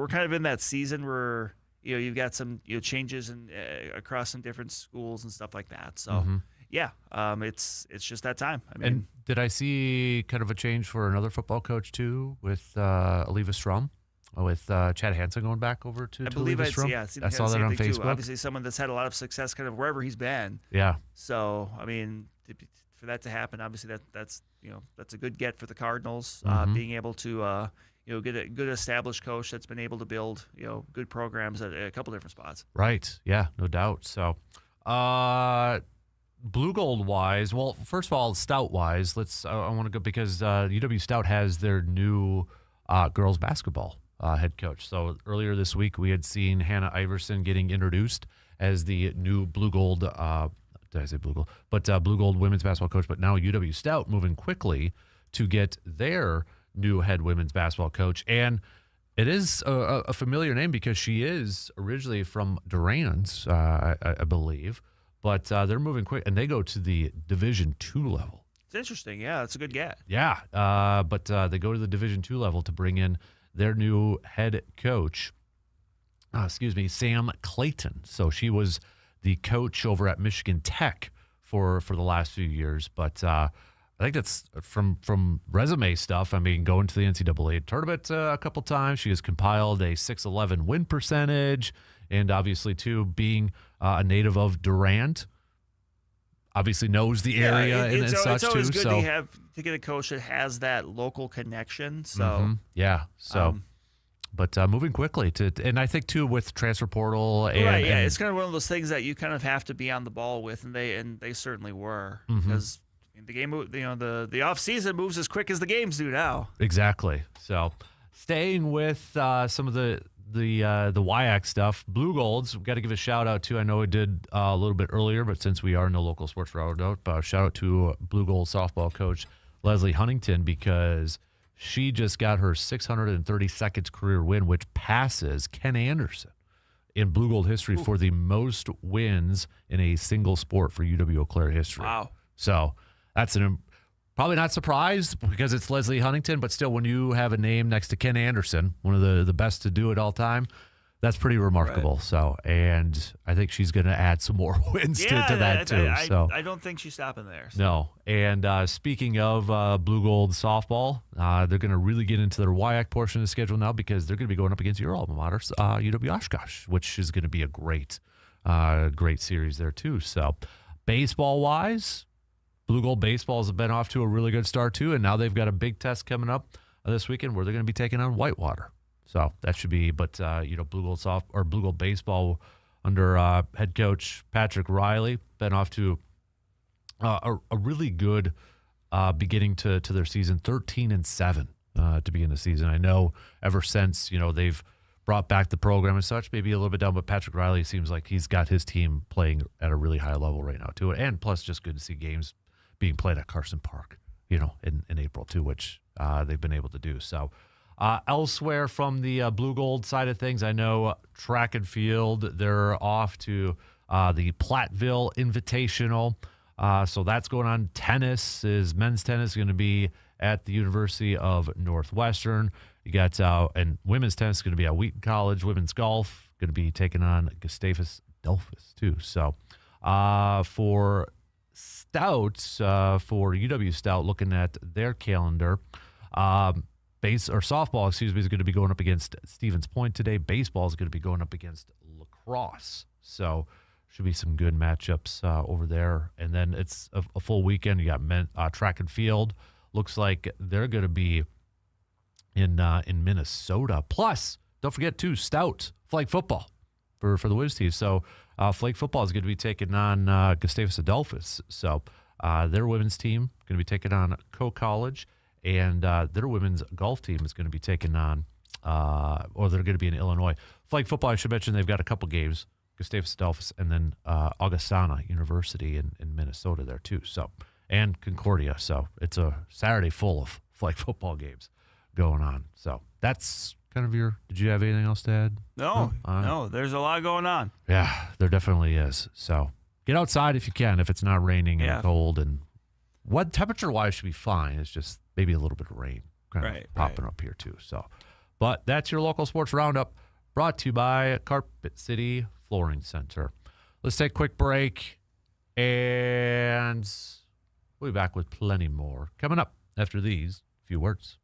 kind of in that season where you've got some changes and across some different schools and stuff like that. So yeah, it's just that time. I mean, and did I see kind of a change for another football coach too with Aliva Strum? With Chad Hansen going back over to I believe I saw that on Facebook. Too. Obviously, someone that's had a lot of success kind of wherever he's been. Yeah. So, I mean, for that to happen, obviously that's a good get for the Cardinals, being able to get a good established coach that's been able to build good programs at a couple different spots. Right. Yeah. No doubt. So, Blue Gold wise, well, first of all, Stout wise, I want to go because UW Stout has their new girls basketball head coach. So earlier this week, we had seen Hannah Iverson getting introduced as the new Blue Gold, did I say Blue Gold? But Blue Gold women's basketball coach. But now UW Stout moving quickly to get their new head women's basketball coach. And it is a familiar name because she is originally from Durant, I believe. But they're moving quick, and they go to the Division II level. It's interesting. Yeah, that's a good get. Yeah, but they go to the Division II level to bring in their new head coach, Sam Clayton. So she was the coach over at Michigan Tech for the last few years. But I think that's from resume stuff. I mean, going to the NCAA tournament a couple times. She has compiled a 611 win percentage. And obviously, too, being a native of Durant, obviously knows the area and such, too. It's always good to get a coach that has that local connection. So yeah, so but moving quickly and I think too with transfer portal and right, yeah, it's kind of one of those things that you kind of have to be on the ball with, and they certainly were because the game, the off season moves as quick as the games do now. Exactly. So staying with some of the WIAC stuff, Blue Golds, we've got to give a shout out to. I know it did a little bit earlier, but since we are no local sports roundup, shout out to Blue Gold softball coach Leslie Huntington because she just got her 632nd career win, which passes Ken Anderson in Blue Gold history for the most wins in a single sport for UW Eau Claire history. Wow! So that's probably not surprised because it's Leslie Huntington, but still, when you have a name next to Ken Anderson, one of the best to do it all time, that's pretty remarkable. Right. So, and I think she's going to add some more wins to that too. I don't think she's stopping there. So. No. And speaking of Blue Gold softball, they're going to really get into their WIAC portion of the schedule now because they're going to be going up against your alma mater, UW Oshkosh, which is going to be a great series there too. So, baseball wise, Blue Gold baseball has been off to a really good start too, and now they've got a big test coming up this weekend where they're going to be taking on Whitewater. So that should be, but Blue Gold baseball under head coach Patrick Riley been off to a really good beginning to their season, 13-7 to begin the season. I know ever since they've brought back the program and such, maybe a little bit down, but Patrick Riley seems like he's got his team playing at a really high level right now too, and plus just good to see games being played at Carson Park, in April too, which they've been able to do. So elsewhere from the Blue Gold side of things, I know track and field, they're off to the Platteville Invitational. So that's going on. Men's tennis is going to be at the University of Northwestern. You got, and women's tennis is going to be at Wheaton College. Women's golf going to be taking on Gustavus Adolphus too. So for Stouts, for UW Stout, looking at their calendar, softball, is going to be going up against Stevens Point today. Baseball is going to be going up against lacrosse. So should be some good matchups over there. And then it's a full weekend. You got track and field. Looks like they're going to be in Minnesota. Plus, don't forget too, Stout flag football for the Wiz team. So flag football is going to be taking on Gustavus Adolphus. So their women's team going to be taking on Co-College, and their women's golf team is going to be taking on, or they're going to be in Illinois. Flag football, I should mention, they've got a couple games, Gustavus Adolphus and then Augustana University in Minnesota there too. So, and Concordia. So it's a Saturday full of flag football games going on. So that's kind of did you have anything else to add? No, there's a lot going on. Yeah, there definitely is. So get outside if you can, if it's not raining and cold. And what temperature-wise should be fine. It's just maybe a little bit of rain kind of popping up here too. So, but that's your local sports roundup brought to you by Carpet City Flooring Center. Let's take a quick break, and we'll be back with plenty more coming up after these few words.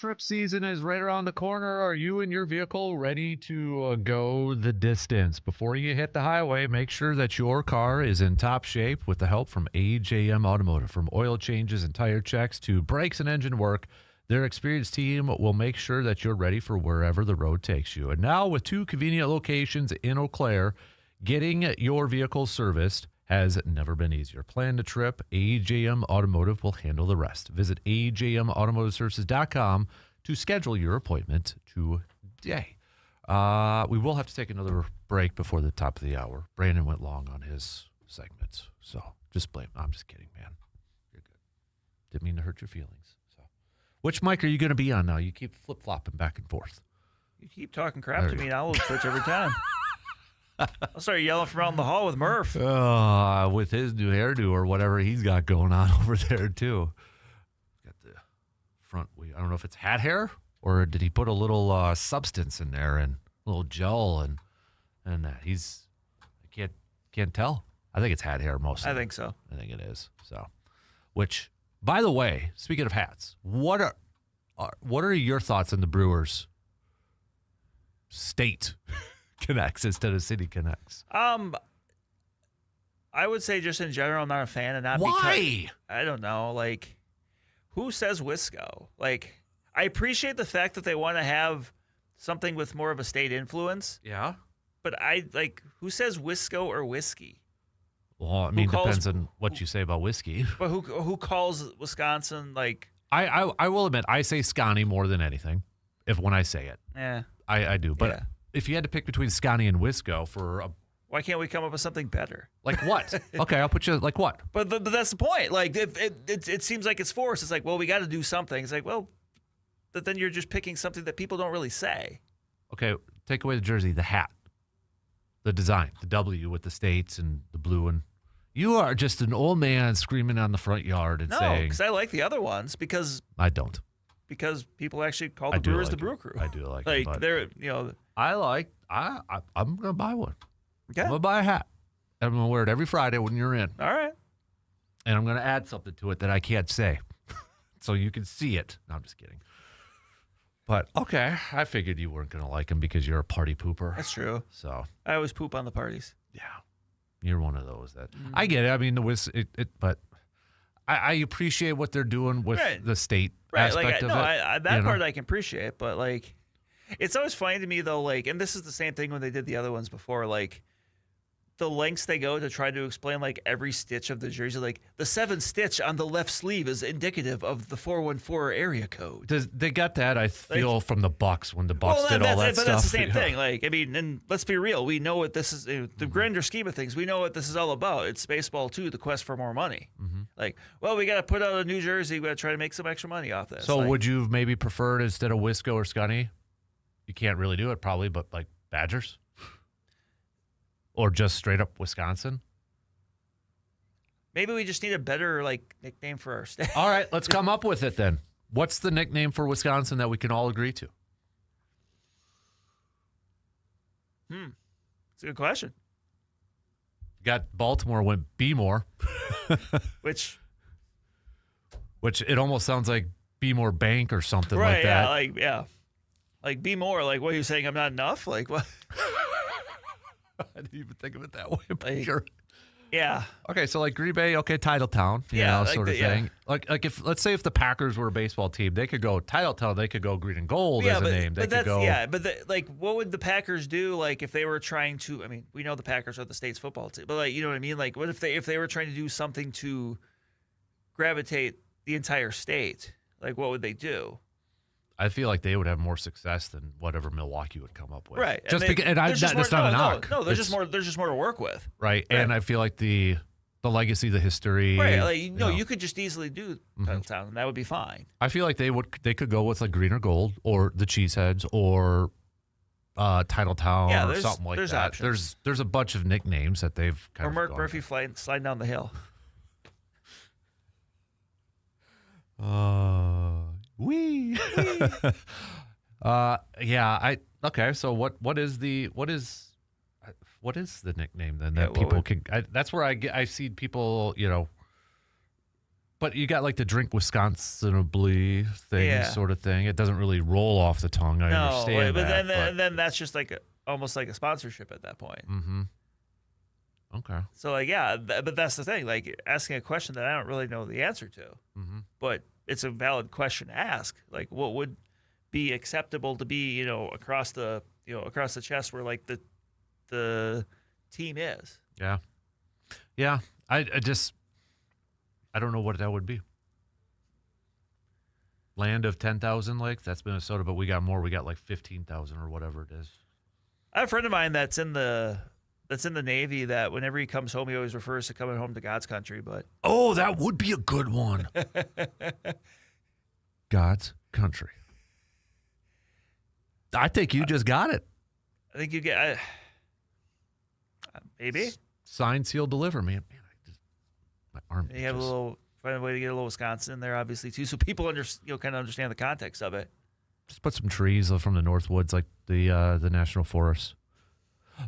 trip season is right around the corner. Are you and your vehicle ready to go the distance? Before you hit the highway, make sure that your car is in top shape with the help from AJM Automotive. From oil changes and tire checks to brakes and engine work, their experienced team will make sure that you're ready for wherever the road takes you. And now with 2 convenient locations in Eau Claire, getting your vehicle serviced has never been easier. Plan the trip. AJM Automotive will handle the rest. Visit ajmautomotiveservices.com to schedule your appointment today. We will have to take another break before the top of the hour. Brandon went long on his segments, so just blame. I'm just kidding, man. You're good. Didn't mean to hurt your feelings. So, which mic are you going to be on now? You keep flip-flopping back and forth. You keep talking crap to me, and I'll switch every time. I'll start yelling from out in the hall with Murph. With his new hairdo or whatever he's got going on over there, too. Got the front wheel. I don't know if it's hat hair or did he put a little substance in there and a little gel and that. I can't tell. I think it's hat hair mostly. I think so. I think it is. So, which, by the way, speaking of hats, what are your thoughts on the Brewers state connects instead of city connects? I would say just in general, I'm not a fan, and not Why? because I don't know. Like, who says Wisco? Like, I appreciate the fact that they want to have something with more of a state influence, Yeah. but who says Wisco or whiskey? Well, I mean, calls- depends on what you say about whiskey. But who calls Wisconsin like? I will admit, I say Scotty more than anything. When I say it, Yeah. I do. But Yeah. if you had to pick between Scotty and Wisco for Why can't we come up with something better? like what? Okay, I'll put you like what? But that's the point. Like, it seems like it's forced. It's like, well, we got to do something. It's like, well, but then you're just picking something that people don't really say. Okay, take away the jersey, the hat, the design, the W with the states and the blue, and you are just an old man screaming on the front yard and No, saying, because I like the other ones because I don't. people actually call I the do Brewers like the it. Brew Crew. I do like it, like but- they're I'm gonna buy one. okay. I'm gonna buy a hat. I'm gonna wear it every Friday when you're in. All right. And I'm going to add something to it that I can't say. So you can see it. No, I'm just kidding. But, okay, I figured you weren't going to like him because you're a party pooper. That's true. So, I always poop on the parties. yeah, you're one of those that I get it. I mean, but I appreciate what they're doing with Right. the state Right. aspect of it. That you know? part I can appreciate, but like, it's always funny to me though. Like, and this is the same thing when they did the other ones before. Like, the lengths they go to try to explain like every stitch of the jersey, like the 7th stitch on the left sleeve is indicative of the 414 area code. They got that, I feel, from the Bucks when the Bucks did all that but stuff. that's the same Yeah. thing. Like, I mean, and let's be real. We know what this is. The grander scheme of things, we know what this is all about. It's baseball too, the quest for more money. Mm-hmm. Like, well, we got to put out a new jersey. We got to try to make some extra money off this. So like, would you maybe prefer it instead of Wisco or Scunny? You can't really do it probably, but like Badgers? Or just straight up Wisconsin? maybe we just need a better like nickname for our staff. All right, let's come up with it then. What's the nickname for Wisconsin that we can all agree to? It's a good question. Got Baltimore went Be More, Which which it almost sounds like Be More Bank or something like that. like be more. Like, what are you saying? I'm not enough. Like what? I didn't even think of it that way. But Like, sure. Yeah. Okay, so like Green Bay, okay, Titletown, you Yeah, know, like sort of the- yeah. thing. Like if let's say if the Packers were a baseball team, they could go Titletown, they could go Green and Gold as a name. They could go. Yeah, but like, what would the Packers do? Like, if they were trying to, I mean, we know the Packers are the state's football team, but like, you know what I mean? Like, what if they were trying to do something to gravitate the entire state? Like, what would they do? I feel like they would have more success than whatever Milwaukee would come up with. Right. Just and because, and there's just that's more- not a no, knock. No, there's It's- just more. There's just more to work with. Right. Right. And I feel like the legacy, the history. Right. Like, you know, you could just easily do Titletown, and that would be fine. I feel like they could go with like Green or Gold or the Cheeseheads or Titletown Yeah, or there's- something like there's that. options. There's a bunch of nicknames that they've kind Or of Mark gone Murphy with. sliding down the hill. Wee. Okay. So what is the nickname then that Yeah, what people would- can? That's where I see people, you know, But you got like the drink Wisconsinably thing sort of thing. It doesn't really roll off the tongue. I understand but that. then that's just like almost like a sponsorship at that point. Mm-hmm. Okay. So like, yeah, but that's the thing. Like asking a question that I don't really know the answer to, but it's a valid question to ask. Like, what would be acceptable to be, across the chest where like the team is. Yeah. Yeah. I don't know what that would be. Land of 10,000 lakes, that's Minnesota, but we got more. We got like 15,000 or whatever it is. I have a friend of mine that's in the Navy that whenever he comes home, he always refers to coming home to God's country. But oh, that would be a good one. God's country. I think you just got it. I think you get maybe sign, seal, deliver, man. My arm. You have find a way to get a little Wisconsin in there, obviously too, so people kind of understand the context of it. Just put some trees from the Northwoods, like the National Forest.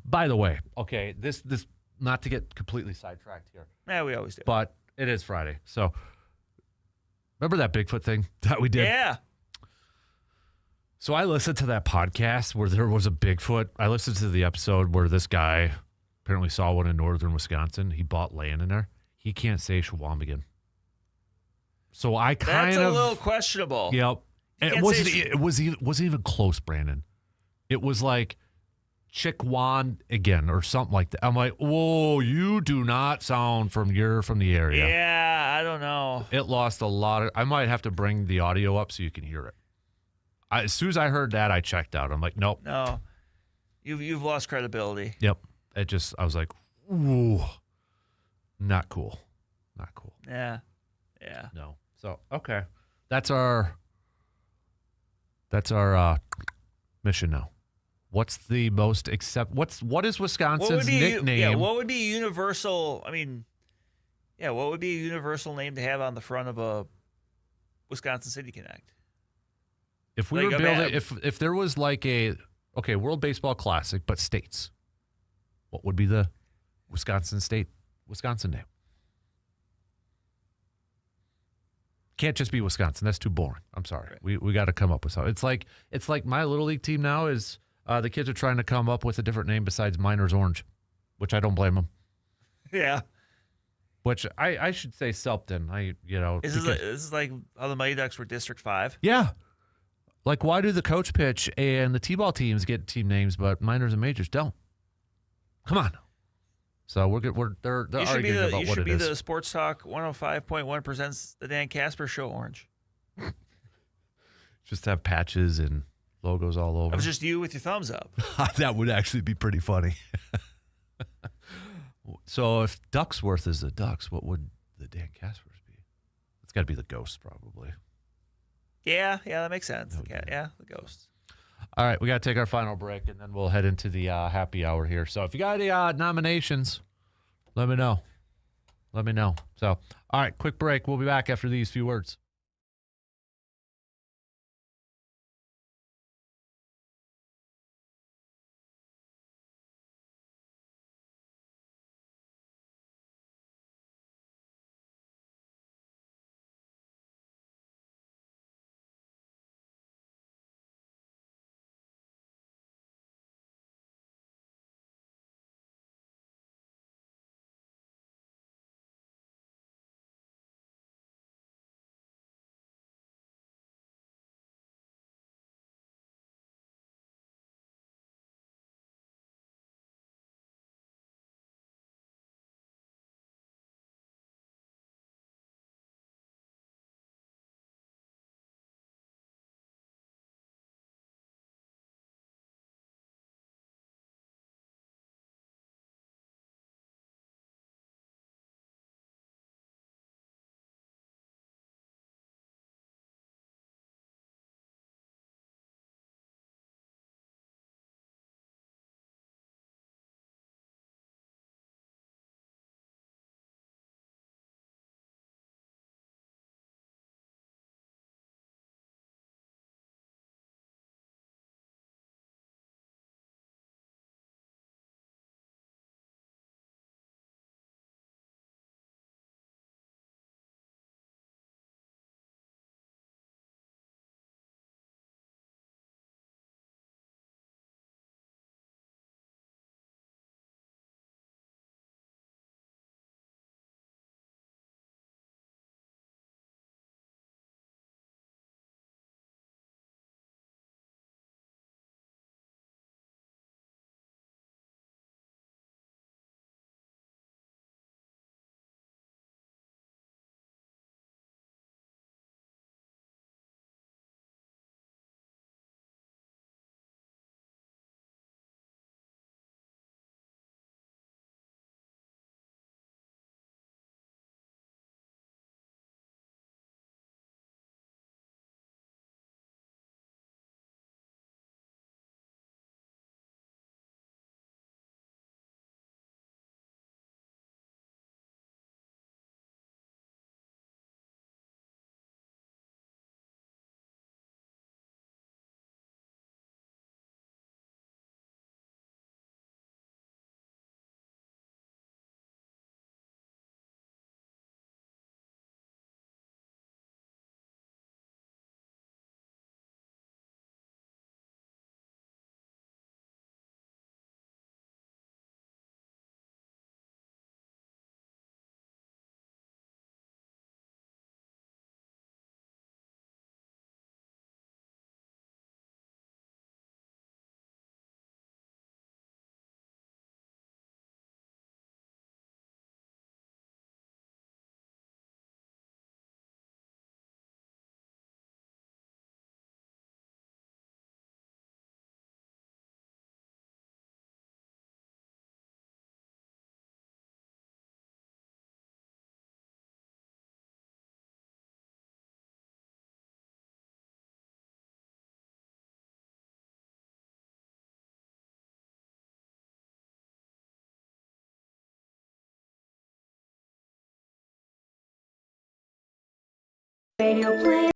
By the way, okay, this not to get completely sidetracked here. Yeah, we always do. But it is Friday, so remember that Bigfoot thing that we did? Yeah. So I listened to that podcast where there was a Bigfoot. I listened to the episode where this guy apparently saw one in northern Wisconsin. He bought land in there. He can't say Shawamigan. So I That's a little questionable. Yep. It wasn't even close, Brandon. It was like Chickwan again or something like that. I'm like, whoa, you do not sound from the area. Yeah, I don't know. It lost a lot of. I might have to bring the audio up so you can hear it. As soon as I heard that, I checked out. I'm like, nope. No, you've lost credibility. Yep. I was like, ooh, not cool. Not cool. Yeah. No. So, okay. That's our mission now. What's the most what is Wisconsin's nickname? What would be universal? I mean, what would be a universal name to have on the front of a Wisconsin City Connect? If we were building, if there was like World Baseball Classic, but states, what would be the Wisconsin name? Can't just be Wisconsin. That's too boring. I'm sorry. Right. We got to come up with something. It's like my little league team now is the kids are trying to come up with a different name besides Miners Orange, which I don't blame them. Yeah. Which I should say Selpton. This is like how the Mighty Ducks were District 5. Yeah. Like, why do the coach pitch and the T-ball teams get team names, but minors and majors don't? Come on. So they're arguing about what it is. You should be the Sports Talk 105.1 presents the Dan Kasper Show orange. Just have patches and logos all over. It was just you with your thumbs up. That would actually be pretty funny. So if Ducksworth is the Ducks, what would the Dan Kaspers be? It's got to be the Ghosts, probably. Yeah, that makes sense. The Ghosts. All right, we got to take our final break, and then we'll head into the happy hour here. So if you got any nominations, let me know. So, all right, quick break. We'll be back after these few words. Radio play.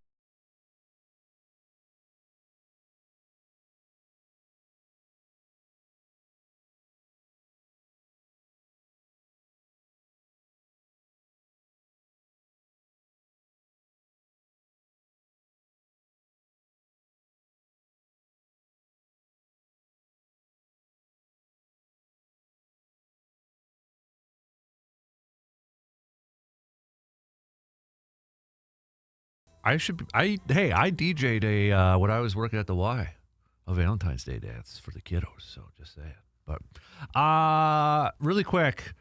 I DJ'd a when I was working at the Y, a Valentine's Day dance for the kiddos. So just saying. But really quick,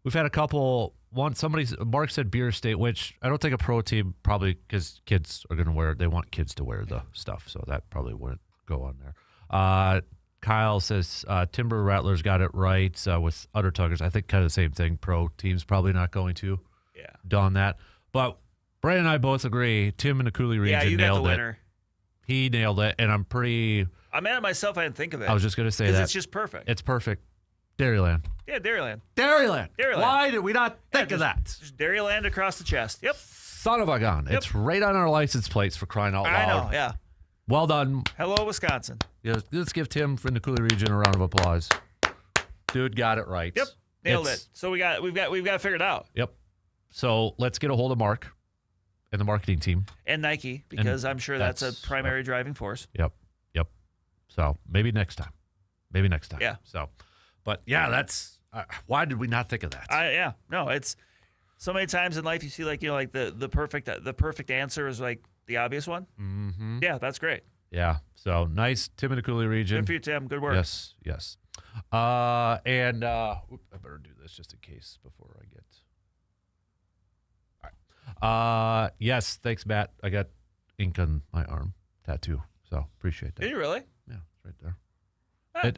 we've had a couple. Mark said Beer State, which I don't think a pro team probably because kids are going to wear. They want kids to wear the stuff, so that probably wouldn't go on there. Kyle says Timber Rattlers got it right with Udder Tuggers. I think kind of the same thing. Pro teams probably not going to don that, but. Brad and I both agree. Tim in the Cooley region you got nailed the winner. It. He nailed it, and I'm mad at myself. I didn't think of it. I was just going to say that. It's just perfect. It's perfect. Dairyland. Yeah, Dairyland. Dairyland. Dairyland. Why did we not think of that? Just Dairyland across the chest. Yep. Son of a gun. Yep. It's right on our license plates for crying out loud. I know, yeah. Well done. Hello, Wisconsin. Yeah, let's give Tim from the Cooley region a round of applause. Dude got it right. Yep. Nailed it. So we've got to figure it out. Yep. So let's get a hold of Mark and the marketing team. And Nike, because I'm sure that's a primary driving force. Yep. So maybe next time. Yeah. So, but yeah, that's why did we not think of that? No, it's so many times in life you see like the perfect answer is like the obvious one. Mm-hmm. Yeah, that's great. Yeah. So nice, Tim in the Cooley region. Good for you, Tim. Good work. Yes. I better do this just in case before I get. All right. Yes. Thanks, Matt. I got ink on my arm tattoo, so appreciate that. Did you really? Yeah, it's right there.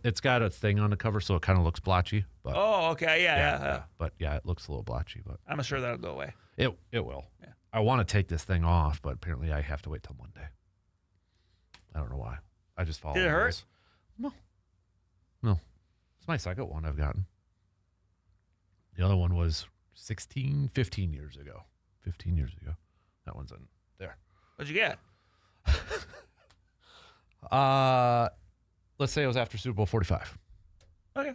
It's got a thing on the cover, so it kind of looks blotchy. But okay. Yeah. But yeah, it looks a little blotchy. But I'm sure that'll go away. It will. Yeah. I want to take this thing off, but apparently I have to wait till Monday. I don't know why. I just follow. Did it hurt? No. It's my second one I've gotten. The other one was 15 years ago. 15 years ago. That one's in there. What'd you get? Let's say it was after Super Bowl 45. Okay.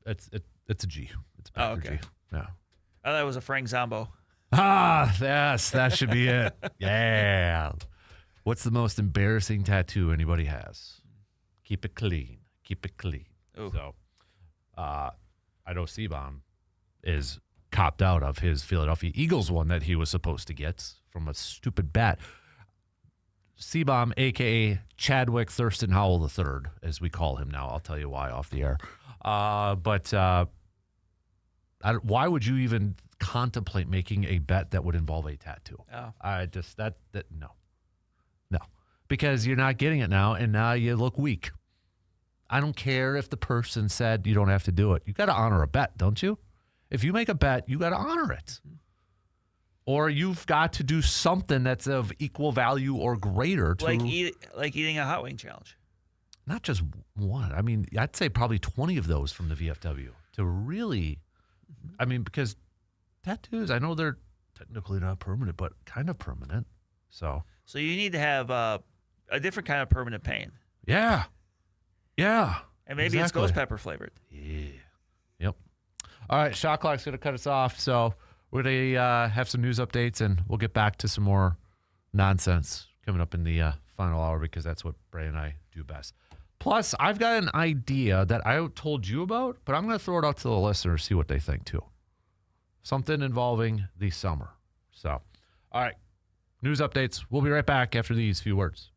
It's a G. It's a Packer okay. G. Yeah. Oh, that was a Frank Zombo. Yes, that should be it. Yeah. What's the most embarrassing tattoo anybody has? Keep it clean. Ooh. So, I know C-Bomb is copped out of his Philadelphia Eagles one that he was supposed to get from a stupid bat. C-Bomb, a.k.a. Chadwick Thurston Howell III, as we call him now. I'll tell you why off the air. Why would you even contemplate making a bet that would involve a tattoo? Oh. No. Because you're not getting it now, and now you look weak. I don't care if the person said you don't have to do it. You got to honor a bet, don't you? If you make a bet, you got to honor it. Or you've got to do something that's of equal value or greater to like eating a hot wing challenge. Not just one. I mean, I'd say probably 20 of those from the VFW to really, because tattoos, I know they're technically not permanent, but kind of permanent. So you need to have a different kind of permanent pain. Yeah. And maybe it's ghost pepper flavored. Yeah. Yep. All right, Shot Clock's going to cut us off. So we're going to have some news updates, and we'll get back to some more nonsense coming up in the final hour because that's what Bray and I do best. Plus, I've got an idea that I told you about, but I'm going to throw it out to the listeners, see what they think too. Something involving the summer. So, all right, news updates. We'll be right back after these few words.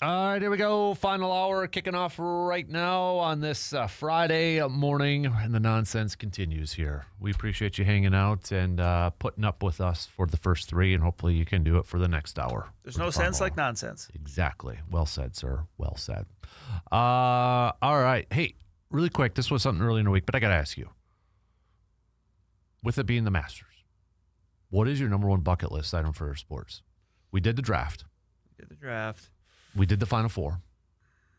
All right, here we go. Final hour kicking off right now on this Friday morning, and the nonsense continues here. We appreciate you hanging out and putting up with us for the first 3, and hopefully you can do it for the next hour. There's no sense like nonsense. Exactly. Well said, sir. Well said. All right. Hey, really quick, this was something early in the week, but I got to ask you. With it being the Masters, what is your number one bucket list item for sports? We did the draft. We did the Final Four.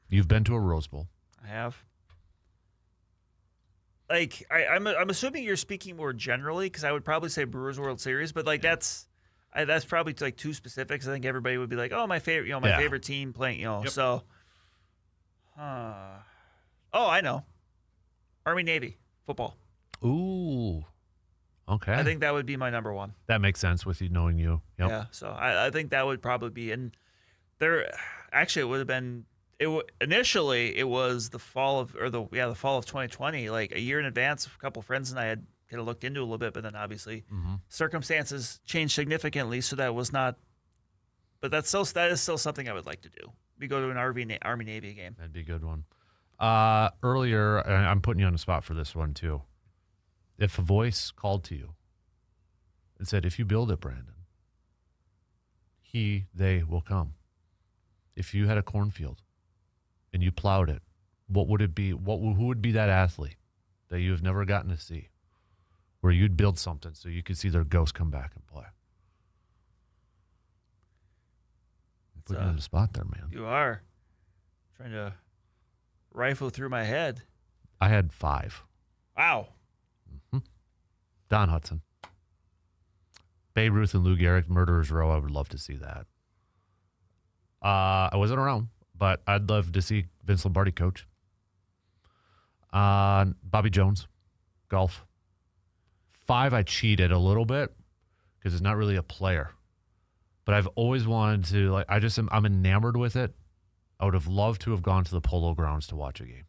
You've been to a Rose Bowl. I have. Like, I'm assuming you're speaking more generally, because I would probably say Brewers World Series, but like that's probably like too specific. I think everybody would be like, oh, my favorite, my favorite team playing, Yep. So. Oh, I know. Army Navy football. Ooh. Okay. I think that would be my number one. That makes sense with you knowing you. Yep. Yeah. So I think that would probably be, and there actually it would have been. Initially it was the fall of 2020, like a year in advance. A couple friends and I had kind of looked into it a little bit, but then obviously circumstances changed significantly, so that was not. But that is still something I would like to do. We go to an Army Navy game. That'd be a good one. Earlier, and I'm putting you on the spot for this one too. If a voice called to you and said, if you build it, Brandon, they will come. If you had a cornfield and you plowed it, what would it be? Who would be that athlete that you have never gotten to see, where you'd build something so you could see their ghost come back and play? I'm putting you on the spot there, man. You are trying to rifle through my head. I had 5. Wow. Don Hudson. Babe Ruth and Lou Gehrig, Murderers Row. I would love to see that. I wasn't around, but I'd love to see Vince Lombardi coach. Bobby Jones, golf. 5, I cheated a little bit because it's not really a player. But I've always wanted to, I'm enamored with it. I would have loved to have gone to the Polo Grounds to watch a game.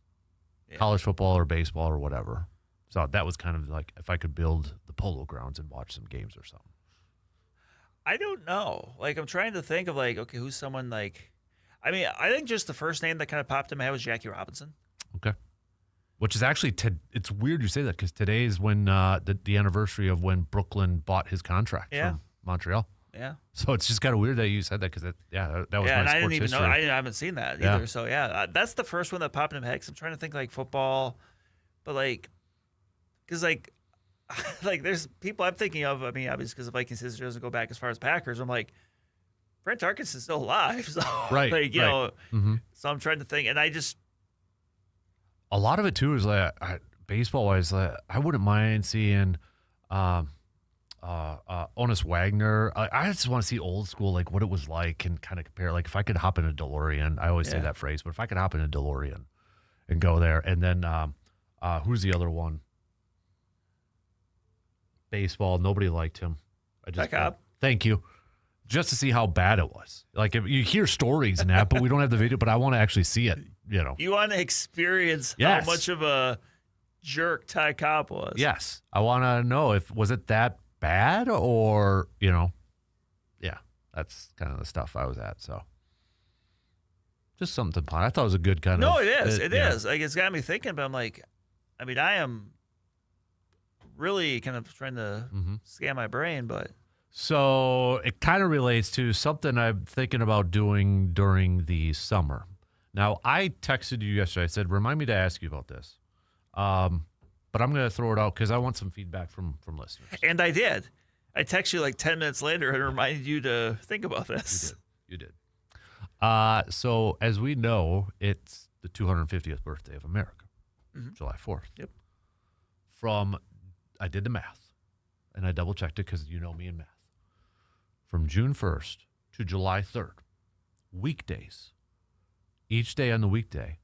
Yeah. College football or baseball or whatever. So that was kind of like if I could build the Polo Grounds and watch some games or something. I don't know. Like, I'm trying to think of, like, okay, who's someone like... I mean, I think just the first name that kind of popped in my head was Jackie Robinson. Okay. Which is actually... it's weird you say that because today is when the anniversary of when Brooklyn bought his contract from Montreal. Yeah. So it's just kind of weird that you said that because that was my sports and I didn't even history. know. I haven't seen that either. So, that's the first one that popped in my head because I'm trying to think, like, football. But, like... Because, like, there's people I'm thinking of. I mean, obviously, because the Vikings history doesn't go back as far as Packers. I'm like, Brent Tarkins is still alive. So, right. Like, you right. know, mm-hmm. So I'm trying to think. And I just. A lot of it, too, is like, baseball-wise, I wouldn't mind seeing Honus Wagner. I just want to see old school, like, what it was like and kind of compare. Like, if I could hop in a DeLorean, I always say that phrase, but if I could hop in a DeLorean and go there. And then who's the other one? Baseball, nobody liked him. Thank you. Just to see how bad it was. Like, if you hear stories and that, but we don't have the video, but I want to actually see it, you know. You want to experience how much of a jerk Ty Cobb was. Yes. I want to know was it that bad or, you know, that's kind of the stuff I was at. So just something fun. I thought it was a good kind of. No, it is. It is. Like, it's got me thinking, but I'm like, I mean, I am really kind of trying to scan my brain, but. So it kind of relates to something I'm thinking about doing during the summer. Now, I texted you yesterday. I said, remind me to ask you about this. But I'm going to throw it out because I want some feedback from listeners. And I did. I texted you like 10 minutes later and reminded you to think about this. You did. So as we know, it's the 250th birthday of America, July 4th. Yep. I did the math, and I double-checked it because you know me in math. From June 1st to July 3rd, weekdays, each day on the weekday,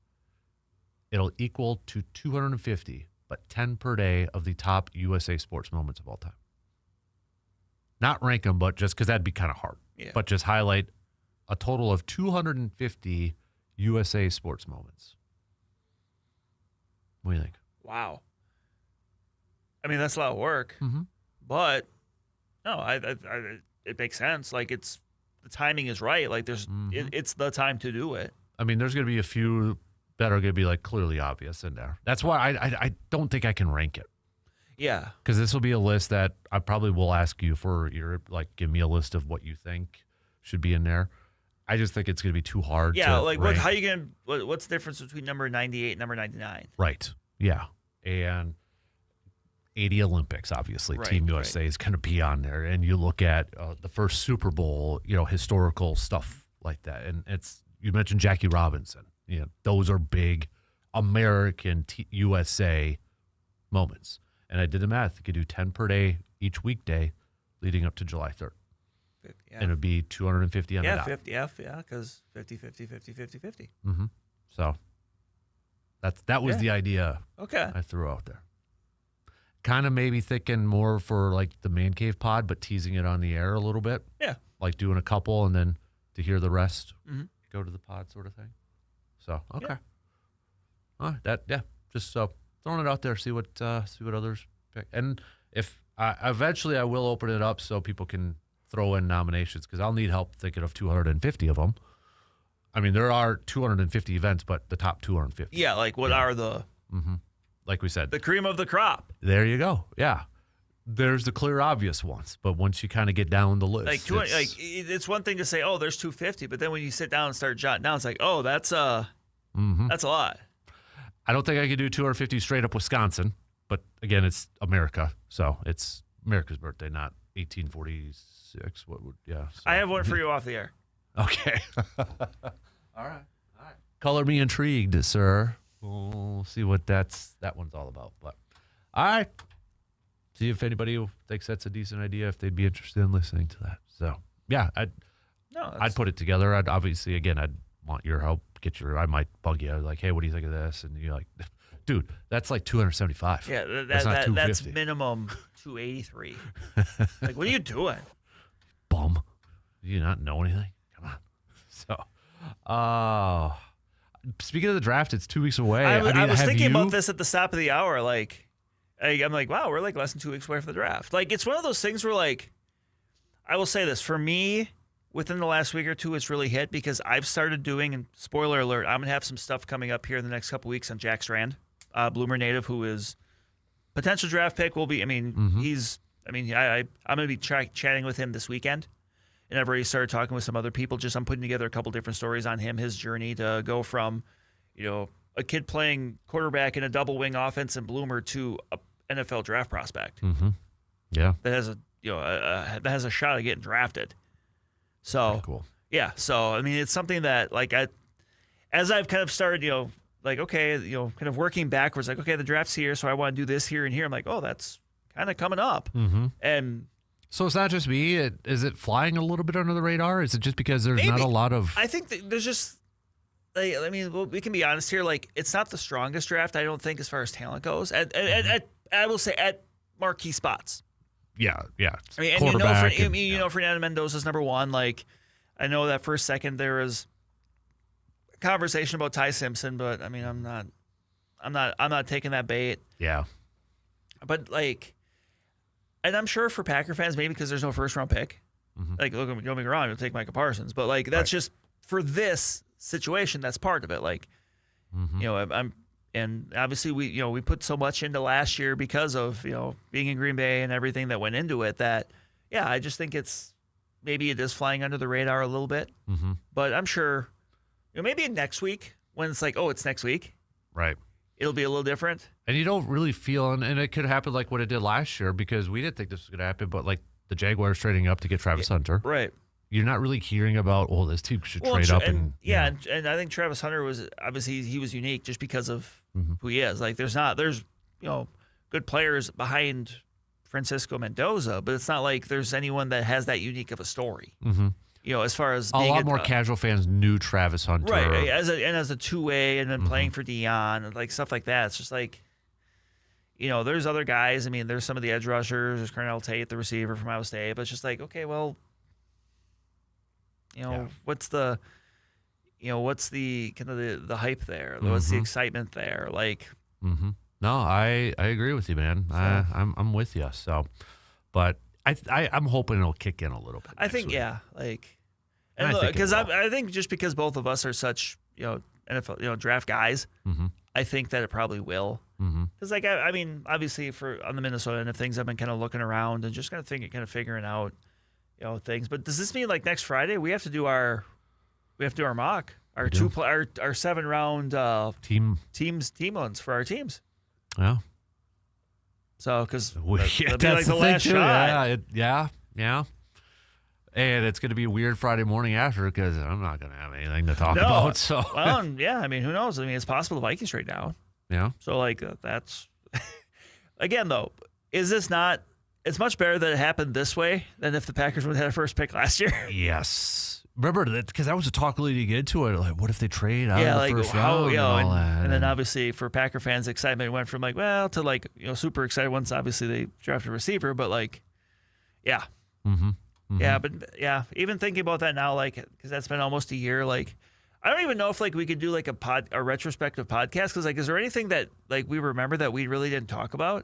it'll equal to 250, but 10 per day of the top USA sports moments of all time. Not rank them, but just because that'd be kind of hard. Yeah. But just highlight a total of 250 USA sports moments. What do you think? Wow. I mean, that's a lot of work, Mm-hmm. but no, it makes sense. Like, it's the timing is right, like it's the time to do it. I mean, there's going to be a few that are going to be like clearly obvious in there. That's why I don't think I can rank it. Yeah. Because this will be a list that I probably will ask you for your, like, give me a list of what you think should be in there. I just think it's going to be too hard. Yeah, to like rank. how you going to, what's the difference between number 98 and number 99? Right. Yeah. And 80 Olympics, obviously. Right, Team USA is going to be on there. And you look at the first Super Bowl, historical stuff like that. And you mentioned Jackie Robinson. Those are big American USA moments. And I did the math. You could do 10 per day each weekday leading up to July 3rd. Yeah. And it would be 250 on the dot. 50, because 50, 50, 50, 50, 50. Mm-hmm. So that was the idea Okay. I threw out there. Kind of maybe thinking more for like the Man Cave pod, but teasing it on the air a little bit. Yeah. Like doing a couple and then to hear the rest, Mm-hmm. go to the pod sort of thing. So, okay. Yeah. All right, just throwing it out there, see what others pick. And if eventually I will open it up so people can throw in nominations because I'll need help thinking of 250 of them. I mean, there are 250 events, but the top 250. Yeah, like what are the Like we said. the cream of the crop? There you go. Yeah. There's the clear obvious ones, but once you kind of get down the list. It's one thing to say, oh, there's 250, but then when you sit down and start jotting down, it's like, oh, that's a lot. I don't think I could do 250 straight up Wisconsin, but again, it's America, so it's America's birthday, not 1846. So. I have one for you off the air. Okay. All right. Color me intrigued, sir. We'll see what that one's all about. But all right. See if anybody thinks that's a decent idea, if they'd be interested in listening to that. So yeah, I'd put it together. I'd want your help. I might bug you like, hey, what do you think of this? And you're like, dude, that's like 275. Yeah, that's not 250. That's minimum 283. Like, what are you doing? Bum. Do you not know anything? Come on. So, speaking of the draft, it's 2 weeks away. I was thinking about this at the stop of the hour. Like, I'm like, wow, we're like less than 2 weeks away from the draft. Like, it's one of those things where, like, I will say this. For me, within the last week or two, it's really hit because I've started doing, and spoiler alert, I'm going to have some stuff coming up here in the next couple weeks on Jack Strand, Bloomer native, who is potential draft pick. I'm going to be chatting with him this weekend. And I've already started talking with some other people. I'm putting together a couple different stories on him, his journey to go from, a kid playing quarterback in a double wing offense in Bloomer to a NFL draft prospect. Mm-hmm. Yeah. That has a shot at getting drafted. So pretty cool. Yeah. So I mean, it's something that as I've kind of started, kind of working backwards, like, okay, the draft's here, so I want to do this here and here. I'm like, oh, that's kind of coming up. Mm-hmm. And so it's not just me. Is it flying a little bit under the radar? Is it just because there's not a lot of? I think there's just. We can be honest here. Like, it's not the strongest draft, I don't think, as far as talent goes. I will say at marquee spots. Yeah. I mean, and Fernando Mendoza's number one. Like, I know that for a second there was a conversation about Ty Simpson, but I mean, I'm not taking that bait. Yeah. But like, and I'm sure for Packer fans, maybe because there's no first round pick. Mm-hmm. Like, look, don't get me wrong, you'll take Micah Parsons, but like that's just for this situation. That's part of it. Like, and obviously we put so much into last year because of being in Green Bay and everything that went into it. That I just think maybe it is flying under the radar a little bit. Mm-hmm. But I'm sure maybe next week when it's like, oh, it's next week, right? It'll be a little different. And you don't really feel, and it could happen like what it did last year because we didn't think this was going to happen, but like the Jaguars trading up to get Travis Hunter, right? You're not really hearing about, this team should trade up. And I think Travis Hunter was obviously he was unique just because of who he is. Like there's good players behind Francisco Mendoza, but it's not like there's anyone that has that unique of a story. Mm-hmm. As far as a lot more casual fans knew Travis Hunter, right? As a 2-way and then playing for Dion and like stuff like that. It's just like there's other guys. I mean, there's some of the edge rushers. There's Cornell Tate, the receiver from Iowa State, but it's just like, okay, well. What's the kind of the hype there? What's the excitement there? Like, no, I agree with you, man. So, I'm with you. So, but I'm hoping it'll kick in a little bit. I think, week. like, And I think because it will. I think just because both of us are such NFL draft guys, I think that it probably will. Because I mean, obviously on the Minnesota end of things, I've been kind of looking around and just kind of figuring out things. But does this mean like next Friday we have to do our mock, our our 7-round team ones for our teams? Yeah. So because that's that'll be like the thing, last too. shot. Yeah. And it's going to be a weird Friday morning after because I'm not going to have anything to talk about. So well, yeah. I mean, who knows? I mean, it's possible the Vikings trade down. yeah. So like that's again though, is this not? It's much better that it happened this way than if the Packers would have had a first pick last year. Yes. Remember that because that was a talk leading into it. Like, what if they trade out of the first how round and all that? and then obviously for Packer fans, excitement went from to super excited once obviously they drafted a receiver, but yeah. Yeah, but even thinking about that now, because that's been almost a year, I don't even know if we could do a retrospective podcast, because is there anything that we remember that we really didn't talk about?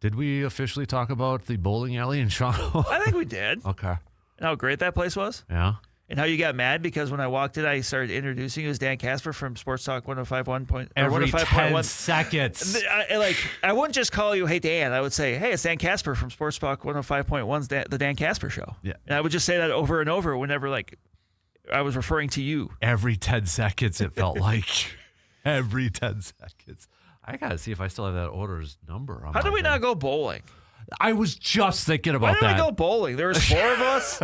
Did we officially talk about the bowling alley in Toronto? I think we did. Okay. And how great that place was? Yeah. And how you got mad because when I walked in, I started introducing you as Dan Kasper from Sports Talk 105.1. Every 10 105.1 seconds. I wouldn't just call you, hey, Dan. I would say, hey, it's Dan Kasper from Sports Talk 105.1's the Dan Kasper Show. Yeah. And I would just say that over and over whenever, I was referring to you. Every 10 seconds, it felt like. Every 10 seconds. I got to see if I still have that order's number. How did we not go bowling? I was just thinking about Why did that. we go bowling? There was 4 of us.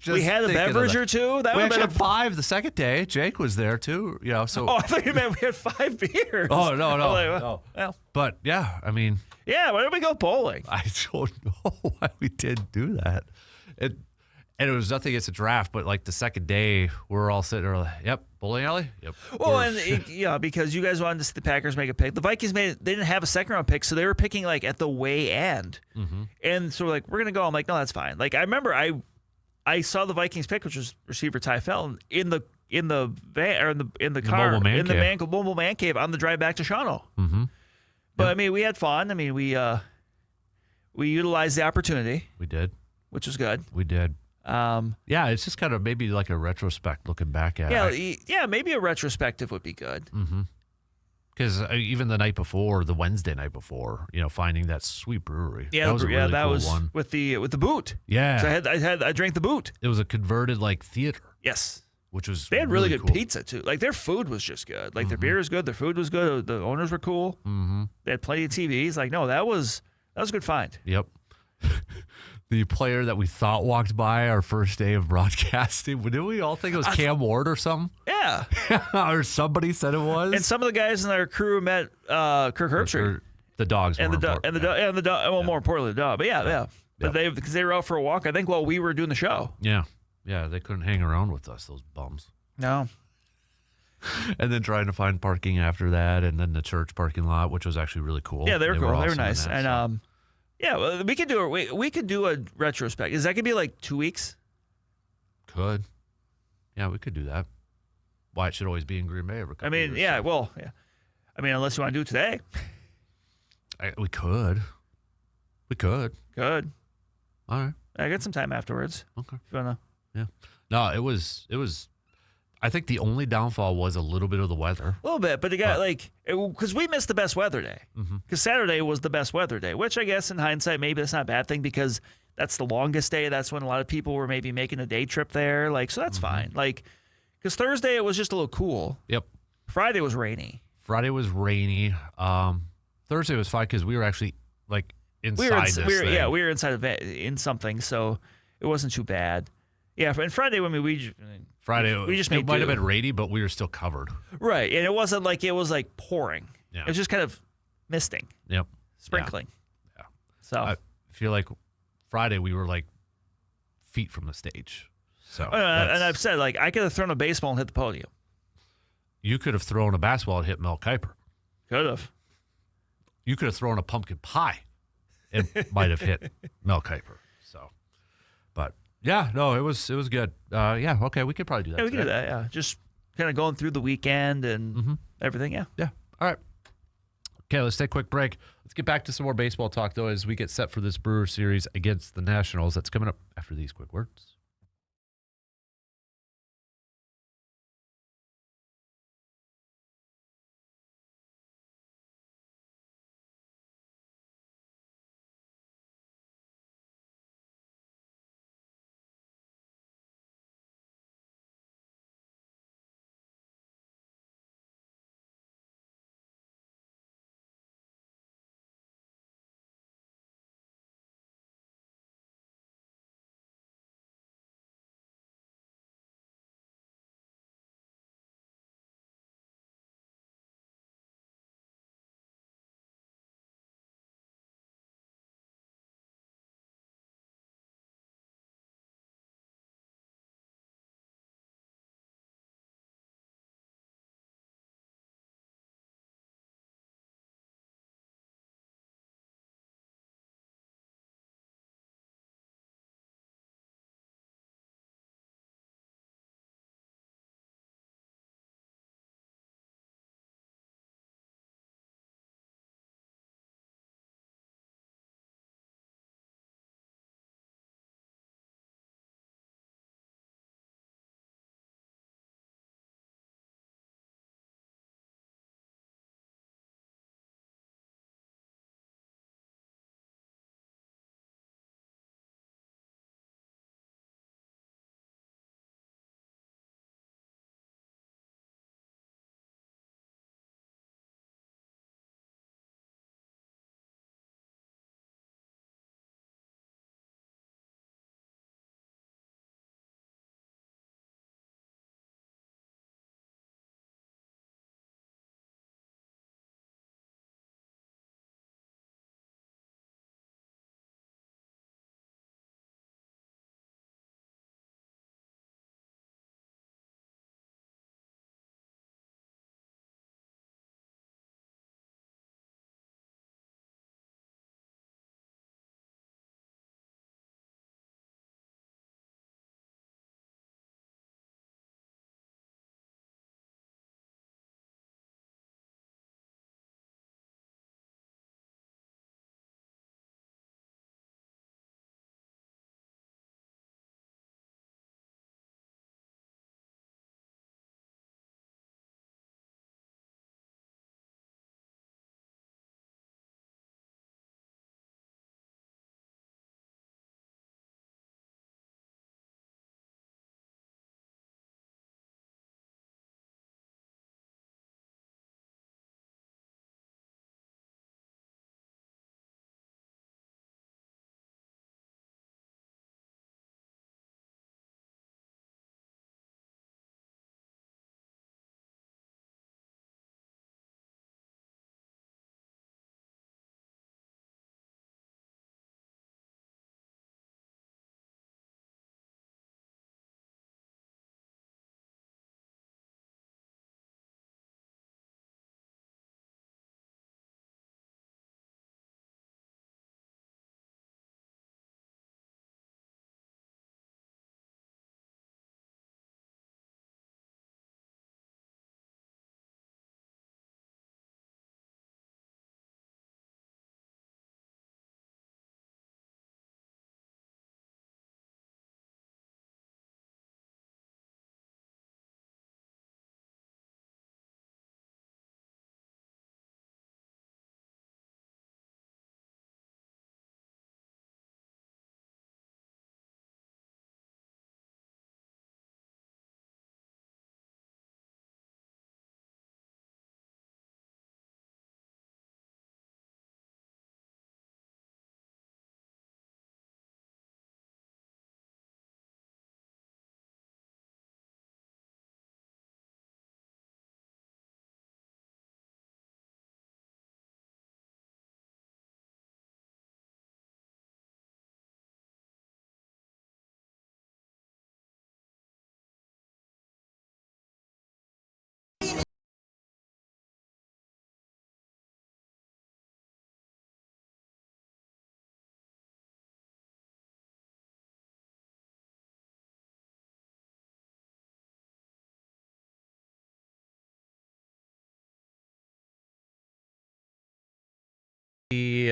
We had a beverage or two. That we would actually have had 5 the second day. Jake was there too. So. Oh, I thought you meant we had 5 beers. Oh no. No. Well, but yeah, I mean. Yeah, why did we go bowling? I don't know why we did do that. And it was nothing against a draft, but the second day, we're all sitting there yep, bowling alley? Yep. Well, because you guys wanted to see the Packers make a pick. The Vikings they didn't have a second-round pick, so they were picking, at the way end. And so we're going to go. I'm like, no, that's fine. I remember I saw the Vikings pick, which was receiver Ty Felton, in the van, or in the car, mobile man cave on the drive back to Shawano. But, I mean, we had fun. I mean, we utilized the opportunity. We did. Which was good. We did. Yeah, it's just kind of maybe like a retrospect looking back at it. Yeah, maybe a retrospective would be good. Because even the night before, the Wednesday night before, finding that sweet brewery. Yeah, that was a really cool was one. with the boot. Yeah, so I drank the boot. It was a converted theater. Yes, which was they had really good cool. pizza too. Their food was just good. Their beer was good. Their food was good. The owners were cool. They had plenty of TVs. No, that was a good find. Yep. The player that we thought walked by our first day of broadcasting, didn't we all think it was Cam Ward or something? Yeah. Or somebody said it was. And some of the guys in our crew met Kirk Herbstreit. The dogs and the dog. Well, more importantly, the dog. But yeah. But because they were out for a walk, I think, while we were doing the show. Yeah. Yeah, they couldn't hang around with us, those bums. No. And then trying to find parking after that, and then the church parking lot, which was actually really cool. Yeah, they were cool. They were awesome nice. And yeah, well, we could do a retrospect. Is that gonna be 2 weeks? Could. Yeah, we could do that. Why it should always be in Green Bay every couple I mean, years, yeah, so. well, yeah. I mean, unless you want to do it today. We could. We could. Good. All right. I got some time afterwards. Okay. If you wanna. Yeah. No, it was. I think the only downfall was a little bit of the weather. A little bit, but it got because we missed the best weather day. Because Saturday was the best weather day, which I guess in hindsight maybe that's not a bad thing because that's the longest day. That's when a lot of people were maybe making a day trip there. So that's fine. Because Thursday it was just a little cool. Yep. Friday was rainy. Thursday was fine because we were actually inside this thing. Yeah, we were inside in something, so it wasn't too bad. Yeah, and Friday when we just made it might have been rainy, but we were still covered. Right, and it wasn't it was pouring. Yeah. It was just kind of misting. Yep. Sprinkling. Yeah. So I feel like Friday we were feet from the stage. So and I've said I could have thrown a baseball and hit the podium. You could have thrown a basketball and hit Mel Kiper. Could have. You could have thrown a pumpkin pie and might have hit Mel Kiper. So, but yeah, no, it was good. Yeah, okay, we could probably do that. Yeah, we could do that. Yeah, just kind of going through the weekend and everything. Yeah. Yeah. All right. Okay, let's take a quick break. Let's get back to some more baseball talk though as we get set for this Brewer series against the Nationals. That's coming up after these quick words.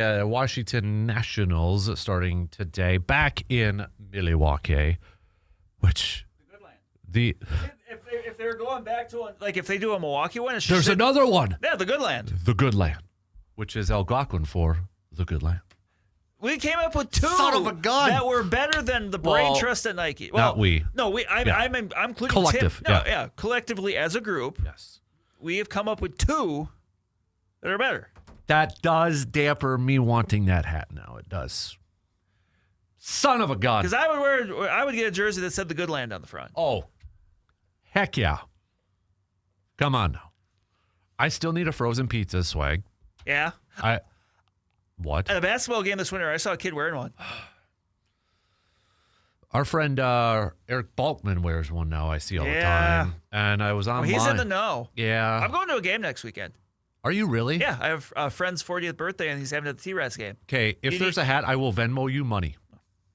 the Washington Nationals starting today back in Milwaukee, which the if they're going back to like if they do a Milwaukee one, it's there's another one. Yeah, the good land. The Good Land, which is Algonquin for the Good Land. We came up with 2 Son of a gun. that were better than the brain trust at Nike. Well, not we. No, I'm including Collective, Tim. No, yeah. Collectively as a group, Yes. we have come up with 2 that are better. That does damper me wanting that hat now. It does. Son of a gun. Because I would get a jersey that said the good land on the front. Oh, heck yeah. Come on now. I still need a frozen pizza swag. Yeah. What? At a basketball game this winter, I saw a kid wearing one. Our friend Eric Balkman wears one now. I see all the time. And I was online. He's in the know. Yeah. I'm going to a game next weekend. Are you really? Yeah, I have a friend's 40th birthday, and he's having a T-Rats game. Okay, if there's a hat, I will Venmo you money.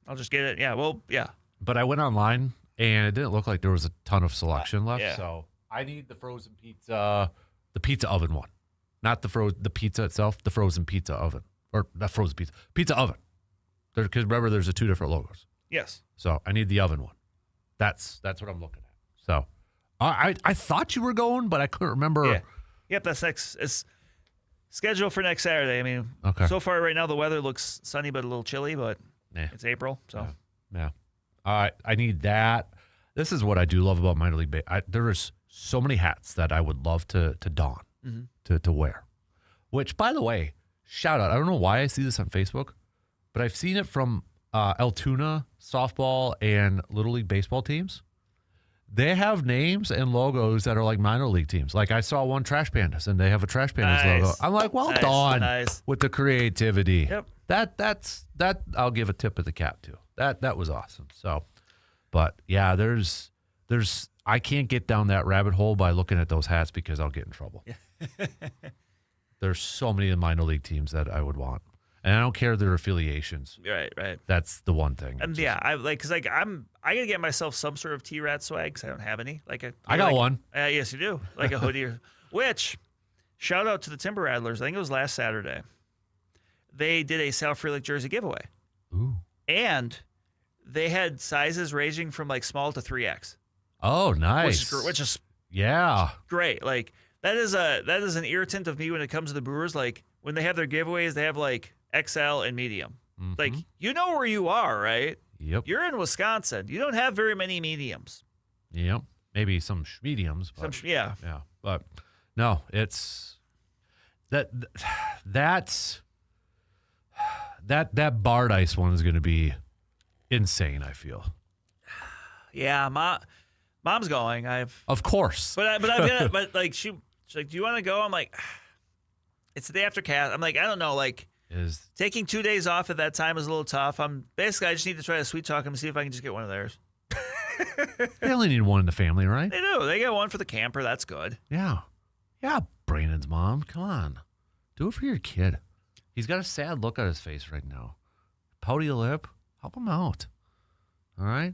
I'll just get it. Yeah, well, yeah. But I went online, and it didn't look like there was a ton of selection left. Yeah. So I need the frozen pizza, the pizza oven one. Not the pizza itself, the frozen pizza oven. Or not frozen pizza oven. Because remember, there's 2 different logos. Yes. So I need the oven one. That's what I'm looking at. So I thought you were going, but I couldn't remember. Yeah. Yep, that's next. It's scheduled for next Saturday. I mean, so far right now the weather looks sunny but a little chilly, but it's April, so. Yeah. I need that. This is what I do love about minor league baseball. There is so many hats that I would love to don, to wear. Which, by the way, shout out. I don't know why I see this on Facebook, but I've seen it from Altoona softball and Little League baseball teams. They have names and logos that are like minor league teams. Like I saw one Trash Pandas, and they have a Trash Pandas logo. I'm like, well done with the creativity. Yep. That's I'll give a tip of the cap to. That was awesome. So, but yeah, there's I can't get down that rabbit hole by looking at those hats because I'll get in trouble. There's so many minor league teams that I would want. And I don't care their affiliations. Right. That's the one thing. And I gotta get myself some sort of T-Rat swag because I don't have any. I got one. Yes, you do. Like a hoodie. Which, shout out to the Timber Rattlers. I think it was last Saturday. They did a Sal Frelick jersey giveaway. Ooh. And they had sizes ranging from like small to 3X. Oh, nice. Which is great. Like that is an irritant of me when it comes to the Brewers. Like when they have their giveaways, they have like XL and medium. Mm-hmm. Like, you know where you are, right? Yep. You're in Wisconsin. You don't have very many mediums. Yep. Maybe some mediums. Yeah. Yeah. But no, it's that's that barred ice one is going to be insane, I feel. Yeah, mom's going. Of course. But like she's like, do you want to go? I'm like, it's the day after cast. I'm like, I don't know. Like, taking 2 days off at that time is a little tough. I just need to try to sweet talk them and see if I can just get one of theirs. They only need one in the family, right? They do. They get one for the camper. That's good. Yeah. Yeah, Brandon's mom. Come on. Do it for your kid. He's got a sad look on his face right now. Pouty lip. Help him out. All right?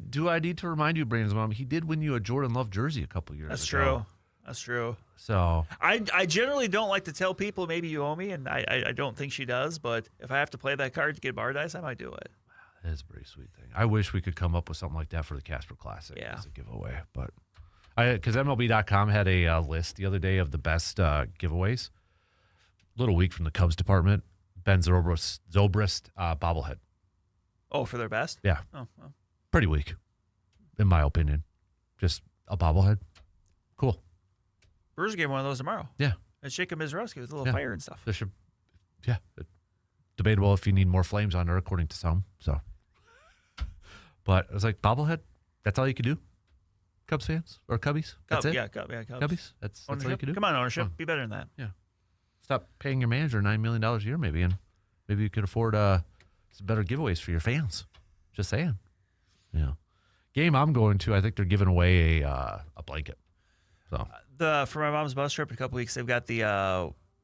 Do I need to remind you, Brandon's mom, he did win you a Jordan Love jersey a couple years ago. That's true. So I generally don't like to tell people maybe you owe me, and I don't think she does, but if I have to play that card to get bar dice, I might do it. That is a pretty sweet thing. I wish we could come up with something like that for the Kasper Classic as a giveaway. But because MLB.com had a list the other day of the best giveaways. Little weak from the Cubs department. Ben Zobrist bobblehead. Oh, for their best? Yeah. Oh, well. Pretty weak, in my opinion. Just a bobblehead. Cool. Brewers gave one of those tomorrow. Yeah. And Jacob Mizrowski with a little fire and stuff. Debatable if you need more flames on there, according to some. So, but I was like, bobblehead. That's all you can do. Cubs fans or Cubbies. That's it. Yeah, Cubs. Cubbies. That's all you can do. Come on, ownership. Be better than that. Yeah. Stop paying your manager $9 million a year, maybe, and maybe you could afford some better giveaways for your fans. Just saying. Yeah. Game I'm going to, I think they're giving away a blanket. So for my mom's bus trip in a couple weeks, they've got the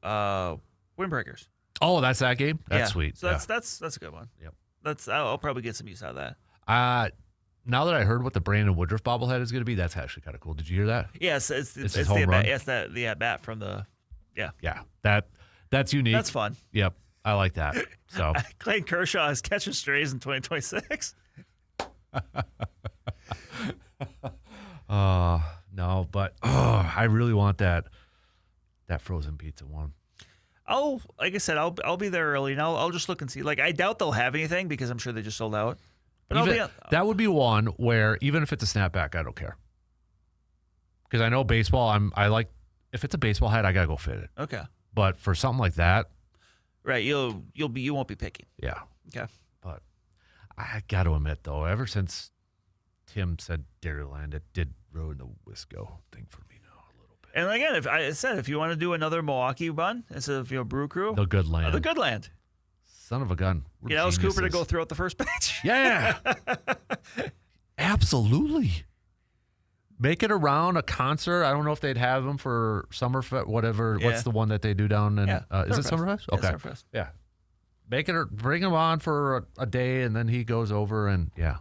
windbreakers. Oh, that's that game? That's sweet. So that's a good one. Yep. I'll probably get some use out of that. Now that I heard what the Brandon Woodruff bobblehead is going to be, that's actually kind of cool. Did you hear that? Yes, it's his the home run. It's the at bat from the Yeah. That's unique. That's fun. Yep. I like that. So Clayton Kershaw is catching strays in 2026. no, but I really want that frozen pizza one. Like I said, I'll be there early, and I'll just look and see. Like, I doubt they'll have anything because I'm sure they just sold out. But That would be one where even if it's a snapback, I don't care. Because I know baseball, if it's a baseball hat, I gotta go fit it. Okay. But for something like that, right, you won't be picky. yeah. Okay. But I got to admit though, ever since Tim said Dairyland, it did ruin the Wisco thing for me now a little bit. And again, if you want to do another Milwaukee run instead of Brew Crew, The Good Land. the Good Land. Son of a gun. Get Alice Cooper to go throughout the first pitch. Yeah. Absolutely. Make it around a concert. I don't know if they'd have them for Summerfest, whatever. Yeah. What's the one that they do down in? Is it Summerfest? Yeah, Okay. Summerfest. Yeah. Bring him on for a day, and then he goes over, and yeah.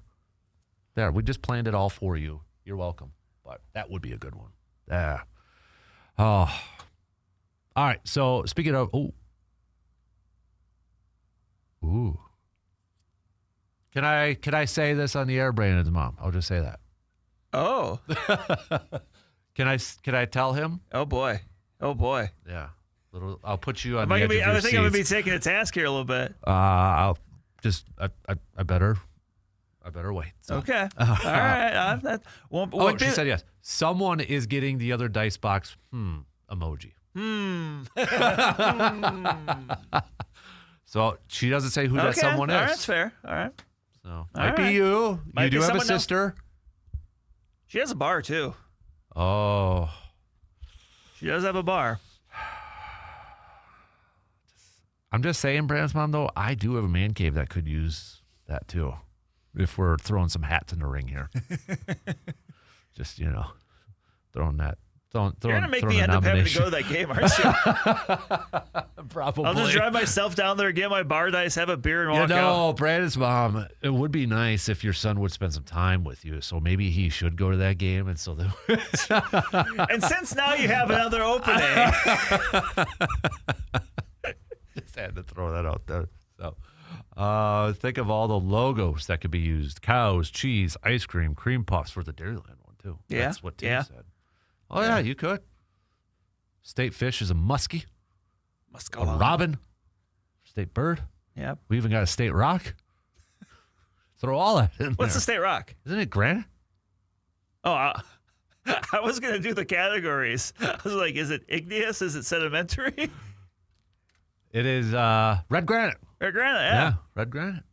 There, we just planned it all for you. You're welcome. But that would be a good one. Yeah. Oh. All right. So speaking of, ooh. Can I say this on the air, Brandon's mom? I'll just say that. Oh. Can I tell him? Oh boy. Yeah. I'll put you on I the edge of your think I'm gonna be seats. taking a task here a little bit. I'll just I better wait. So. Okay. All right. That won't She said yes. Someone is getting the other dice box emoji. So she doesn't say who that someone is. All right, that's fair. All right. So might be you. Might You be do have a someone else. sister. She has a bar too. Oh. She does have a bar. I'm just saying, Brandon's mom, though, I do have a man cave that could use that too. If we're throwing some hats in the ring here. Just, throwing that. You're going to make me end up having to go to that game, aren't you? Probably. I'll just drive myself down there, get my bar dice, have a beer, and walk out. Brandon's mom, it would be nice if your son would spend some time with you. So maybe he should go to that game. And so And since now you have another opening. Just had to throw that out there. So think of all the logos that could be used. Cows, cheese, ice cream, cream puffs for the Dairyland one, too. Yeah. That's what Tim said. Oh, yeah, you could. State fish is a muskie. A robin. State bird. Yep. We even got a state rock. Throw all that in What's there. the state rock? Isn't it granite? Oh, I was going to do the categories. I was like, is it igneous? Is it sedimentary? It is red granite. Red granite, yeah. Red granite.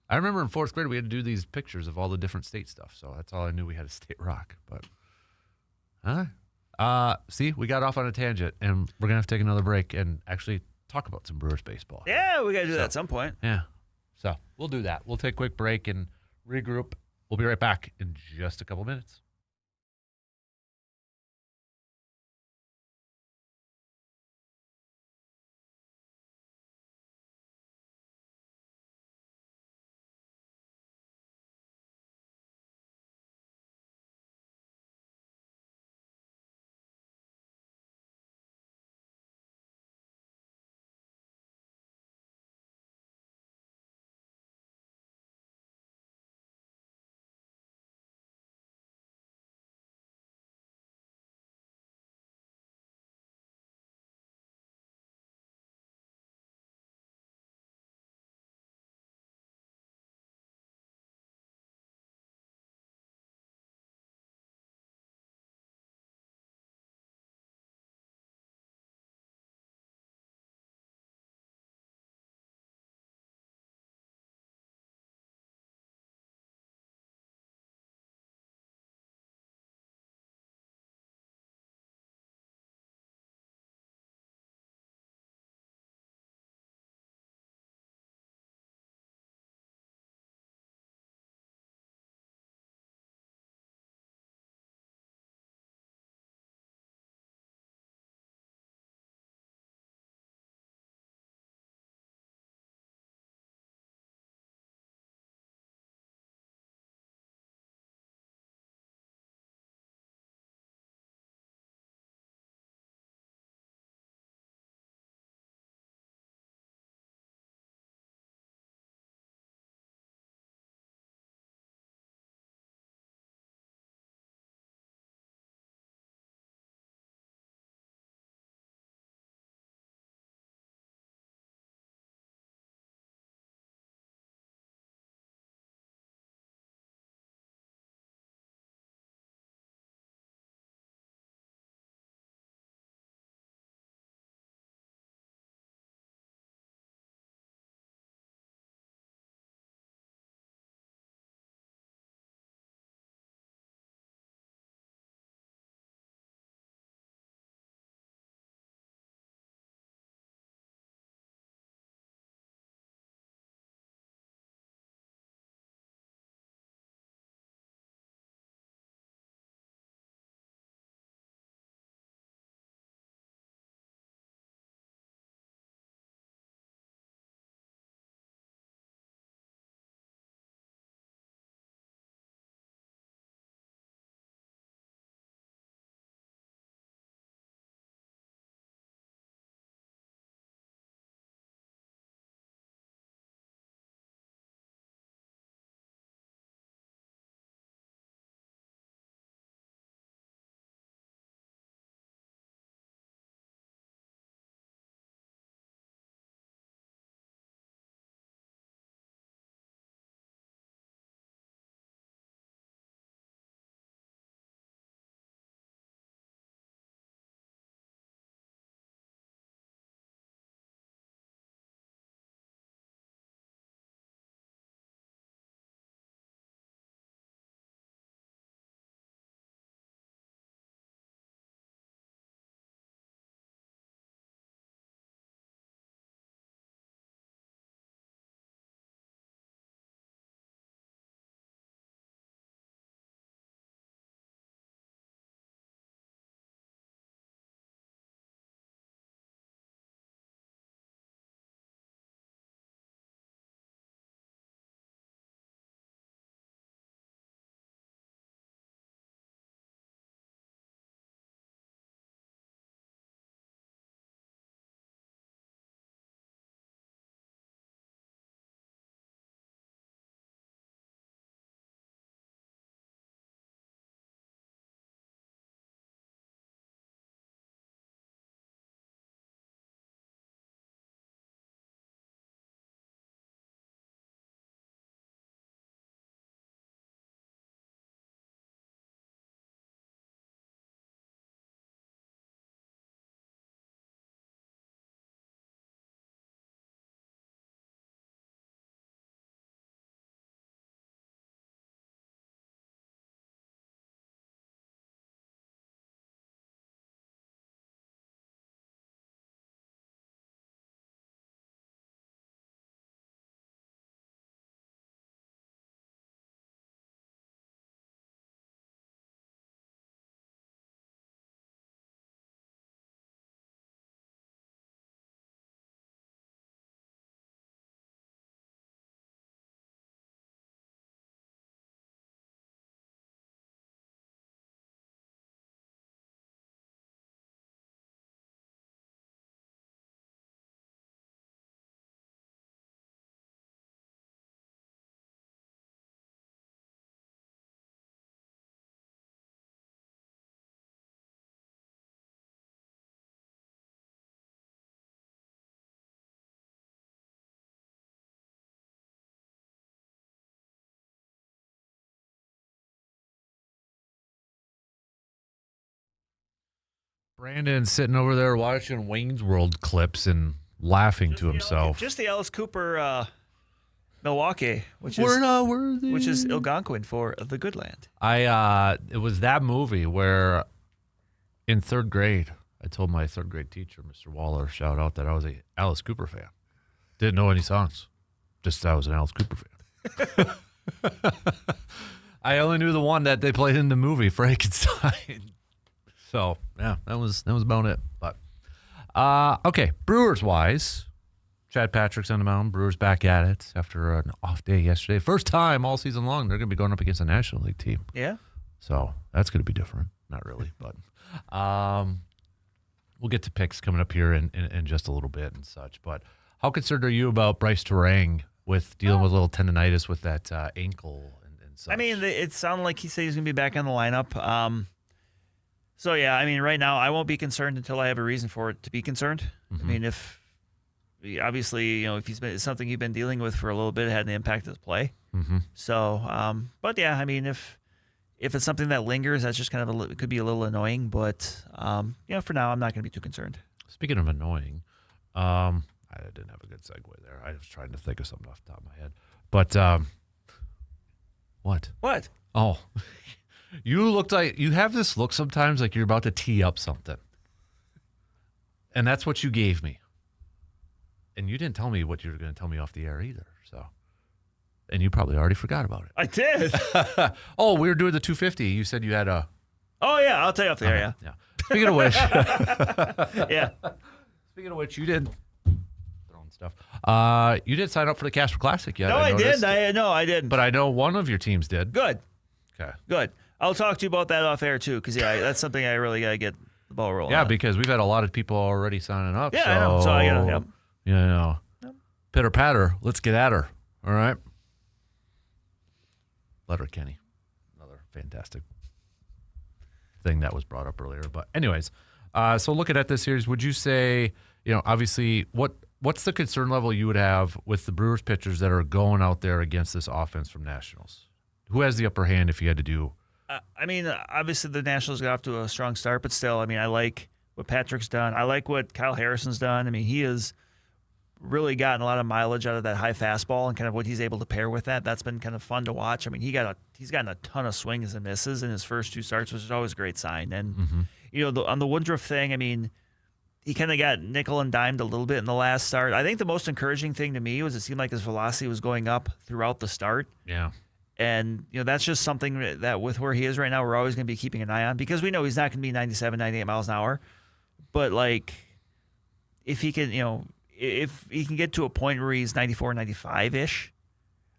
I remember in fourth grade we had to do these pictures of all the different state stuff. So that's all I knew we had a state rock. But, see, we got off on a tangent, and we're going to have to take another break and actually talk about some Brewers baseball. Yeah, we got to do that at some point. Yeah. So we'll do that. We'll take a quick break and regroup. We'll be right back in just a couple minutes. Brandon's sitting over there watching Wayne's World clips and laughing to himself. Just the Alice Cooper Milwaukee, which We're is not worthy. which is Algonquin for the good land. It was that movie where in third grade, I told my third grade teacher, Mr. Waller, shout out, that I was a Alice Cooper fan. Didn't know any songs. Just I was an Alice Cooper fan. I only knew the one that they played in the movie, Frankenstein. So yeah, that was about it. But okay, Brewers wise, Chad Patrick's on the mound. Brewers back at it after an off day yesterday. First time all season long they're going to be going up against a National League team. Yeah. So that's going to be different. Not really, but we'll get to picks coming up here in just a little bit and such. But how concerned are you about Bryce Terang with dealing with a little tendonitis with that ankle and such? I mean, it sounded like he said he's going to be back in the lineup. So, yeah, I mean, right now I won't be concerned until I have a reason for it to be concerned. Mm-hmm. I mean, if obviously, if it's something you've been dealing with for a little bit, it had an impact on his play. Mm-hmm. So, but yeah, I mean, if it's something that lingers, that's just kind of it could be a little annoying. But for now, I'm not going to be too concerned. Speaking of annoying, I didn't have a good segue there. I was trying to think of something off the top of my head. But what? What? Oh, you looked like you have this look sometimes like you're about to tee up something. And that's what you gave me. And you didn't tell me what you were going to tell me off the air either. So, and you probably already forgot about it. I did. Oh, we were doing the 250. You said you had a. Oh, yeah. I'll tell you off the air, Yeah. Speaking of which. yeah. Speaking of which, you did. Throwing stuff. You did sign up for the Casper Classic yet? No, I noticed. did. No, I didn't. But I know one of your teams did. Good. Okay. Good. I'll talk to you about that off air, too, because, that's something I really got to get the ball rolling. Yeah, on. because we've had a lot of people already signing up. Yeah, so, I know. So, pitter patter. Let's get at her. All right. Letter Kenny. Another fantastic thing that was brought up earlier. But anyways, so looking at this series, would you say, obviously, what's the concern level you would have with the Brewers pitchers that are going out there against this offense from Nationals? Who has the upper hand if you had to do? I mean, obviously the Nationals got off to a strong start, but still, I mean, I like what Patrick's done. I like what Kyle Harrison's done. I mean, he has really gotten a lot of mileage out of that high fastball and kind of what he's able to pair with that. That's been kind of fun to watch. I mean, he's gotten a ton of swings and misses in his first two starts, which is always a great sign. And, on the Woodruff thing, I mean, he kind of got nickel and dimed a little bit in the last start. I think the most encouraging thing to me was it seemed like his velocity was going up throughout the start. Yeah. And, that's just something that with where he is right now, we're always going to be keeping an eye on because we know he's not going to be 97, 98 miles an hour. But, if he can, if he can get to a point where he's 94, 95-ish,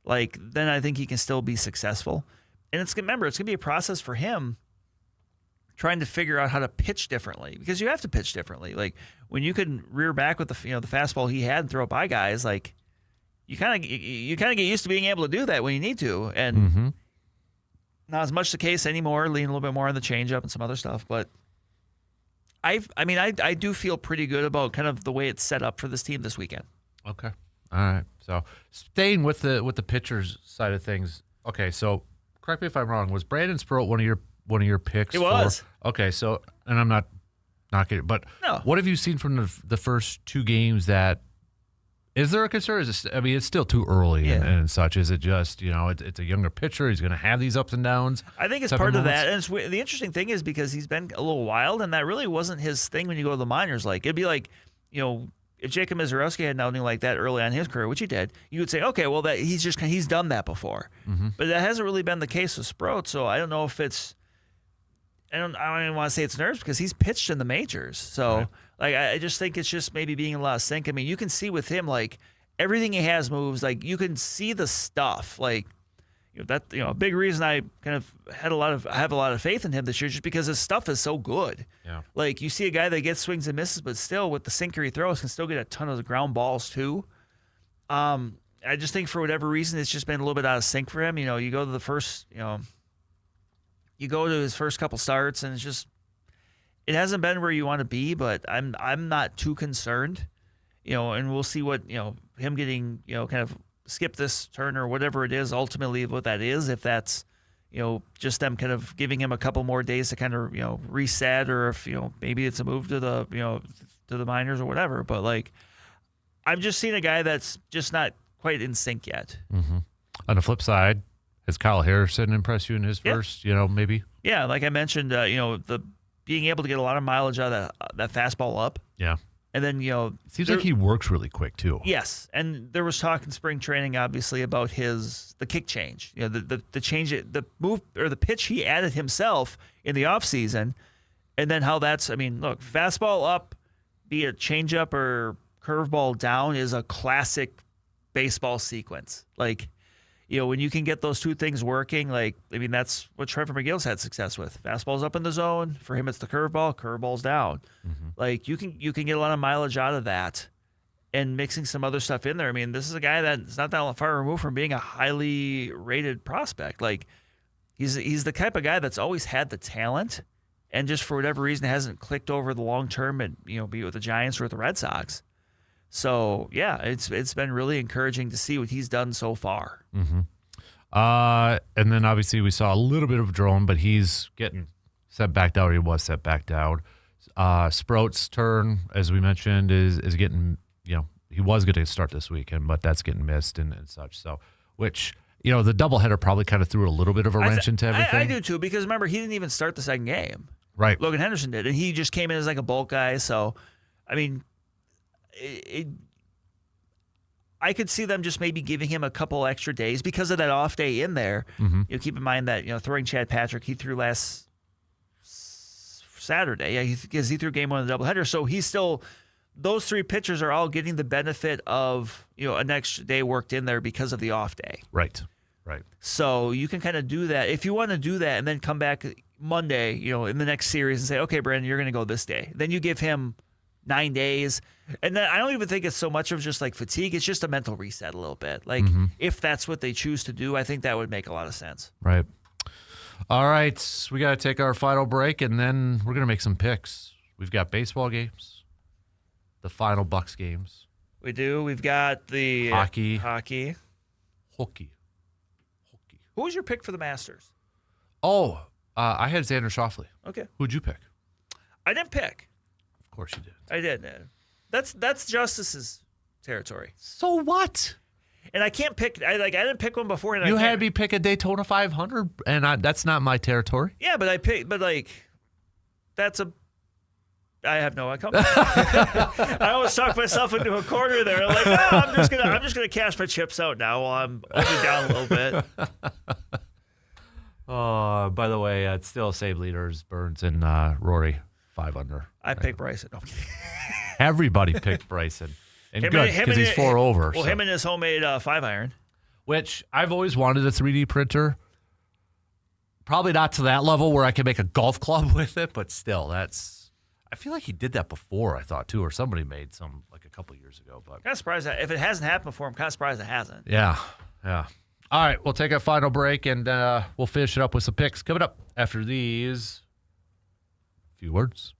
then I think he can still be successful. And remember, it's going to be a process for him trying to figure out how to pitch differently because you have to pitch differently. When you can rear back with the fastball he had and throw it by guys, you kind of get used to being able to do that when you need to, and not as much the case anymore. Lean a little bit more on the changeup and some other stuff, but I do feel pretty good about kind of the way it's set up for this team this weekend. Okay, all right. So staying with the pitchers side of things. Okay, so correct me if I'm wrong. Was Brandon Sproat one of your picks? It was. Okay, so and I'm not knocking it, but no. What have you seen from the first two games that? Is there a concern? It's still too early and such. Is it just, it's a younger pitcher. He's going to have these ups and downs. I think it's part of that. And the interesting thing is because he's been a little wild, and that really wasn't his thing when you go to the minors. It'd be like, if Jacob Mizorowski had anything like that early on in his career, which he did, you would say, okay, well, that he's done that before. Mm-hmm. But that hasn't really been the case with Sproat. So I don't know if it's. I don't even want to say it's nerves because he's pitched in the majors. So, I just think it's just maybe being in a lot of sync. I mean, you can see with him, everything he has moves. You can see the stuff. A big reason I kind of have a lot of faith in him this year just because his stuff is so good. Yeah. You see a guy that gets swings and misses, but still with the sinker he throws can still get a ton of the ground balls too. I just think for whatever reason, it's just been a little bit out of sync for him. You go to the first, you go to his first couple starts, and it hasn't been where you want to be. But I'm not too concerned, and we'll see what him getting kind of skip this turn or whatever it is ultimately what that is. If that's just them kind of giving him a couple more days to kind of, reset, or if, maybe it's a move to the, to the minors or whatever. But like, I'm just seeing a guy that's just not quite in sync yet. Mm-hmm. On the flip side, has Kyle Harrison impressed you in his first, maybe? Yeah. Like I mentioned, the being able to get a lot of mileage out of that fastball up. Yeah. And then, seems like he works really quick too. Yes, and there was talk in spring training, obviously, about the kick change. The change, the move or the pitch he added himself in the offseason, and then how that's. I mean, look, fastball up, be it changeup or curveball down, is a classic baseball sequence. Like, when you can get those two things working, that's what Trevor McGill's had success with. Fastball's up in the zone. For him, it's the curveball's down. Mm-hmm. Like, you can get a lot of mileage out of that, and mixing some other stuff in there. I mean, this is a guy that's not that far removed from being a highly rated prospect. Like, he's the type of guy that's always had the talent, and just for whatever reason hasn't clicked over the long term, and be it with the Giants or with the Red Sox. So, yeah, it's been really encouraging to see what he's done so far. Mm-hmm. And then obviously we saw a little bit of drone, but he's getting set back down. He was set back down. Sprout's turn, as we mentioned, is getting, he was going to start this weekend, but that's getting missed and such. So, which, the doubleheader probably kind of threw a little bit of a wrench into everything. I do too, because remember, he didn't even start the second game. Right. Logan Henderson did, and he just came in as like a bulk guy. So, I mean, I could see them just maybe giving him a couple extra days because of that off day in there. Mm-hmm. Keep in mind that, throwing Chad Patrick, he threw last Saturday. Yeah, because he threw game one of the doubleheader. So he's still, those three pitchers are all getting the benefit of, an extra day worked in there because of the off day. Right. So you can kind of do that. If you want to do that and then come back Monday, in the next series and say, okay, Brandon, you're going to go this day. Then you give him 9 days. And then I don't even think it's so much of just like fatigue. It's just a mental reset a little bit. Like, if that's what they choose to do, I think that would make a lot of sense. Right. All right. We got to take our final break, and then we're going to make some picks. We've got baseball games, the final Bucks games. We do. We've got the hockey. Hockey. Who was your pick for the Masters? Oh, I had Xander Schauffele. Okay. Who'd you pick? I didn't pick. Of course you did. I did. That's Justice's territory. So what? And I can't pick. I didn't pick one before. And You had me pick a Daytona 500, and that's not my territory. Yeah, but I picked. But that's a. I have no outcome. I always talk myself into a corner there. I'm like, I'm just gonna cash my chips out now while I'm only down a little bit. Oh, by the way, it's still save leaders, Burns and Rory, 5 under. I picked Bryson. No. Everybody picked Bryson, and good because he's 4 over. Well, him and his homemade 5-iron, which I've always wanted a 3D printer. Probably not to that level where I can make a golf club with it, but still, I feel like he did that before, I thought, too, or somebody made some like a couple years ago. But kind of surprised that if it hasn't happened before, I'm kind of surprised it hasn't. Yeah. All right, we'll take a final break, and we'll finish it up with some picks coming up after these few words.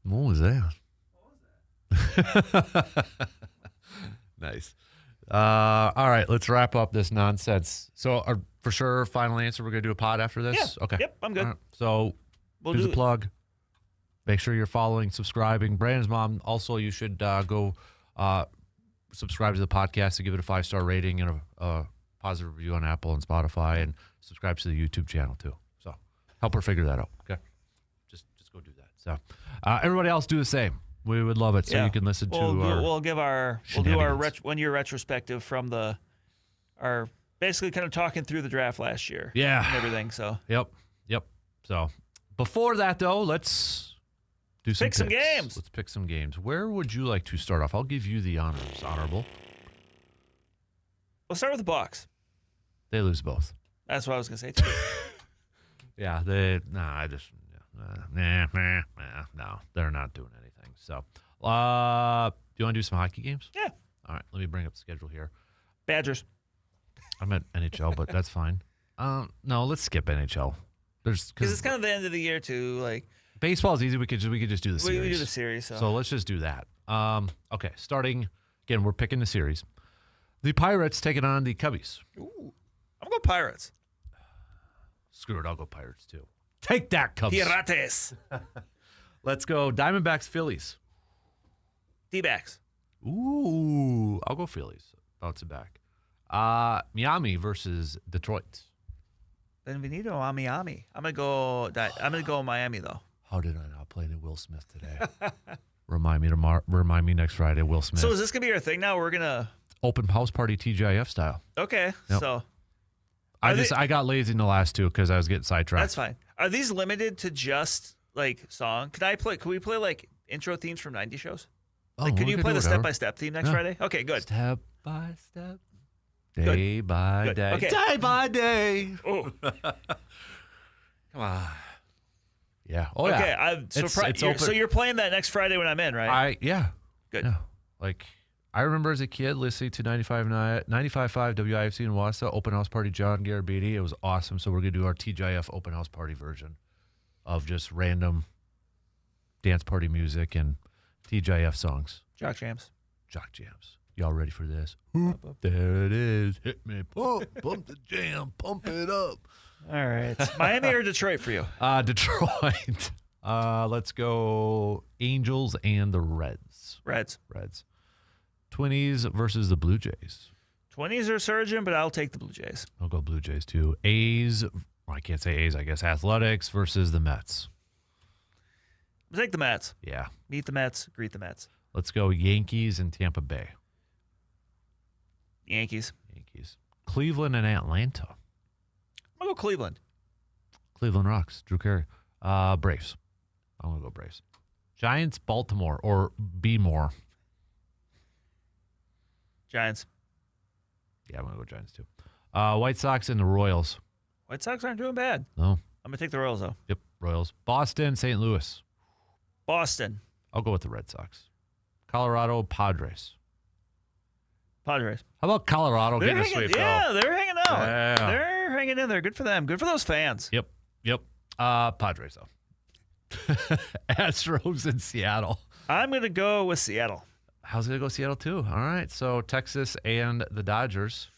What was that? Nice. All right, let's wrap up this nonsense. So, for sure, final answer, we're going to do a pod after this? Yeah. Okay. Yep, I'm good. All right. So, We'll here's do a plug. Make sure you're following, subscribing. Brandon's mom, also, you should go subscribe to the podcast and give it a 5-star rating and a positive review on Apple and Spotify, and subscribe to the YouTube channel, too. So, help her figure that out, okay? Just go do that. So, everybody else do the same. We would love it, so you can listen to our we'll do our 1-year retrospective from our basically kind of talking through the draft last year. Yeah. And everything. So Yep. So before that, though, let's do some pick some picks. games. Let's pick some games. Where would you like to start off? I'll give you the honors, Honorable. We'll start with the Bucks. They lose both. That's what I was gonna say too. Yeah, no, they're not doing anything. So, do you want to do some hockey games? Yeah. All right, let me bring up the schedule here. Badgers. I'm at NHL, but that's fine. No, let's skip NHL. Because it's kind of the end of the year too. Like baseball's easy. We could just do the series. we do the series. So let's just do that. Okay, starting again. We're picking the series. The Pirates taking on the Cubbies. Ooh, I'm going Pirates. Screw it, I'll go Pirates too. Take that, Cubs. Pirates. Let's go Diamondbacks, Phillies. D-backs. Ooh, I'll go Phillies. Bounce it back. Miami versus Detroit. Benvenido a Miami. I'm gonna go Miami though. How did I not play any Will Smith today? Remind me next Friday, Will Smith. So is this gonna be our thing now? We're gonna open house party TGIF style. okay. Yep. So I got lazy in the last two because I was getting sidetracked. that's fine. Are these limited to just like song? Can we play like intro themes from 90 shows? Like, can we you could play do the whatever. step-by-step theme next Yeah. Friday? Okay, good. Step by step, day Good. by Good. day, Okay. day by day. Oh, Come on. Yeah. Oh okay. yeah. It's open. So you're playing that next Friday when I'm in, right? Yeah. Good. Yeah. Like I remember as a kid listening to 95.5 WIFC in Wausau, open house party, John Garabiti. It was awesome. So we're gonna do our TGIF open house party version of just random dance party music and TGIF songs. Jock jams. Jock jams. Y'all ready for this? There it is. Hit me. Pump the jam. Pump it up. All right. Miami or Detroit for you? Detroit. Let's go Angels and the Reds. Reds. 20s versus the Blue Jays. 20s are surging, but I'll take the Blue Jays. I'll go Blue Jays too. A's. Well, I can't say A's, I guess. Athletics versus the Mets. I'll take the Mets. Yeah. Meet the Mets. Greet the Mets. Let's go Yankees and Tampa Bay. Yankees. Cleveland and Atlanta. I'm going to go Cleveland. Cleveland rocks. Drew Carey. Braves. I'm going to go Braves. Giants, Baltimore, or B-more. Giants. Yeah, I'm going to go Giants too. White Sox and the Royals. White Sox aren't doing bad. No. I'm going to take the Royals, though. Yep, Royals. Boston, St. Louis. Boston. I'll go with the Red Sox. Colorado, Padres. Padres. How about Colorado getting a sweep? Yeah, they're hanging out. Yeah. They're hanging in there. Good for them. Good for those fans. Yep. Padres, though. Astros in Seattle. I'm going to go with Seattle. I was going to go Seattle, too. All right. So Texas and the Dodgers.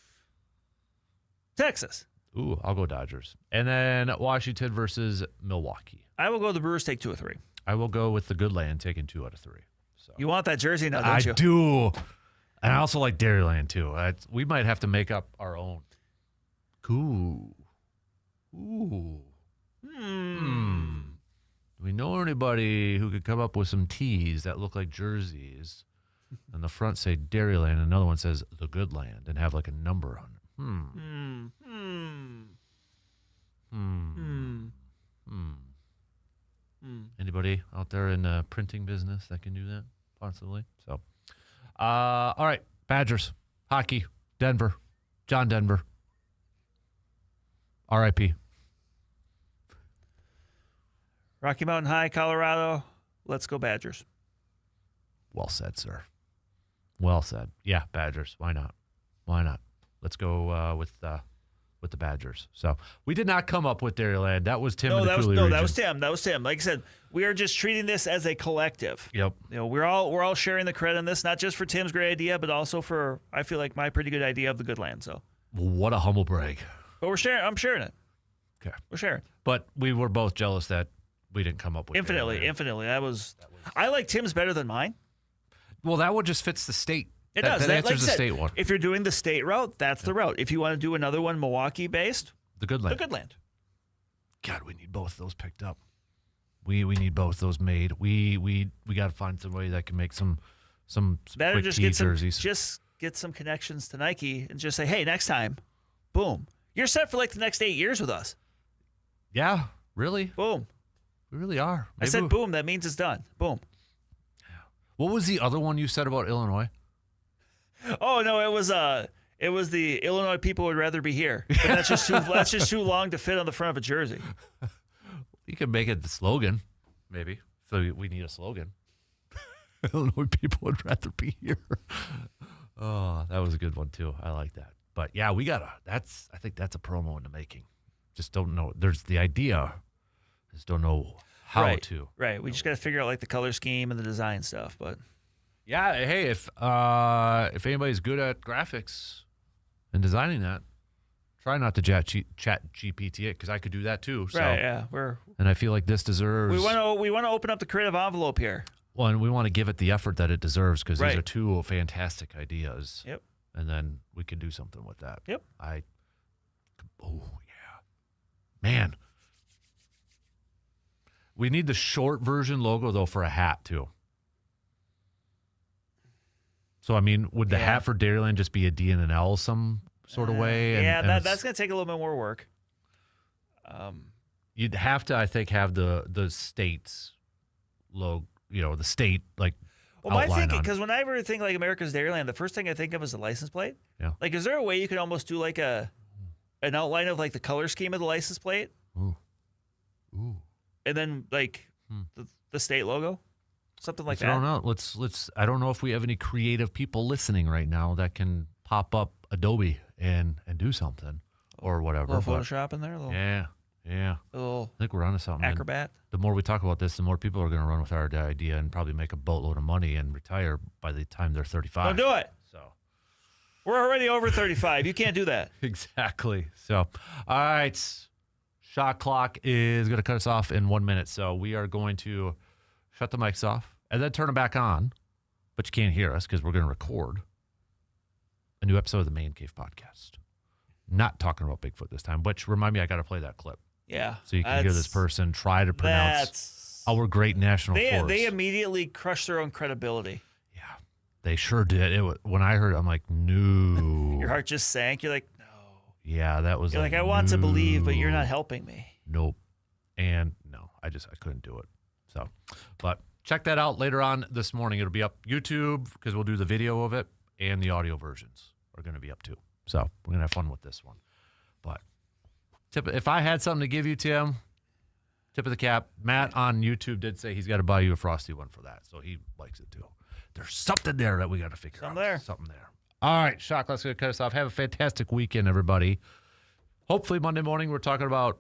Texas. Ooh, I'll go Dodgers. And then Washington versus Milwaukee. I will go the Brewers take 2 or 3. I will go with the Good Land taking 2 out of 3. So You want that jersey now, don't I you? do. And I also like Dairyland, too. We might have to make up our own. Cool. Ooh. Do we know anybody who could come up with some tees that look like jerseys? And the front say Dairyland, and another one says the Good Land, and have like a number on it. Anybody out there in the printing business that can do that? Possibly. So, all right. Badgers, hockey, Denver, John Denver. R.I.P. Rocky Mountain High, Colorado. Let's go Badgers. Well said, sir. Well said. Yeah, Badgers. Why not? Let's go with with the Badgers. So we did not come up with Dairyland. That was Tim. No, in the that was Cooley no, region. that was Tim. That was Tim. Like I said, we are just treating this as a collective. Yep. You know, we're all sharing the credit on this, not just for Tim's great idea, but also for I feel like my pretty good idea of the good land. So, What a humble brag. but we're sharing. I'm sharing it. Okay. We're sharing But we were both jealous that we didn't come up with infinitely. Dairyland. Infinitely. That was. I like Tim's better than mine. Well, that one just fits the state. It That does. That Like I answers the said, state one. If you're doing the state route, that's the route. If you want to do another one, Milwaukee based, The good the land. good land. God, we need both of those picked up. We need both of those made. We got to find somebody that can make some Better quick just tee get some, jerseys. just get some connections to Nike and just say, hey, next time, boom, you're set for like the next 8 years with us. Yeah, really, Boom. we really are. I said boom. That means it's done. Boom. What was the other one you said about Illinois? Oh no, it was the Illinois people would rather be here. But that's just too long to fit on the front of a jersey. You could make it the slogan, maybe. So we need a slogan. Illinois people would rather be here. Oh, that was a good one too. I like that. But yeah, I think that's a promo in the making. Just don't know. There's the idea. Just don't know how right. to. Right. We just got to figure out like the color scheme and the design stuff. But Yeah. Hey, if anybody's good at graphics and designing that, try not to chat GPT it, because I could do that too. So, right. Yeah. and I feel like this deserves. We want to open up the creative envelope here. Well, and we want to give it the effort that it deserves, because Right. these are two fantastic ideas. Yep. And then we can do something with that. Yep. Oh yeah, man. We need the short version logo though for a hat too. So I mean, would the Yeah. hat for Dairyland just be a D and an L some sort of way? Yeah, and that's going to take a little bit more work. You'd have to, I think, have the state's logo. You know, the state like. Well, my outline thinking, on it. because when I ever think like America's Dairyland, the first thing I think of is the license plate. Yeah. Like, is there a way you could almost do like an outline of like the color scheme of the license plate, Ooh. and then like the state logo, something like I that? don't know. Let's. I don't know if we have any creative people listening right now that can pop up Adobe and do something or whatever. A little but- Photoshop in there, a little, yeah. a little I think we're onto something. And acrobat. the more we talk about this, the more people are going to run with our idea and probably make a boatload of money and retire by the time they're 35. Don't do it. So We're already over 35. You can't do that. exactly. So, all right. Shot clock is going to cut us off in 1 minute. So we are going to shut the mics off and then turn them back on. But you can't hear us because we're going to record a new episode of the Man Cave Podcast. Not talking about Bigfoot this time, which remind me, I got to play that clip. Yeah. So you can hear this person try to pronounce our great national forest. They immediately crushed their own credibility. Yeah, they sure did. When I heard it, I'm like, no. Your heart just sank. You're like, no. Yeah, that was You're like, I want to believe, but you're no. not helping me. Nope. And no, I couldn't do it. So, but check that out later on this morning. It'll be up YouTube because we'll do the video of it, and the audio versions are going to be up too. So we're going to have fun with this one. But if I had something to give you, Tim, tip of the cap. Matt on YouTube did say he's got to buy you a Frosty one for that. So he likes it too. There's something there that we got to figure out. Something there. All right, Shock, let's cut us off. Have a fantastic weekend, everybody. Hopefully Monday morning we're talking about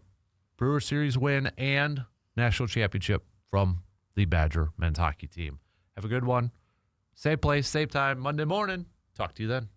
Brewer Series win and national championship from the Badger men's hockey team. Have a good one. Same place, same time, Monday morning. Talk to you then.